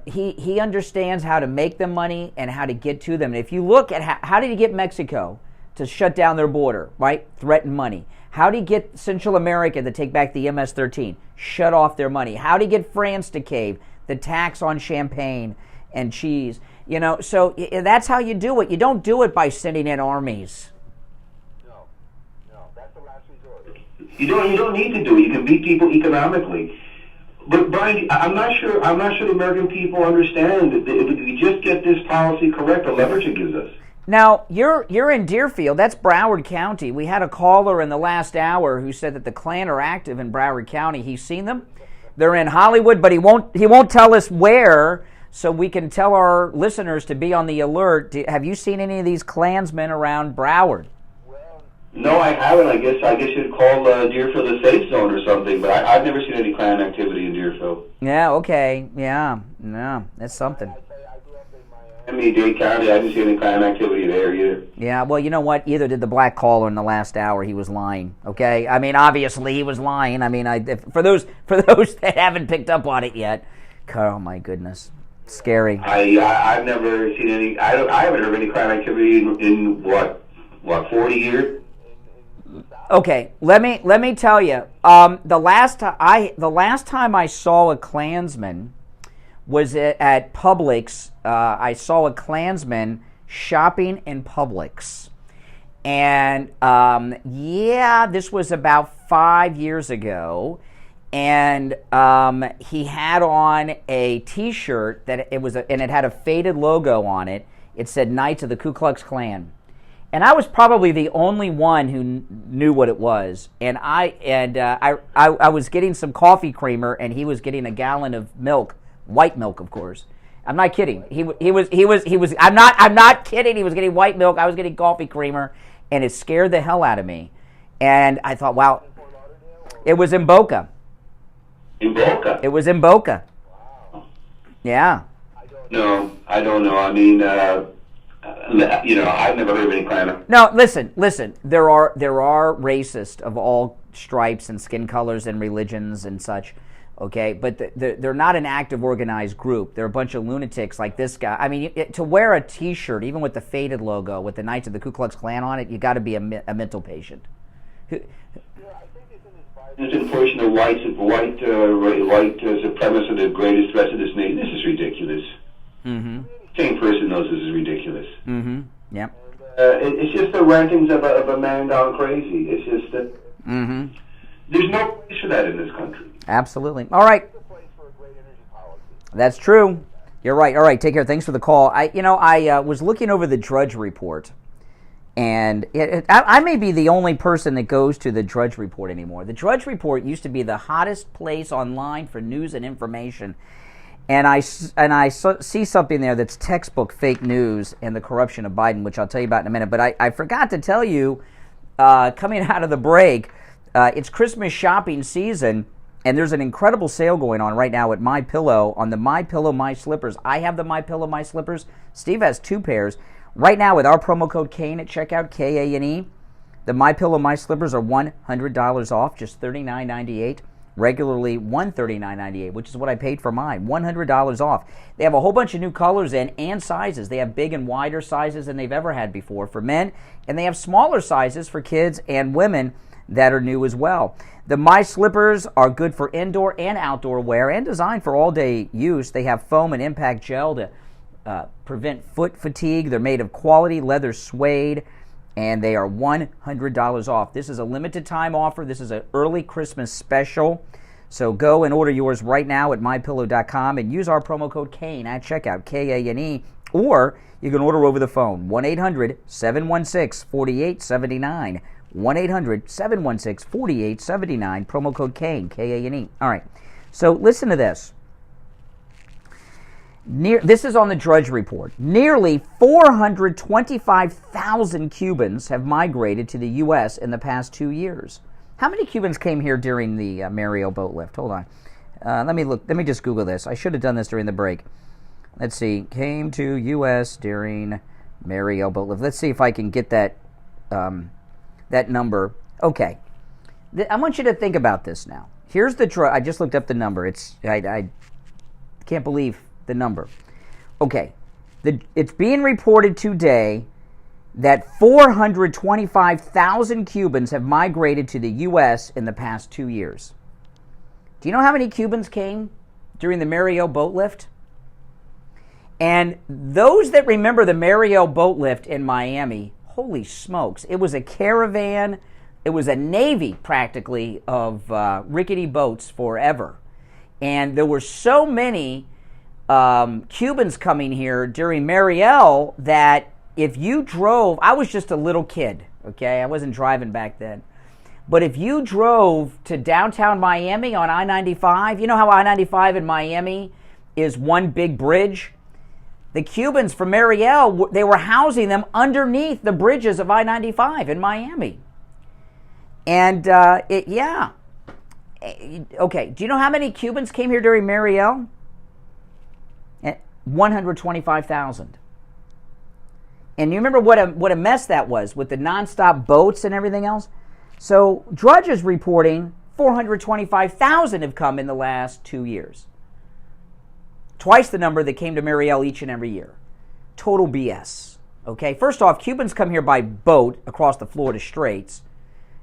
he understands how to make them money and how to get to them. And if you look at how did he get Mexico to shut down their border, right? Threaten money. How did he get Central America to take back the MS-13? Shut off their money. How did he get France to cave? The tax on champagne and cheese. So that's how you do it. You don't do it by sending in armies. No, that's the last resort. You don't need to do it. You can beat people economically. But Brian, I'm not sure the American people understand that if we just get this policy correct, the leverage it gives us. Now, you're in Deerfield. That's Broward County. We had a caller in the last hour who said that the Klan are active in Broward County. He's seen them. They're in Hollywood, but he won't tell us where, so we can tell our listeners to be on the alert. Have you seen any of these Klansmen around Broward? No, I haven't. I guess you'd call Deerfield a safe zone or something, but I've never seen any Klan activity in Deerfield. Yeah, okay. Yeah, no, that's something. Miami-Dade County, I didn't see any Klan activity there either. Yeah, well, you know what? Either did the black caller in the last hour. He was lying, okay? I mean, obviously he was lying. I mean, for those that haven't picked up on it yet, oh my goodness, scary. I've never seen any, I haven't heard any Klan activity in what, 40 years? Okay, let me tell you. The last time I saw a Klansman was at Publix. I saw a Klansman shopping in Publix, and this was about 5 years ago. And he had on a T-shirt that and it had a faded logo on it. It said Knights of the Ku Klux Klan, and I was probably the only one who knew what it was. And I was getting some coffee creamer, and he was getting a gallon of milk, white milk, of course. I'm not kidding. He was. I'm not kidding. He was getting white milk. I was getting coffee creamer, and it scared the hell out of me. And I thought, wow, it was in Boca. In Boca? It was in Boca. Yeah. No, I don't know. I mean, I've never heard of any Klan. No, listen. There are racists of all stripes and skin colors and religions and such, okay? But they're not an active, organized group. They're a bunch of lunatics like this guy. I mean, to wear a T-shirt, even with the faded logo, with the Knights of the Ku Klux Klan on it, you got to be a mental patient. This enforcement of white supremacy are the greatest threat to this nation. This is ridiculous. Mm-hmm. Same person knows this is ridiculous. Mm-hmm. Yep. It's just the rantings of a man gone crazy. It's just that there's no place for that in this country. Absolutely. All right. That's true. You're right. All right. Take care. Thanks for the call. I was looking over the Drudge Report. And I may be the only person that goes to the Drudge Report anymore. The Drudge Report used to be the hottest place online for news and information. And I see something there that's textbook fake news and the corruption of Biden, which I'll tell you about in a minute. But I forgot to tell you, coming out of the break, it's Christmas shopping season, and there's an incredible sale going on right now at MyPillow on the MyPillow My Slippers. I have the MyPillow My Slippers. Steve has 2 pairs. Right now, with our promo code Kane at checkout, K-A-N-E, the MyPillow My Slippers are $100 off, just $39.98. Regularly $139.98, which is what I paid for mine. $100 off. They have a whole bunch of new colors and sizes. They have big and wider sizes than they've ever had before for men, and they have smaller sizes for kids and women that are new as well. The My Slippers are good for indoor and outdoor wear and designed for all-day use. They have foam and impact gel to prevent foot fatigue. They're made of quality leather suede, and they are $100 off. This is a limited time offer. This is an early Christmas special. So go and order yours right now at mypillow.com and use our promo code Kane at checkout, K-A-N-E, or you can order over the phone, 1-800-716-4879, 1-800-716-4879, promo code Kane, K-A-N-E. All right, so listen to this. This is on the Drudge Report. Nearly 425,000 Cubans have migrated to the U.S. in the past 2 years. How many Cubans came here during the Mario boat lift? Hold on. Let me look. Let me just Google this. I should have done this during the break. Let's see. Came to U.S. during Mario boat lift. Let's see if I can get that that number. Okay. I want you to think about this now. Here's the I just looked up the number. I can't believe the number. Okay. It's being reported today that 425,000 Cubans have migrated to the U.S. in the past 2 years. Do you know how many Cubans came during the Mario boat lift? And those that remember the Mario boat lift in Miami, holy smokes, it was a caravan, it was a navy practically of rickety boats forever. And there were so many Cubans coming here during Mariel that if you drove, I was just a little kid, okay? I wasn't driving back then. But if you drove to downtown Miami on I-95, you know how I-95 in Miami is one big bridge? The Cubans from Mariel, they were housing them underneath the bridges of I-95 in Miami. And, yeah. Okay, do you know how many Cubans came here during Mariel? 125,000. And you remember what a mess that was with the nonstop boats and everything else? So Drudge is reporting 425,000 have come in the last 2 years. Twice the number that came to Mariel each and every year. Total BS. Okay, first off, Cubans come here by boat across the Florida Straits.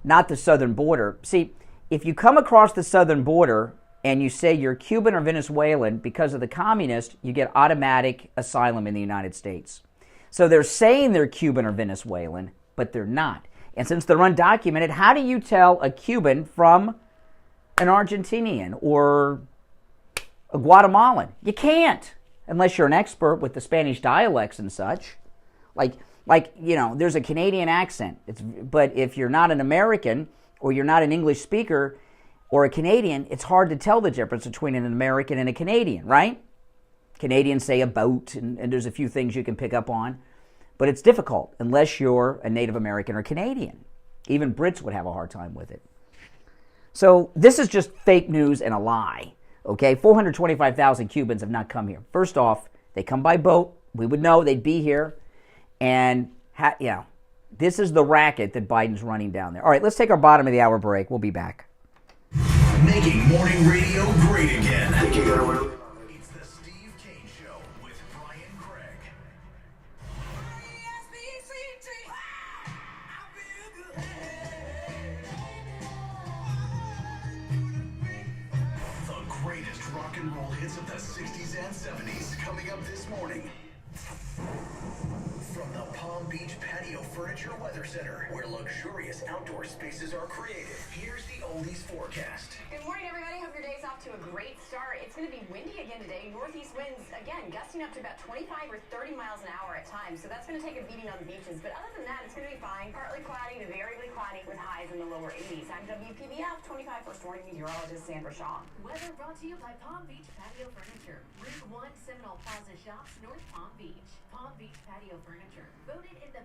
not the southern border. See, if you come across the southern border and you say you're Cuban or Venezuelan because of the communist, you get automatic asylum in the United States. So they're saying they're Cuban or Venezuelan, but they're not. And since they're undocumented, how do you tell a Cuban from an Argentinian or a Guatemalan? You can't, unless you're an expert with the Spanish dialects and such. Like there's a Canadian accent. But if you're not an American or you're not an English speaker or a Canadian, it's hard to tell the difference between an American and a Canadian, right? Canadians say a boat, and there's a few things you can pick up on. But it's difficult unless you're a Native American or Canadian. Even Brits would have a hard time with it. So this is just fake news and a lie. Okay, 425,000 Cubans have not come here. First off, they come by boat. We would know they'd be here. And, this is the racket that Biden's running down there. All right, let's take our bottom of the hour break. We'll be back. Making morning radio great again. It's the Steve Kane Show with Brian Craig. The greatest rock and roll hits of the 60s and 70s coming up this morning. From the Palm Beach Patio Furniture Weather Center, where luxurious outdoor spaces are created, here's the oldies forecast. Good morning, everybody. Hope your day's off to a great start. It's going to be windy again today. Northeast winds, again, gusting up to about 25 or 30 miles an hour at times. So that's going to take a beating on the beaches. But other than that, it's going to be fine. Partly cloudy to variably cloudy with highs in the lower 80s. I'm WPBF 25 First Warning Meteorologist Sandra Shaw. Weather brought to you by Palm Beach Patio Furniture. Route 1 Seminole Plaza Shops, North Palm Beach. Palm Beach Patio Furniture. Voted in the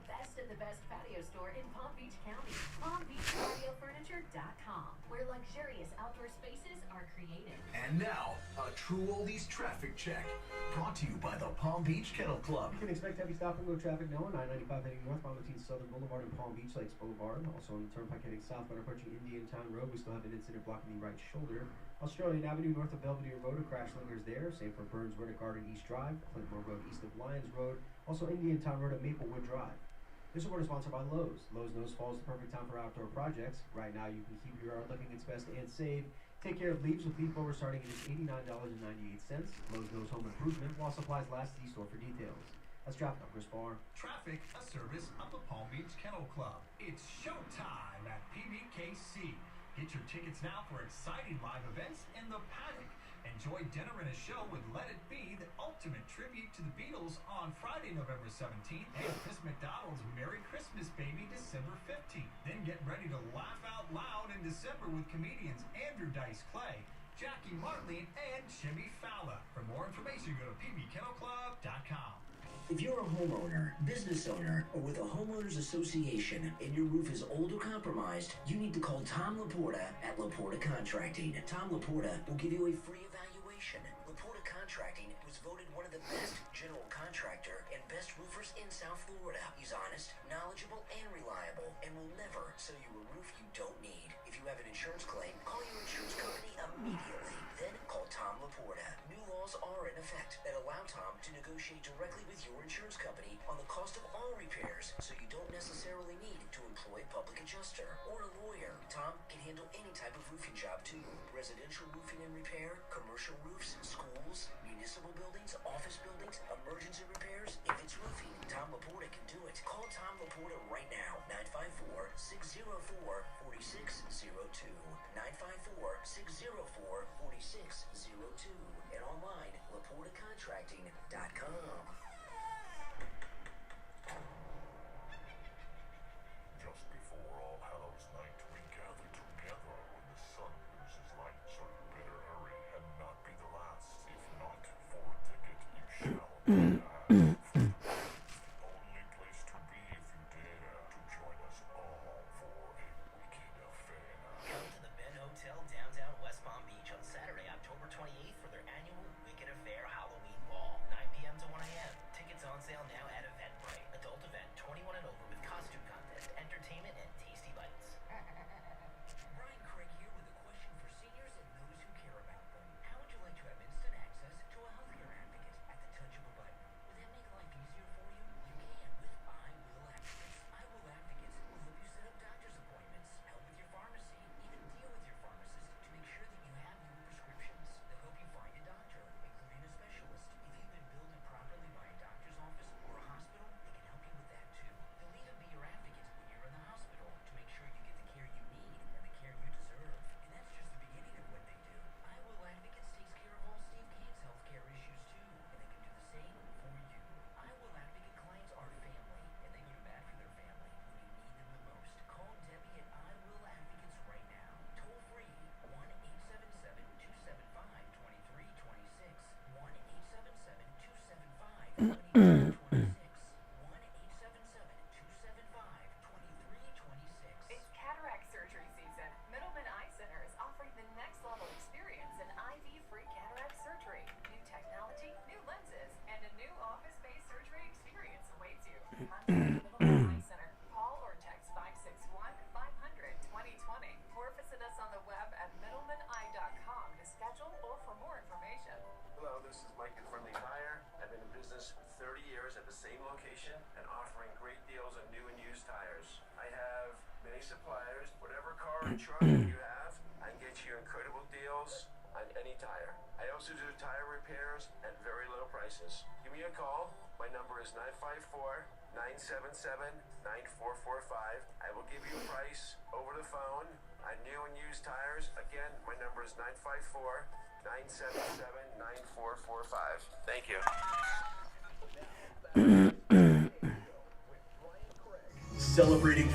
best patio store in Palm Beach County. PalmBeachPatioFurniture.com, where luxurious outdoor spaces are created. And now, a true oldies traffic check. Brought to you by the Palm Beach Kennel Club. You can expect heavy stop and go traffic now on I-95 heading northbound between Southern Boulevard and Palm Beach Lakes Boulevard. Also on the Turnpike heading southbound approaching Indian Town Road. We still have an incident blocking the right shoulder. Australian Avenue north of Belvedere Road, a crash lingers there. Same for Burns Vernon Garden East Drive, Clintmore Road east of Lyons Road. Also Indian Town Road at Maplewood Drive. This report is sponsored by Lowe's. Lowe's knows fall is the perfect time for outdoor projects. Right now you can keep your yard looking its best and save. Take care of leaves with leaf blowers starting at just $89.98. Lowe's knows home improvement. While supplies last, see store for details. That's traffic. I'm Chris Barr. Traffic, a service of the Palm Beach Kennel Club. It's showtime at PBKC. Get your tickets now for exciting live events in the paddock. Enjoy dinner and a show with Let It Be, the ultimate tribute to the Beatles on Friday, November 17th, and Chris McDonald's Merry Christmas Baby December 15th. Then get ready to laugh out loud in December with comedians Andrew Dice Clay, Jackie Martling, and Jimmy Fallon. For more information, go to pbkennelclub.com. If you're a homeowner, business owner, or with a homeowners association and your roof is old or compromised, you need to call Tom Laporta at Laporta Contracting. Tom Laporta will give you a free evaluation. Laporta Contracting was voted one of the best general contractor and best roofers in South Florida. He's honest, knowledgeable, and reliable, and will never sell you a roof you don't need. If you have an insurance claim, call your insurance company immediately. Then call Tom Laporta. New laws are in effect that allow Tom to negotiate directly with your insurance company on the cost of all repairs, so you don't necessarily need to employ a public adjuster or a lawyer. Tom can handle any type of roofing job too. Residential roofing and repair, commercial roofs, schools, municipal buildings, office buildings, emergency repairs. If it's roofing, Tom Laporta can do it. Call Tom Laporta right now, 954-604-4602. 954-604-4602. And online, LaportaContracting.com. Just before All Hallows Night, we gather together when the sun loses light. So you better hurry and not be the last. If not, for a ticket, you shall be asked. The only place to be if you dare to join us all for a wicked affair. Come to the Ben Hotel downtown West Palm Beach on Saturday, October 28th for their annual Wicked Affair Halloween Ball, 9 p.m. to 1 a.m. Call or text 561-500-2020 or visit us on the web at middlemaneye.com to schedule or for more information. Hello, this is Mike at Friendly Tire. I've been in business for 30 years at the same location and offering great deals on new and used tires. I have many suppliers. Whatever car or truck you have, I can get you incredible deals on any tire. I also do tire repairs at very low prices. Give me a call. My number is 954-977-9445. I will give you a price over the phone on new and used tires. Again, my number is 954-977-9445. Thank you. Celebrating.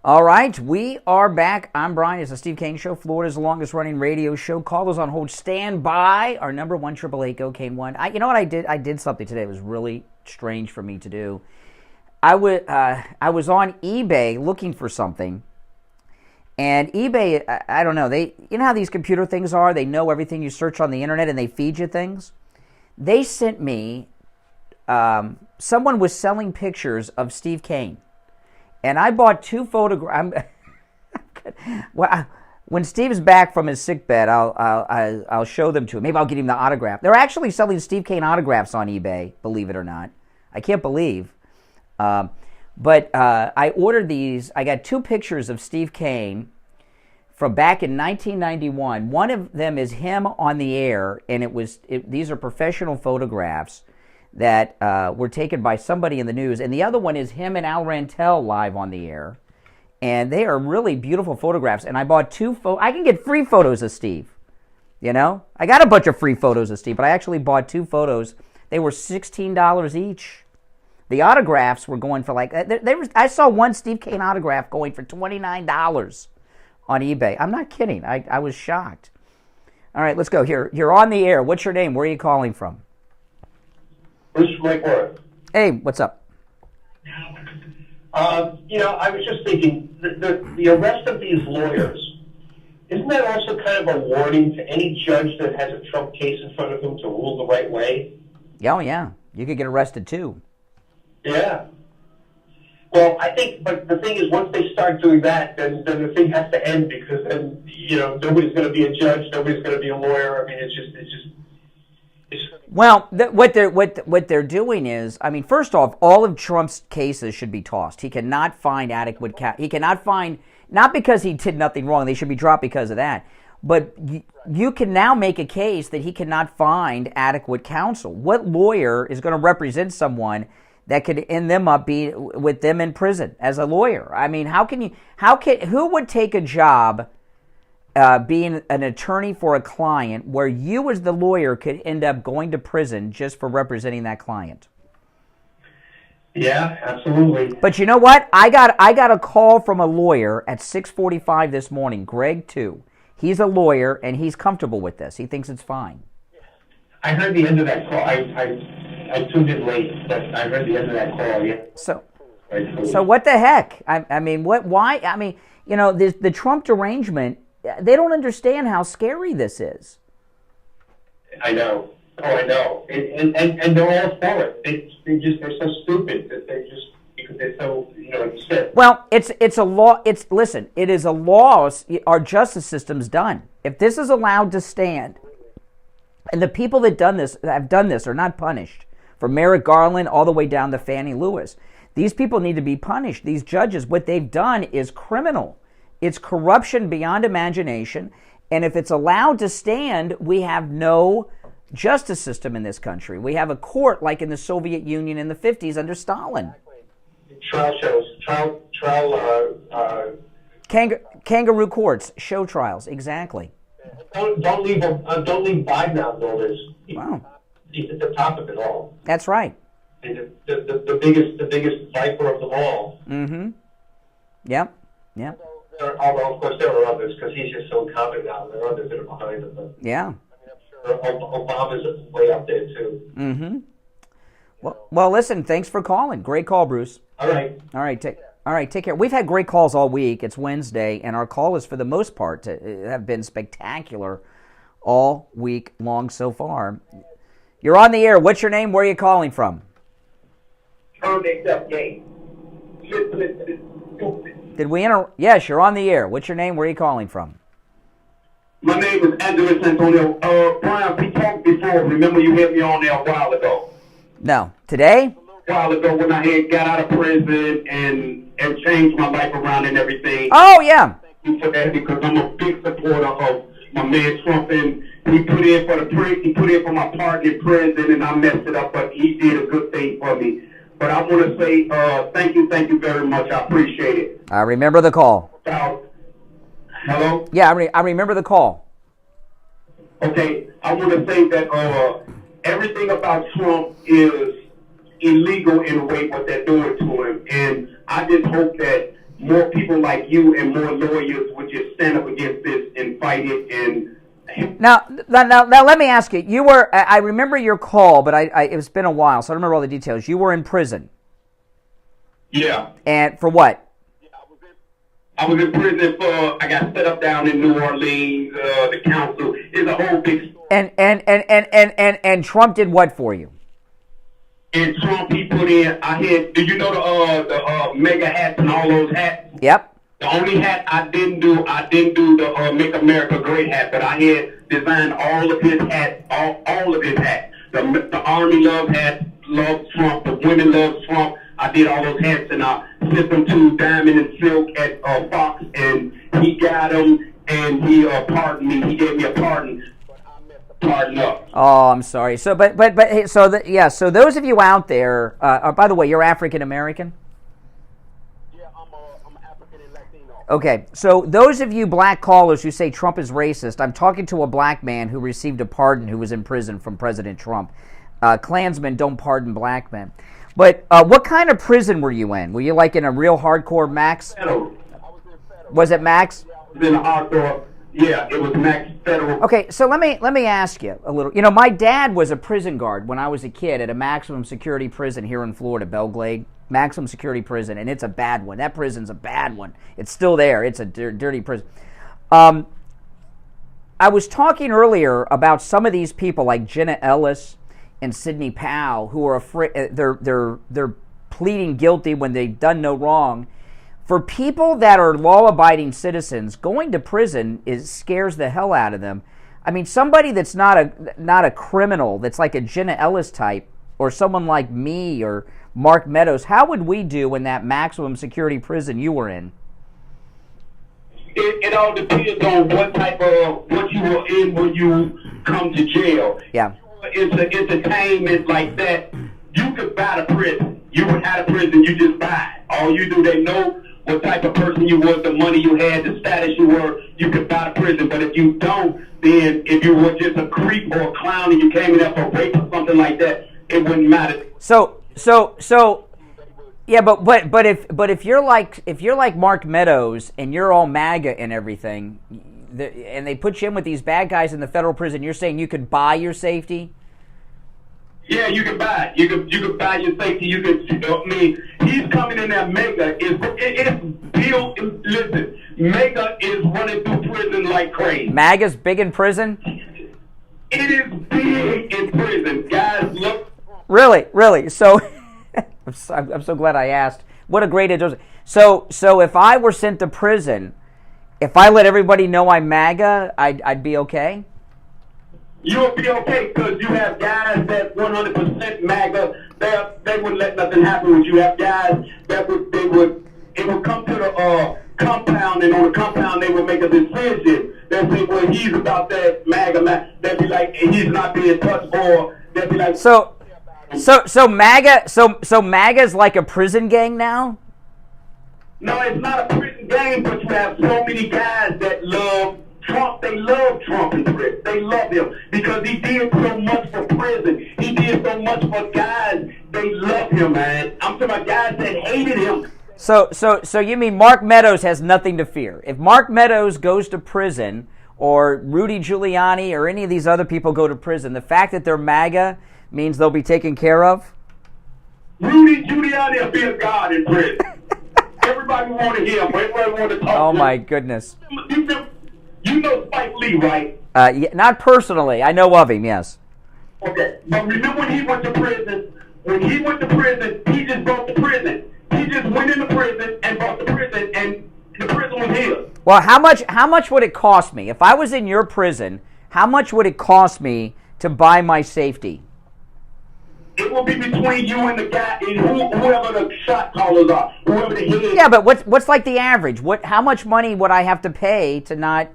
All right, we are back. I'm Brian. It's the Steve Kane Show, Florida's longest-running radio show. Callers on hold. Stand by. Our number 1-888-GO-KANE-1. You know what I did? I did something today. It was really strange for me to do. I was on eBay looking for something, and eBay, I don't know. You know how these computer things are? They know everything you search on the internet, and they feed you things. They sent me. Someone was selling pictures of Steve Kane. And I bought 2 photographs. Well, when Steve's back from his sickbed, I'll show them to him. Maybe I'll get him the autograph. They're actually selling Steve Kane autographs on eBay, believe it or not. I can't believe. But I ordered these. I got 2 pictures of Steve Kane from back in 1991. One of them is him on the air, and these are professional photographs that were taken by somebody in the news, and the other one is him and Al Rantel live on the air, and they are really beautiful photographs. And I bought 2 I can get free photos of Steve, you know. I got a bunch of free photos of Steve, but I actually bought 2 photos. They were $16 each. The autographs were going for like I saw one Steve Kane autograph going for $29 on eBay. I'm not kidding. I was shocked. All right, let's go. Here, you're on the air. What's your name? Where are you calling from? Bruce from Lake Forest. Hey, what's up? I was just thinking, the arrest of these lawyers, isn't that also kind of a warning to any judge that has a Trump case in front of him to rule the right way? Oh, yeah. You could get arrested, too. Yeah. Well, I think, but the thing is, once they start doing that, then the thing has to end, because then, nobody's going to be a judge, nobody's going to be a lawyer. I mean, it's just. Well, what they're doing is, I mean, first off, all of Trump's cases should be tossed. He cannot find adequate he cannot find, not because he did nothing wrong, they should be dropped because of that, but you can now make a case that he cannot find adequate counsel. What lawyer is going to represent someone that could end them up with them in prison as a lawyer? I mean, who would take a job being an attorney for a client where you as the lawyer could end up going to prison just for representing that client? Yeah, absolutely. But you know what? I got a call from a lawyer at 6:45 this morning, Greg too. He's a lawyer and he's comfortable with this. He thinks it's fine. I heard the end of that call. I tuned in late, but I heard the end of that call. Yeah. So what the heck? I mean, what? Why? I mean, the Trump derangement. They don't understand how scary this is. I know. Oh, I know. And they're all for it. They're so stupid that because they're so, like you said. Well, it's a law. Listen, it is a loss. Our justice system's done. If this is allowed to stand, and the people that have done this are not punished, from Merrick Garland all the way down to Fannie Lewis, these people need to be punished. These judges, what they've done is criminal. It's corruption beyond imagination, and if it's allowed to stand, we have no justice system in this country. We have a court like in the Soviet Union in the 50s under Stalin. Kangaroo courts, show trials, exactly. Don't leave Biden out of all this. Wow. He's at the top of it all. That's right. And the biggest viper of them all. Mm-hmm. Yep. Although, of course, there are others, because he's just so incompetent now. There are others that are behind him. But yeah. I mean, I'm sure Obama's way up there, too. Mm-hmm. Well, listen, thanks for calling. Great call, Bruce. All right. Take care. We've had great calls all week. It's Wednesday, and our callers, for the most part, have been spectacular all week long so far. You're on the air. What's your name? Where are you calling from? turn themselves gay. Listening to this stupid. Did we Yes, you're on the air. What's your name? Where are you calling from? My name is Andrew Antonio. Brian, we talked before. Remember you had me on there a while ago. No. Today? A while ago when I had got out of prison and changed my life around and everything. Oh, yeah. Thank you for that because I'm a big supporter of my man Trump, and he put in for my part in prison, and I messed it up, but he did a good thing for me. But I want to say thank you very much. I appreciate it. I remember the call. Hello? Yeah, I remember the call. Okay, I want to say that everything about Trump is illegal in a way what they're doing to him, and I just hope that more people like you and more lawyers would just stand up against this and fight it. And now, let me ask you. You were. I remember your call, but it's been a while, so I don't remember all the details. You were in prison. Yeah. And for what? I was in prison for. I got set up down in New Orleans. The council is a whole big story. And Trump did what for you? And Trump, he put in. Do you know the mega hats and all those hats? Yep. The only hat I didn't do the Make America Great hat, but I had designed all of his hats, all of his hats. The Army love hats, love Trump. The women love Trump. I did all those hats, and I sent them to Diamond and Silk at Fox, and he got them, and he pardoned me. He gave me a pardon. Pardon up. Oh, I'm sorry. So, so those of you out there, by the way, you're African American? Yeah, I'm African and Latino. Okay, so those of you black callers who say Trump is racist, I'm talking to a black man who received a pardon who was in prison from President Trump. Klansmen don't pardon black men. But what kind of prison were you in? Were you like in a real hardcore Max? Federal. Was it Max? I was in a hardcore. Yeah, it was Max Federal. Okay, so let me ask you a little. You know, my dad was a prison guard when I was a kid at a maximum security prison here in Florida, Belglade. Maximum security prison, and it's a bad one. That prison's a bad one. It's still there. It's a dirty prison. I was talking earlier about some of these people like Jenna Ellis and Sidney Powell who are afraid. They're pleading guilty when they've done no wrong. For people that are law-abiding citizens, going to prison scares the hell out of them. I mean, somebody that's not a criminal, that's like a Jenna Ellis type, or someone like me or Mark Meadows, how would we do in that maximum security prison you were in? It all depends on what you were in when you come to jail. Yeah. It's entertainment like that. You could buy the prison. You would have a prison. You just buy it. All you do, they know what type of person you was, the money you had, the status you were, you could buy the prison. But if you don't, then if you were just a creep or a clown and you came in there for rape or something like that, it wouldn't matter. So yeah, but if you're like Mark Meadows and you're all MAGA and everything, and they put you in with these bad guys in the federal prison, you're saying you could buy your safety? Yeah, you can buy it. You can buy your safety. You can. I mean, he's coming in there. Mega is built. Listen, Mega is running through prison like crazy. MAGA's big in prison. It is big in prison, guys. Look. Really. So, I'm so glad I asked. What a great introduction. So if I were sent to prison, if I let everybody know I'm MAGA, I'd be okay. You'll be okay because you have guys that 100% MAGA. They wouldn't let nothing happen with you. Have guys that it would come to the compound, and on the compound they would make a decision. They'll say, well, he's about that MAGA. They'll be like, he's not being touched, or they'll be like, so MAGA's like a prison gang now? No, it's not a prison gang, but you have so many guys that love Trump. They love Trump in prison. They love him because he did so much for prison. He did so much for guys. They love him, man. I'm talking about guys that hated him. So you mean Mark Meadows has nothing to fear? If Mark Meadows goes to prison, or Rudy Giuliani, or any of these other people go to prison, the fact that they're MAGA means they'll be taken care of? Rudy Giuliani will be a god in prison. Everybody want to hear him. Everybody want to talk to him. Oh, my goodness. You know Spike Lee, right? Yeah, not personally. I know of him, yes. Okay. But remember when he went to prison, When he went to prison, he just bought the prison. He just went into prison and bought the prison, and the prison was his. Well, how much would it cost me if I was in your prison? How much would it cost me to buy my safety? It will be between you and the guy, and whoever the shot callers are, whoever the head. Yeah, but what's like the average? How much money would I have to pay to not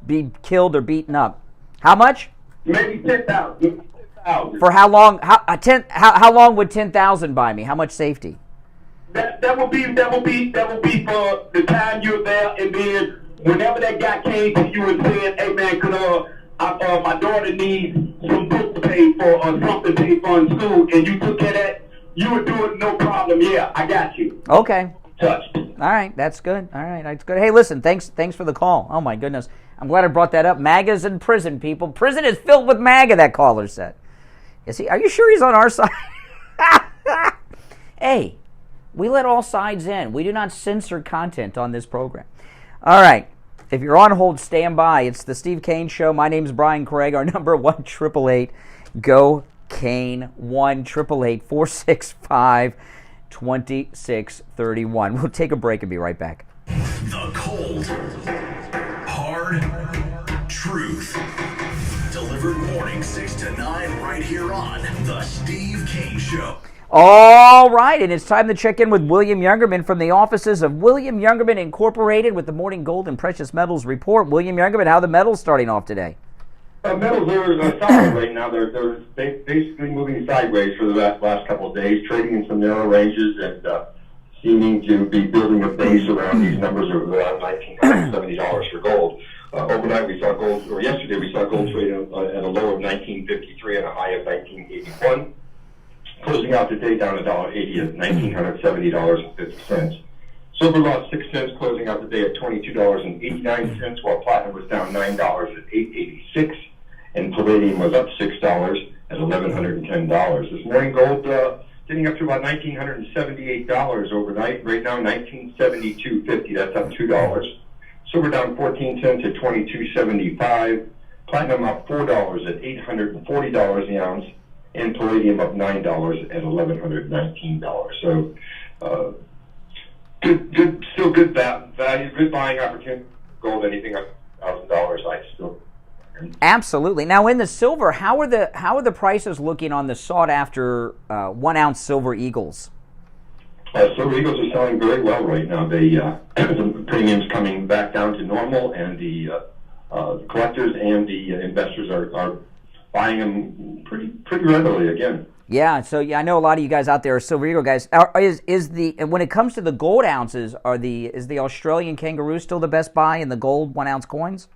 be killed or beaten up? How much? Maybe 10,000. For how long? How long would 10,000 buy me? How much safety? That would be for the time you're there, and then whenever that guy came to you and said, "Hey man, could my daughter needs some books paid for or something paid for in school," and you took care of that, you would do it no problem. Yeah, I got you. Okay. Touched. All right, that's good. All right, that's good. Hey, listen, thanks for the call. Oh my goodness, I'm glad I brought that up. MAGA's in prison, people. Prison is filled with MAGA. That caller said. Is he? Are you sure he's on our side? Hey, we let all sides in. We do not censor content on this program. All right. If you're on hold, stand by. It's the Steve Kane Show. My name is Brian Craig. Our number 1-888-GO-KANE, 1-888-465-2631. We'll take a break and be right back. The cold, hard truth. Delivered morning 6 to 9 right here on The Steve Kane Show. All right, and it's time to check in with William Youngerman from the offices of William Youngerman Incorporated with the Morning Gold and Precious Metals Report. William Youngerman, how are the metals starting off today? Metals are solid right now. They're basically moving sideways for the last couple of days, trading in some narrow ranges and seeming to be building a base around these numbers of around $1,970 for gold. Overnight we saw gold, or yesterday we saw gold trade at a low of $1,953 and a high of $1,981. Closing out the day down $1.80 at $1,970.50. Silver lost 6 cents, closing out the day at $22.89, while platinum was down $9 at $8.86, and palladium was up $6 at $1,110. This morning, gold getting up to about $1,978 overnight. Right now, $1,972.50. That's up $2. Silver down 14 cents at $22.75. Platinum up $4 at $840 an ounce. And palladium up $9 at $1,119. So, still good value, good buying opportunity. Gold, anything up $1,000, I still. Absolutely. Now, in the silver, how are the prices looking on the sought after 1 ounce silver eagles? Silver eagles are selling very well right now. The premiums coming back down to normal, and the collectors and the investors are buying them pretty readily again. Yeah, so I know a lot of you guys out there are silver eagle guys. When it comes to the gold ounces, is the Australian kangaroo still the best buy in the gold 1 ounce coins?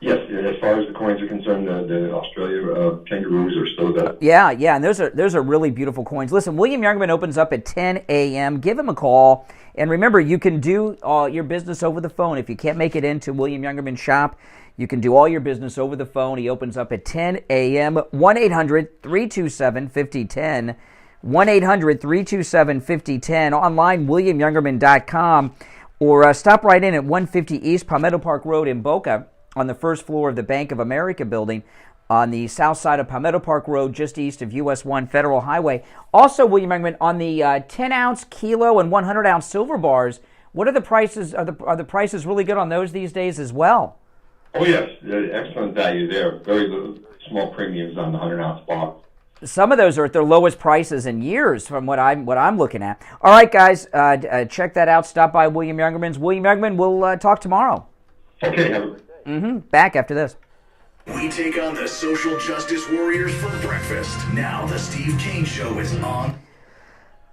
Yes, as far as the coins are concerned, the Australia kangaroos are still the. Yeah, and those are really beautiful coins. Listen, William Youngerman opens up at 10 a.m. Give him a call, and remember, you can do your business over the phone. If you can't make it into William Youngerman's shop, you can do all your business over the phone. He opens up at 10 a.m. 1-800-327-5010. 1-800-327-5010. Online, WilliamYoungerman.com. Or stop right in at 150 East Palmetto Park Road in Boca on the first floor of the Bank of America building on the south side of Palmetto Park Road, just east of US 1 Federal Highway. Also, William Youngerman, on the 10-ounce, kilo, and 100-ounce silver bars, what are the prices? Are the prices really good on those these days as well? Oh, yes. Excellent value there. Very little, small premiums on the 100-ounce bar. Some of those are at their lowest prices in years from what I'm looking at. All right, guys, check that out. Stop by William Youngerman's. William Youngerman, we'll talk tomorrow. Okay, have a great day. Back after this. We take on the social justice warriors for breakfast. Now the Steve Kane Show is on.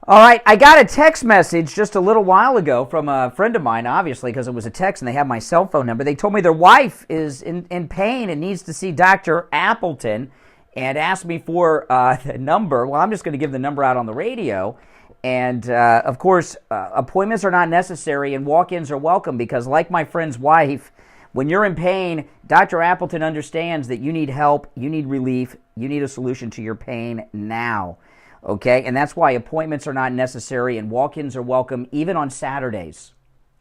All right, I got a text message just a little while ago from a friend of mine, obviously, because it was a text and they have my cell phone number. They told me their wife is in pain and needs to see Dr. Appleton and asked me for the number. Well, I'm just going to give the number out on the radio. And, of course, appointments are not necessary and walk-ins are welcome because, like my friend's wife, when you're in pain, Dr. Appleton understands that you need help, you need relief, you need a solution to your pain now. Okay, and that's why appointments are not necessary and walk-ins are welcome even on Saturdays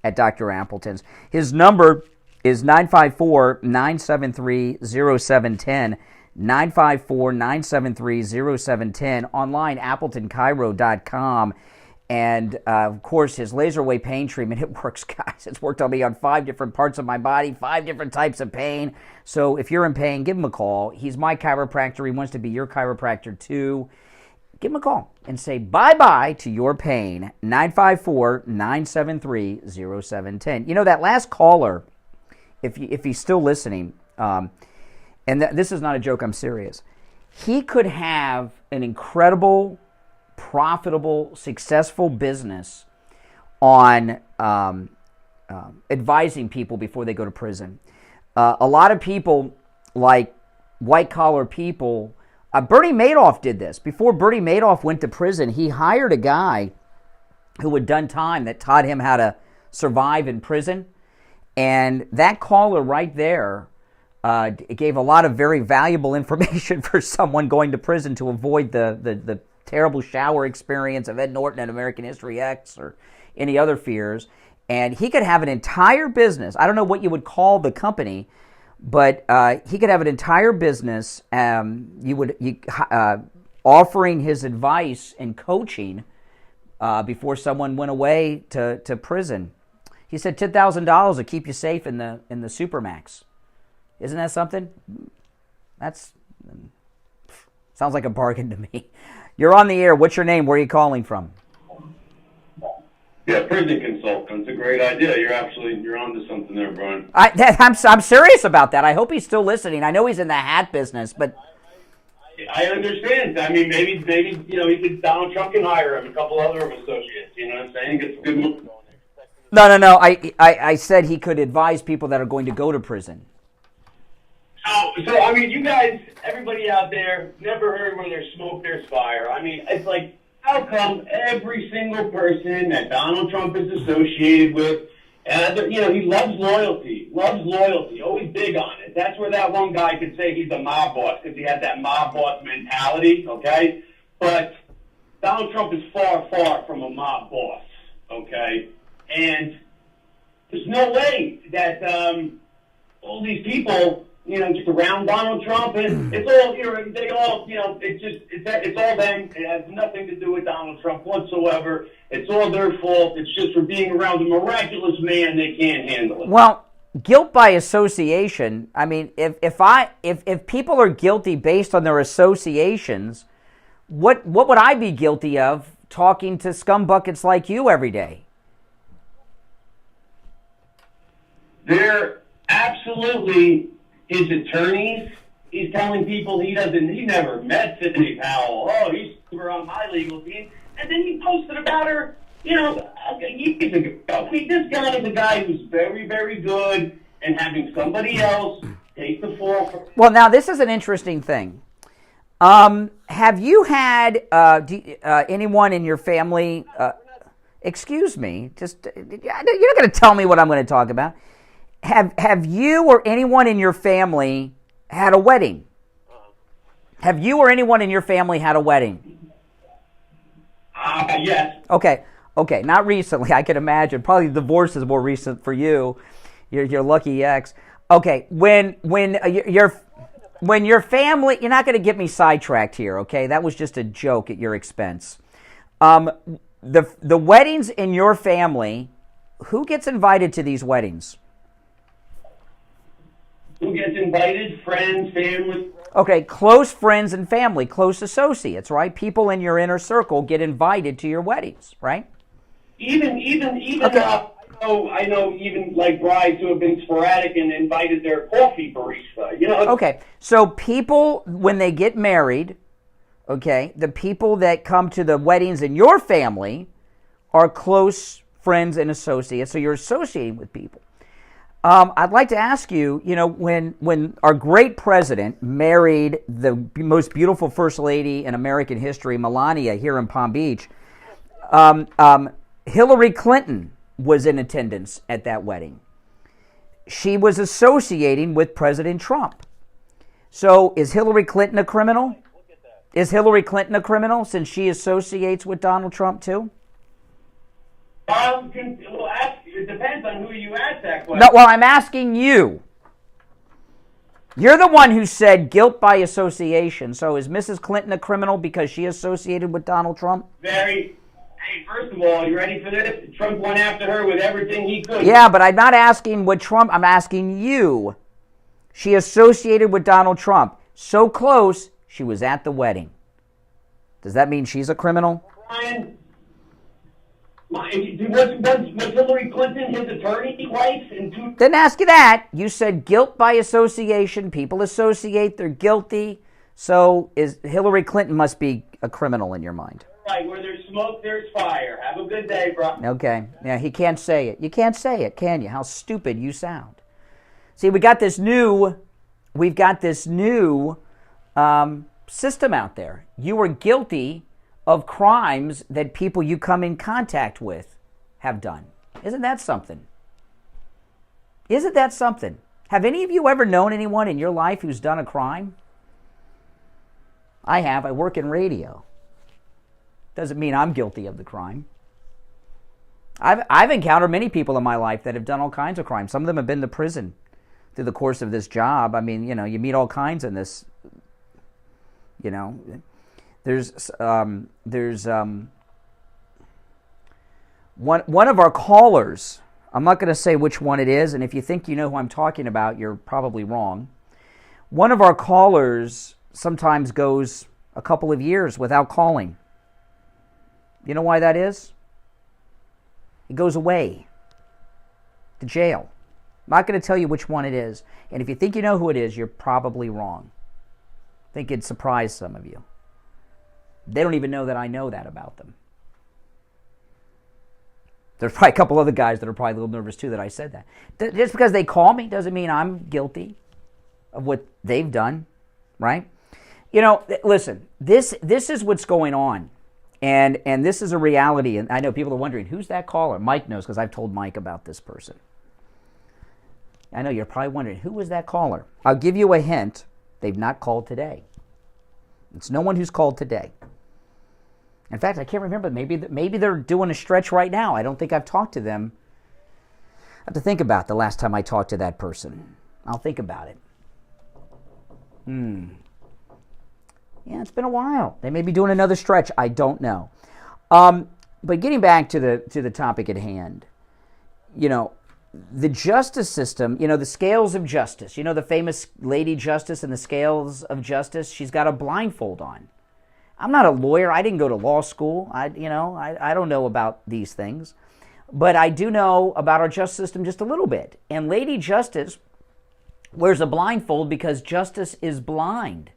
at Dr. Appleton's. His number is 954-973-0710, 954-973-0710. Online, AppletonCairo.com. And, of course, his laser wave pain treatment, it works, guys. It's worked on me on 5 different parts of my body, 5 different types of pain. So if you're in pain, give him a call. He's my chiropractor. He wants to be your chiropractor, too. Give him a call and say bye-bye to your pain. 954-973-0710. You know, that last caller, if he's still listening, and this is not a joke, I'm serious, he could have an incredible, profitable, successful business on advising people before they go to prison. A lot of people, like white-collar people, Bernie Madoff did this. Before Bernie Madoff went to prison, he hired a guy who had done time that taught him how to survive in prison. And that caller right there gave a lot of very valuable information for someone going to prison to avoid the terrible shower experience of Ed Norton and American History X or any other fears. And he could have an entire business. I don't know what you would call the company, but he could have an entire business offering his advice and coaching before someone went away to prison. He said $10,000 to keep you safe in the Supermax. Isn't that something? That's sounds like a bargain to me. You're on the air. What's your name? Where are you calling from? Yeah, prison consultant. It's a great idea. You're onto something there, Brian. I'm serious about that. I hope he's still listening. I know he's in the hat business, but I understand. I mean, maybe Donald Trump can hire him, a couple other of his associates. You know what I'm saying? Get some good moves going there. No. I said he could advise people that are going to go to prison. Oh, so I mean, you guys, everybody out there, never heard where there's smoke, there's fire. I mean, it's like, how come every single person that Donald Trump is associated with, he loves loyalty, always big on it. That's where that one guy could say he's a mob boss, because he has that mob boss mentality, okay? But Donald Trump is far, far from a mob boss, okay? And there's no way that all these people, just around Donald Trump, and it's all, it's all them. It has nothing to do with Donald Trump whatsoever. It's all their fault. It's just for being around a miraculous man, they can't handle it. Well, guilt by association. I mean, if people are guilty based on their associations, what would I be guilty of talking to scumbuckets like you every day? They're absolutely his attorneys. He's telling people he never met Sidney Powell. Oh, he's on my legal team. And then he posted about her, years ago. I mean, this guy is a guy who's very, very good, and having somebody else take the fall. Well, now, this is an interesting thing. Have you had anyone in your family, excuse me, you're not going to tell me what I'm going to talk about. Have you or anyone in your family had a wedding? Have you or anyone in your family had a wedding? Yes. Okay, not recently, I can imagine. Probably divorce is more recent for you. Your lucky ex. Okay, when your family, you're not going to get me sidetracked here, okay? That was just a joke at your expense. The weddings in your family, who gets invited to these weddings? Who gets invited? Friends, family. Okay, close friends and family, close associates, right? People in your inner circle get invited to your weddings, right? Even okay. I know even like brides who have been sporadic and invited their coffee barista, Okay, so people, when they get married, okay, the people that come to the weddings in your family are close friends and associates, so you're associating with people. I'd like to ask you, when our great president married the most beautiful first lady in American history, Melania, here in Palm Beach, Hillary Clinton was in attendance at that wedding. She was associating with President Trump. So is Hillary Clinton a criminal? Is Hillary Clinton a criminal since she associates with Donald Trump too? It depends on who you ask that question. No, well, I'm asking you. You're the one who said guilt by association. So is Mrs. Clinton a criminal because she associated with Donald Trump? Hey, first of all, you ready for this? Trump went after her with everything he could. Yeah, but I'm not asking what Trump, I'm asking you. She associated with Donald Trump. So close, she was at the wedding. Does that mean she's a criminal? Brian, was Hillary Clinton his attorney twice? Didn't ask you that. You said guilt by association. People associate, they're guilty. So Hillary Clinton must be a criminal in your mind. Right, where there's smoke, there's fire. Have a good day, bro. Okay. Yeah, he can't say it. You can't say it, can you? How stupid you sound. See, we've got this new system out there. You are guilty of crimes that people you come in contact with have done. Isn't that something? Isn't that something? Have any of you ever known anyone in your life who's done a crime? I have. I work in radio. Doesn't mean I'm guilty of the crime. I've encountered many people in my life that have done all kinds of crimes. Some of them have been to prison through the course of this job. I mean, you meet all kinds in this. There's one of our callers. I'm not going to say which one it is, and if you think you know who I'm talking about, you're probably wrong. One of our callers sometimes goes a couple of years without calling. You know why that is? He goes away to jail. I'm not going to tell you which one it is. And if you think you know who it is, you're probably wrong. I think it'd surprise some of you. They don't even know that I know that about them. There's probably a couple other guys that are probably a little nervous too that I said that. Just because they call me doesn't mean I'm guilty of what they've done, right? Listen, this is what's going on. And this is a reality. And I know people are wondering, who's that caller? Mike knows because I've told Mike about this person. I know you're probably wondering, who was that caller? I'll give you a hint. They've not called today. It's no one who's called today. In fact, I can't remember. Maybe they're doing a stretch right now. I don't think I've talked to them. I have to think about the last time I talked to that person. I'll think about it. Yeah, it's been a while. They may be doing another stretch. I don't know. But getting back to the topic at hand, the justice system, the scales of justice, the famous Lady Justice and the scales of justice, she's got a blindfold on. I'm not a lawyer. I didn't go to law school. I don't know about these things. But I do know about our justice system just a little bit. And Lady Justice wears a blindfold because justice is blind.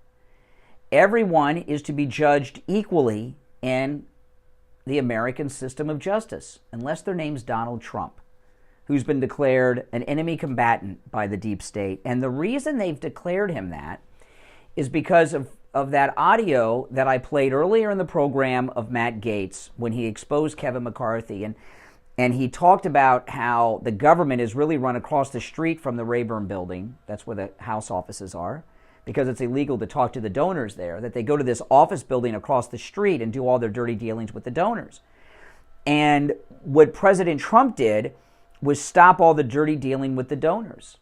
Everyone is to be judged equally in the American system of justice, unless their name's Donald Trump, who's been declared an enemy combatant by the deep state. And the reason they've declared him that is because of that audio that I played earlier in the program of Matt Gaetz when he exposed Kevin McCarthy. And he talked about how the government is really run across the street from the Rayburn building. That's where the House offices are, because it's illegal to talk to the donors there, that they go to this office building across the street and do all their dirty dealings with the donors. And what President Trump did was stop all the dirty dealing with the donors.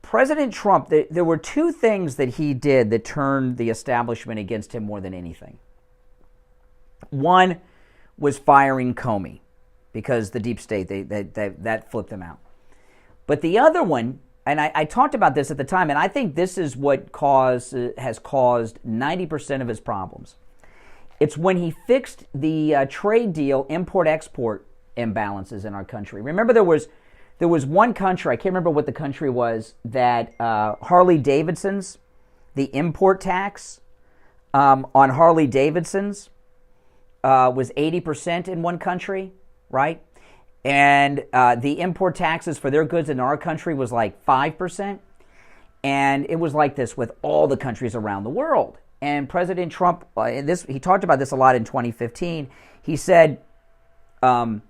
President Trump, there were two things that he did that turned the establishment against him more than anything. One was firing Comey, because the deep state, that flipped them out. But the other one, and I talked about this at the time, and I think this is what has caused 90% of his problems. It's when he fixed the trade deal, import-export imbalances in our country. Remember, there was one country, I can't remember what the country was, that Harley Davidsons, the import tax on Harley Davidsons was 80% in one country, right? And the import taxes for their goods in our country was like 5%. And it was like this with all the countries around the world. And President Trump, he talked about this a lot in 2015. He said, our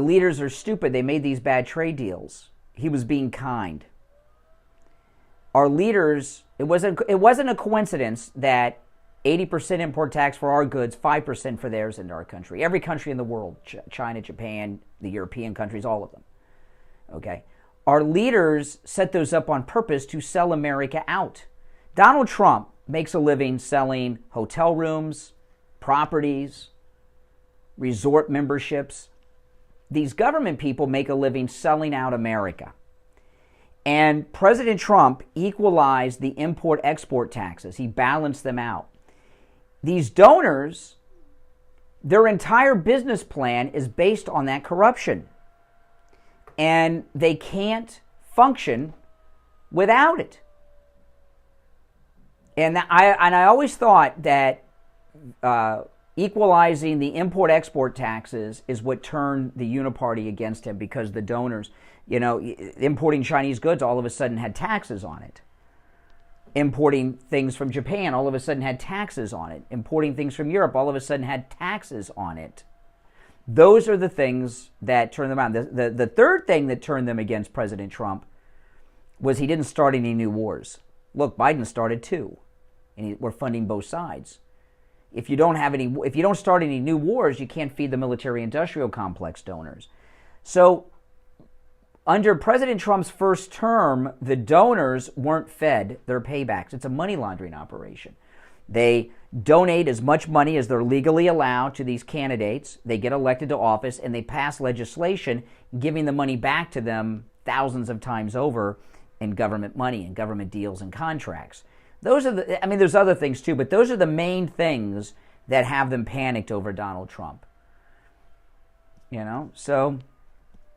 leaders are stupid. They made these bad trade deals. He was being kind. Our leaders, it wasn't a coincidence that 80% import tax for our goods, 5% for theirs into our country. Every country in the world, China, Japan, the European countries, all of them. Okay? our leaders set those up on purpose to sell America out. Donald Trump makes a living selling hotel rooms, properties, resort memberships. These government people make a living selling out America. And President Trump equalized the import-export taxes. He balanced them out. These donors, their entire business plan is based on that corruption. And they can't function without it. And I always thought that equalizing the import-export taxes is what turned the Uniparty against him, because the donors, importing Chinese goods all of a sudden had taxes on it. Importing things from Japan all of a sudden had taxes on it. Importing things from Europe all of a sudden had taxes on it. Those are the things that turned them around. The third thing that turned them against President Trump was he didn't start any new wars. Look, Biden started two, and we're funding both sides. If you don't start any new wars, you can't feed the military-industrial complex donors. So, under President Trump's first term, the donors weren't fed their paybacks. It's a money laundering operation. They donate as much money as they're legally allowed to these candidates. They get elected to office, and they pass legislation giving the money back to them thousands of times over in government money and government deals and contracts. Those are there's other things too, but those are the main things that have them panicked over Donald Trump. So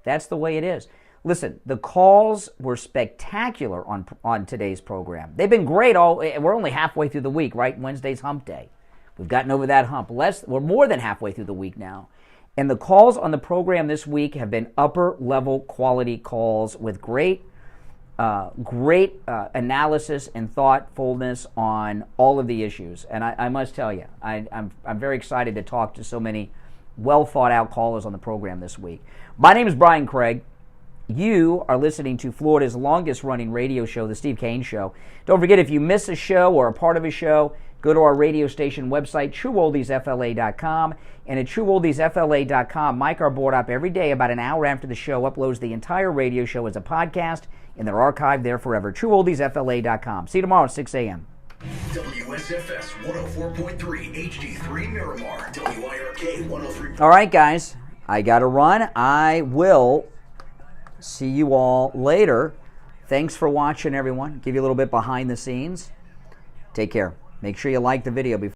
that's the way it is. Listen, the calls were spectacular on today's program. They've been great. We're only halfway through the week, right? Wednesday's hump day. We've gotten over that hump. We're more than halfway through the week now. And the calls on the program this week have been upper-level quality calls with great analysis and thoughtfulness on all of the issues. And I must tell you, I'm very excited to talk to so many well-thought-out callers on the program this week. My name is Brian Craig. You are listening to Florida's longest-running radio show, The Steve Kane Show. Don't forget, if you miss a show or a part of a show, go to our radio station website, TrueOldiesFLA.com. And at TrueOldiesFLA.com, Mike Arbordop every day about an hour after the show uploads the entire radio show as a podcast, and they're archived there forever. TrueOldiesFLA.com. See you tomorrow at 6 a.m. WSFS 104.3 HD3 Miramar. WIRK 103. All right, guys. I got to run. I will see you all later. Thanks for watching, everyone. Give you a little bit behind the scenes. Take care. Make sure you like the video before